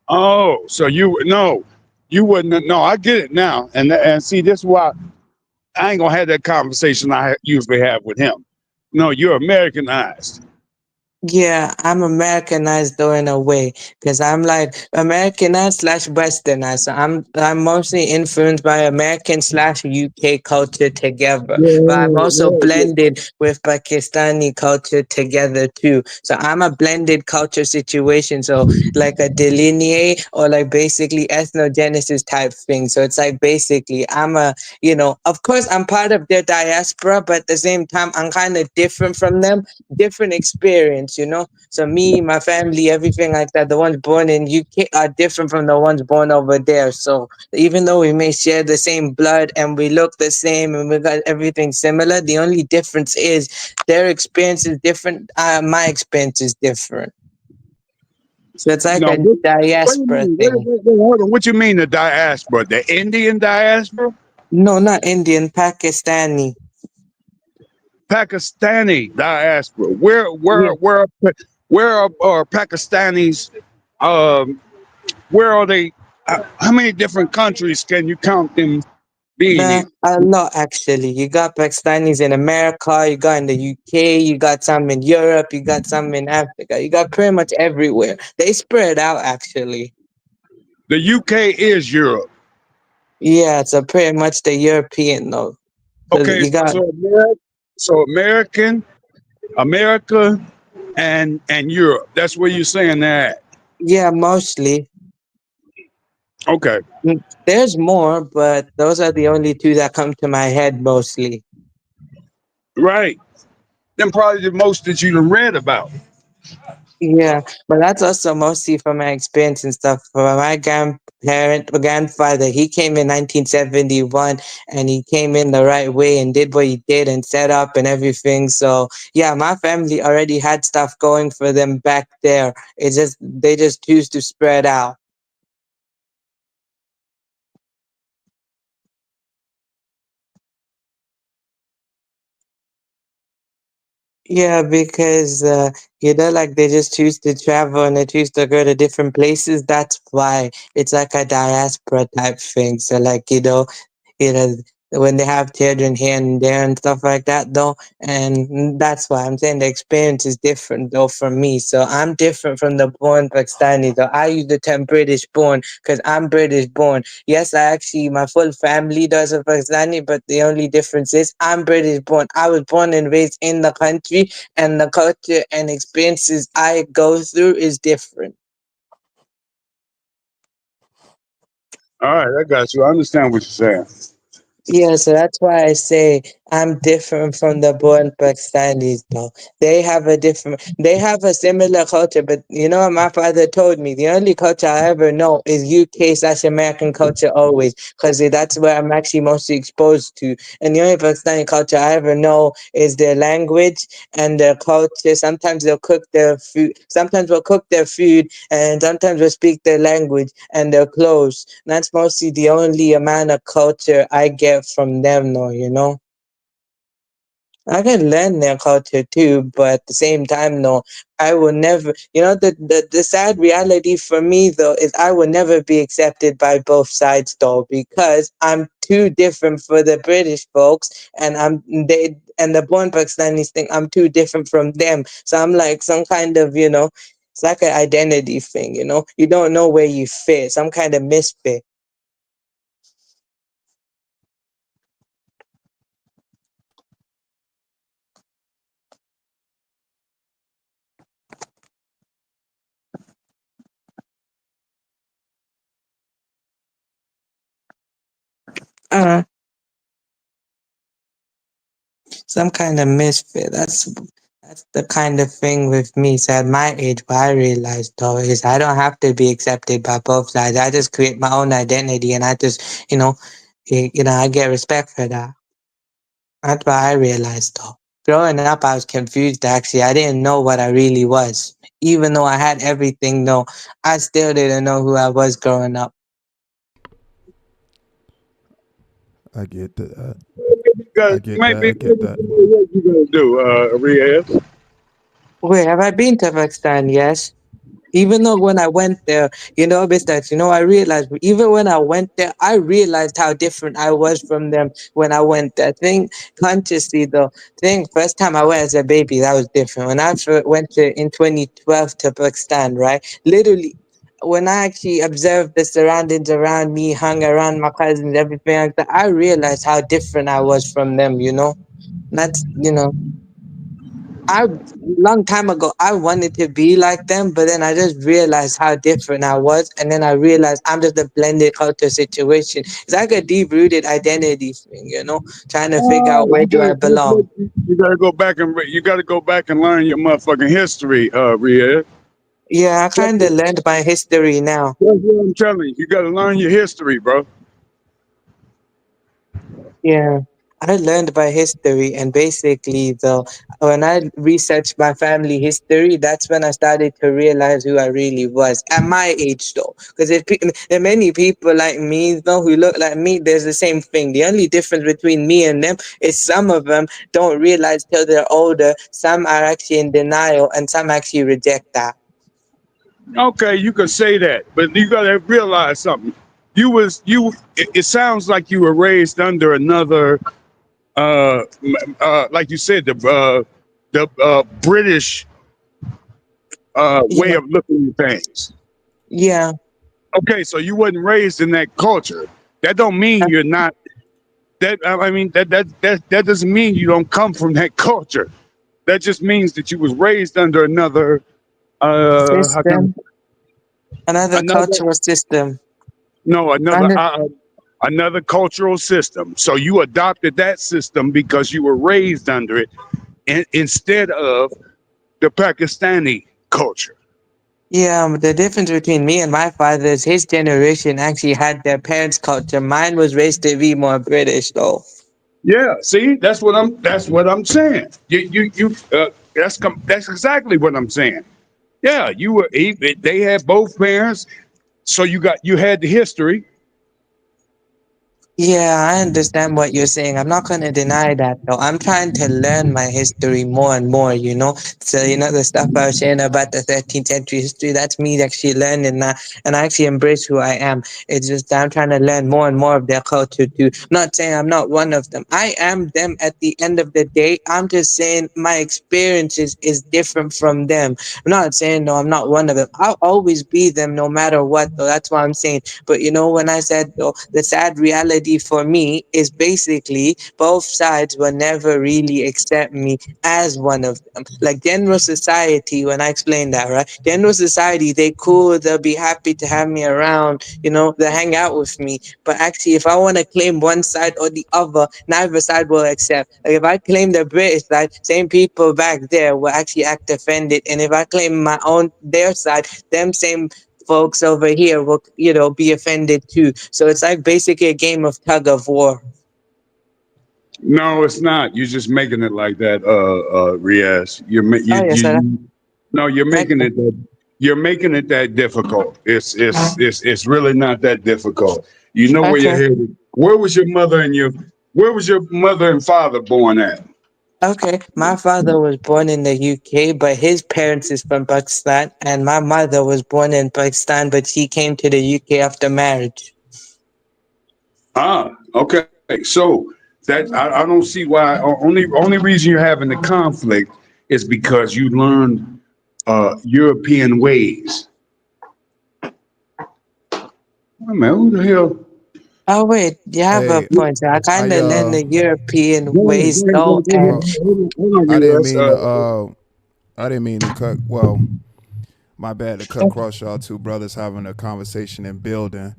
Oh, so you wouldn't. No, I get it now. And see, this is why I ain't gonna have that conversation I usually have with him. No, you're Americanized. Yeah, I'm Americanized though in a way, because I'm like Americanized slash Westernized. So I'm mostly influenced by American slash UK culture together, Yeah, but I'm also yeah, yeah. blended with Pakistani culture together too. So I'm a blended culture situation. So like a delineate or like basically ethnogenesis type thing. So it's like basically I'm a, of course I'm part of their diaspora, but at the same time I'm kind of different from them, different experience. So me, my family, everything like that, the ones born in UK are different from the ones born over there. So even though we may share the same blood and we look the same and we got everything similar, the only difference is their experience is different. My experience is different. So it's like No, a what do you diaspora mean? thing. Hold on. What you mean the diaspora? The Indian diaspora? No, not Indian, Pakistani. Pakistani diaspora. Yeah. Where are Pakistanis? Um, where are they? How many different countries can you count them being in? A lot actually. You got Pakistanis in America, you got in the UK, you got some in Europe, you got some in Africa, you got pretty much everywhere. They spread out actually. The UK is Europe. Yeah, so pretty much the European though. So Okay, you got, so America, and Europe. That's where you're saying that. yeah, mostly. Okay, There's more, but those are the only two that come to my head mostly. right. Then probably the most that you done read about. Yeah, but that's also mostly from my experience and stuff. For my grandfather, he came in 1971 and he came in the right way and did what he did and set up and everything. So, yeah, my family already had stuff going for them back there. It's just, they just choose to spread out. Yeah, because like they just choose to travel and they choose to go to different places. That's why it's like a diaspora type thing. So like you know, when they have children here and there and stuff like that, though, and that's why I'm saying the experience is different though for me. So I'm different from the born Pakistani though. I use the term British born because I'm British born. Yes, my full family does a Pakistani, but the only difference is I'm British born. I was born and raised in the country, and the culture and experiences I go through is different. All right, I got you. I understand what you're saying. Yeah, so that's why I say I'm different from the born Pakistanis though. They have a similar culture, but you know what my father told me? The only culture I ever know is UK slash American culture always, because that's where I'm actually mostly exposed to. And the only Pakistani culture I ever know is their language and their culture. Sometimes they'll cook their food, sometimes we'll cook their food, and sometimes we'll speak their language and their clothes. That's mostly the only amount of culture I get from them, though. I can learn their culture too, but at the same time, no, I will never. The sad reality for me though is I will never be accepted by both sides though, because I'm too different for the British folks, and the born Pakistanis think I'm too different from them. So I'm like some kind of, it's like an identity thing. You don't know where you fit, some kind of misfit. Uh, some kind of misfit. That's the kind of thing with me. So at my age, what I realized though is I don't have to be accepted by both sides. I just create my own identity, and I just, I get respect for that. That's what I realized though. Growing up, I was confused actually. I didn't know what I really was. Even though I had everything though, I still didn't know who I was growing up. I get that. Because I get maybe that. I get that. what you gonna do, Riaz? Wait, have I been to Pakistan? Yes. Even though when I went there, besides, I realized even when I went there, I realized how different I was from them when I went there. Think consciously though. Think first time I went as a baby, that was different. When I went to in 2012 to Pakistan, right? Literally, when I actually observed the surroundings around me, hung around my cousins, everything like that, I realized how different I was from them. That's I long time ago I wanted to be like them, but then I just realized how different I was, and then I realized I'm just a blended culture situation. It's like a deep rooted identity thing, trying to figure out where do I belong. You gotta go back and learn your motherfucking history, Riaz. Yeah, I kind of learned my history now. That's what I'm telling you. You gotta learn your history, bro. Yeah, I learned by history, and basically, though, when I researched my family history, that's when I started to realize who I really was at my age, though. Because there are many people like me, though, who look like me. There's the same thing. The only difference between me and them is some of them don't realize till they're older. Some are actually in denial, and some actually reject that. Okay, you can say that, but you gotta realize something. It sounds like you were raised under another, like you said, the British way Yeah, of looking at things. yeah, Okay, so you wasn't raised in that culture. That don't mean you're not. That I mean that doesn't mean you don't come from that culture. That just means that you was raised under another. How can system, another another cultural system. no another Under, another cultural system. So you adopted that system because you were raised under it, instead of the Pakistani culture. Yeah, the difference between me and my father is his generation actually had their parents' culture. Mine was raised to be more British, though. Yeah, see, that's what I'm saying. That's exactly what I'm saying. Yeah, they had both parents, so you had the history. Yeah, I understand what you're saying. I'm not going to deny that, though. I'm trying to learn my history more and more. So, the stuff I was saying about the 13th century history, that's me actually learning that. And I actually embrace who I am. It's just that I'm trying to learn more and more of their culture, too. Not saying I'm not one of them. I am them at the end of the day. I'm just saying my experiences is different from them. I'm not saying, no, I'm not one of them. I'll always be them no matter what, though. That's what I'm saying. But when I said though, the sad reality for me is basically both sides will never really accept me as one of them. Like general society, when I explain that, right? General society, they cool, they'll be happy to have me around, they hang out with me. But actually, if I want to claim one side or the other, neither side will accept. Like if I claim the British side, same people back there will actually act offended. And if I claim their side, them same folks over here will, be offended too. So it's like basically a game of tug of war. No, it's not. You're just making it like that, Riaz. Oh yes, sir. No, Okay. you're making it that difficult. It's really not that difficult. You know where you're Okay. headed. Where was your mother and father born at? Okay. My father was born in the UK, but his parents is from Pakistan, and my mother was born in Pakistan, but she came to the UK after marriage. Ah, okay. So that I don't see why. Only reason you're having the conflict is because you learned European ways. Oh, man, who the hell? Oh wait, you have a Hey, point. So I kind I of learned the European Go ahead, ways go ahead, go though, ahead, go and well, ahead. Hold on, I didn't Riaz. mean to. I didn't mean to cut. Well, my bad to cut across y'all two brothers having a conversation and building.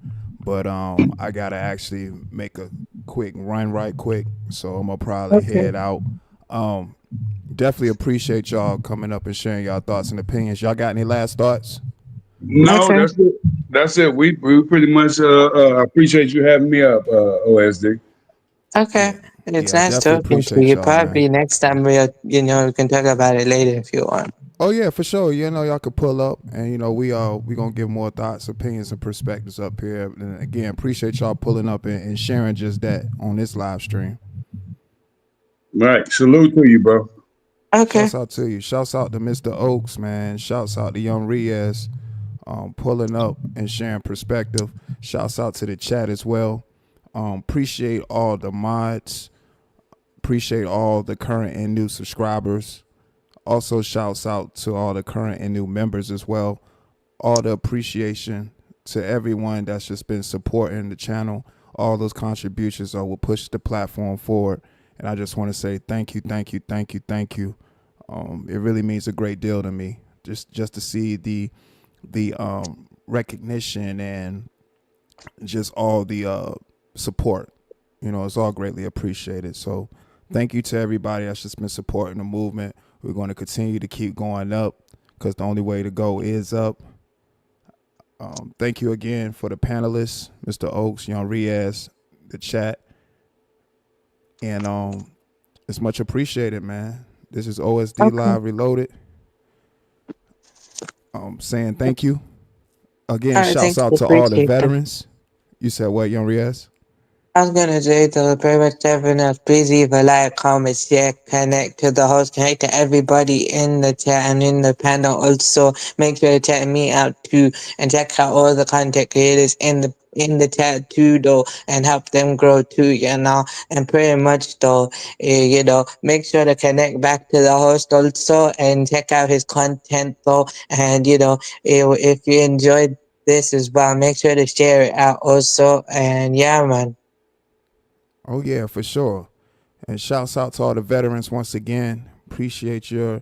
but I gotta actually make a quick run right quick, so I'm gonna probably head out. Um, Definitely appreciate y'all coming up and sharing y'all thoughts and opinions. Y'all got any last thoughts? No, Okay. that's it. That's it. We pretty much appreciate you having me up, OSD. Okay. Yeah, It's yeah, I nice definitely talking to appreciate you. y'all, man. Probably next time we can talk about it later if you want. Oh yeah, for sure. You know, y'all could pull up, and you know, we gonna give more thoughts, opinions, and perspectives up here. And again, appreciate y'all pulling up and sharing just that on this live stream. Right. Salute to you, bro. Okay. Shouts out to you. Shouts out to Mr. Oaks, man. Shouts out to Young Riaz, pulling up and sharing perspective. Shouts out to the chat as well. Appreciate all the mods. Appreciate all the current and new subscribers. Also, shouts out to all the current and new members as well. All the appreciation to everyone that's just been supporting the channel. All those contributions will push the platform forward. And I just want to say thank you, thank you, thank you, thank you. It really means a great deal to me just to see the recognition and just all the support. You know, it's all greatly appreciated. So thank you to everybody that's just been supporting the movement. We're going to continue to keep going up because the only way to go is up. Thank you again for the panelists, Mr. Oaks, Young Riaz, the chat. And it's much appreciated, man. This is OSD Okay. Live Reloaded. Saying thank you. Again, All right. shouts Thanks. out to all the Appreciate that. veterans. You said what, Young Riaz? I was gonna say to pretty much everyone else, please leave a like, comment, share, connect to the host, connect to everybody in the chat and in the panel. Also, make sure to check me out too, and check out all the content creators in the chat too, though, and help them grow too, you know. And pretty much though, make sure to connect back to the host also and check out his content though. And if you enjoyed this as well, make sure to share it out also. And yeah, man. Oh yeah, for sure. And shouts out to all the veterans once again. Appreciate your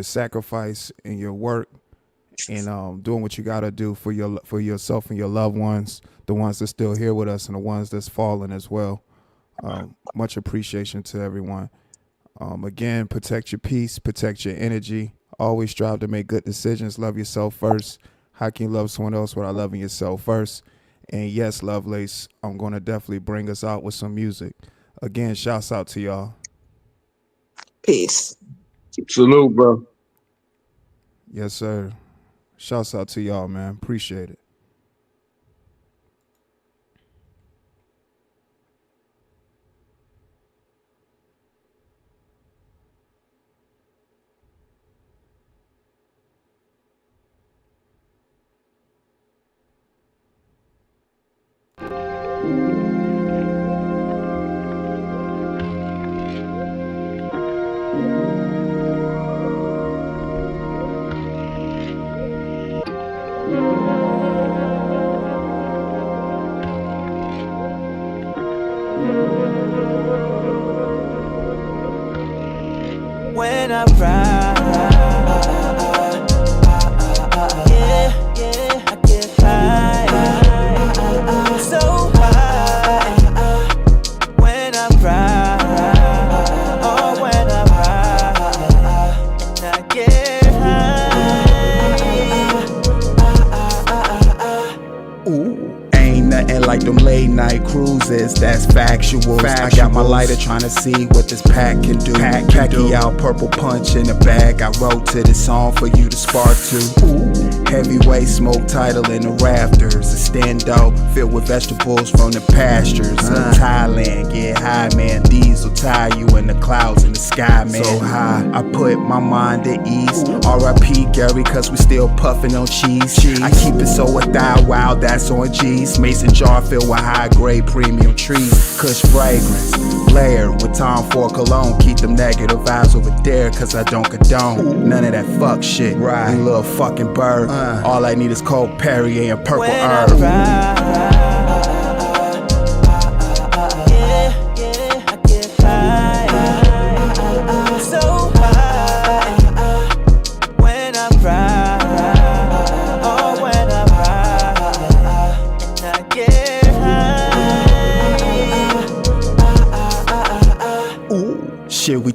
sacrifice and your work and doing what you gotta do for yourself and your loved ones, the ones that's still here with us and the ones that's fallen as well. Much appreciation to everyone. Again, protect your peace, protect your energy. Always strive to make good decisions. Love yourself first. How can you love someone else without loving yourself first? And yes, Lovelace, I'm going to definitely bring us out with some music. Again, shouts out to y'all. Peace. Salute, bro. Yes, sir. Shouts out to y'all, man. Appreciate it. When I ride, yeah, I get high, so high. When I ride, oh, when I ride, and I get high. Ooh. Ain't nothing like them late night cruises, that's factual. I got my lighter trying to see what this pack can do. Khaki out, purple punch in the bag. I wrote to this song for you to spark to. Ooh. Heavyweight smoke title in the rafters. A stendo filled with vegetables from the pastures of Thailand. Get high, man. These will tie you in the clouds in the sky, man. So high, I put my mind at ease. R.I.P. Gary, cause we still puffing on cheese. I keep it so a thigh, wow, that's on G's. Mason jar filled with high grade premium trees. Kush fragrance, layered with Tom Ford cologne. Keep them negative vibes over there, cause I don't condone none of that fuck shit. Right, you little fucking bird. All I need is cold Perrier and purple When herb. I ride, yeah, I get high, so high. When I ride, oh, when I ride, and I get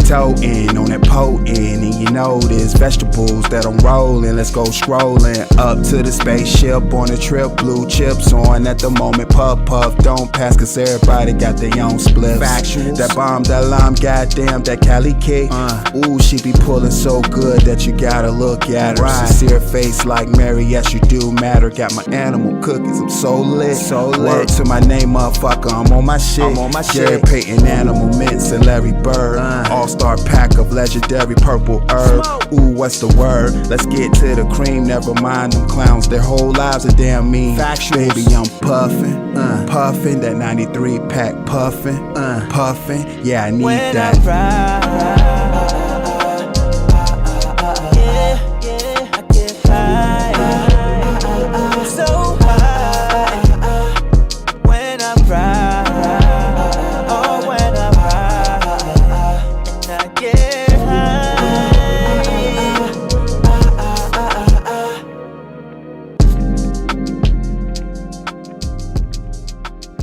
toting on that potent, and you know there's vegetables that I'm rolling. Let's go scrolling up to the spaceship on a trip. Blue chips on at the moment. Puff puff, don't pass, cause everybody got their own spliffs. Factuals. That bomb, that lime, goddamn, that Cali cake. Ooh, she be pulling so good that you gotta look at her. Right. Sincere face like Mary, yes you do matter. Got my animal cookies, I'm so lit. Word to my name, motherfucker, I'm on my shit. Gary Payton, Animal Mints, and Larry Bird. All-star pack of legendary purple herb. Ooh, what's the word? Let's get to the cream, never mind them clowns. Their whole lives are damn mean. Factuals. Baby, I'm puffin', puffin', that 93 pack puffin', puffin'. Yeah, I need when that. I ride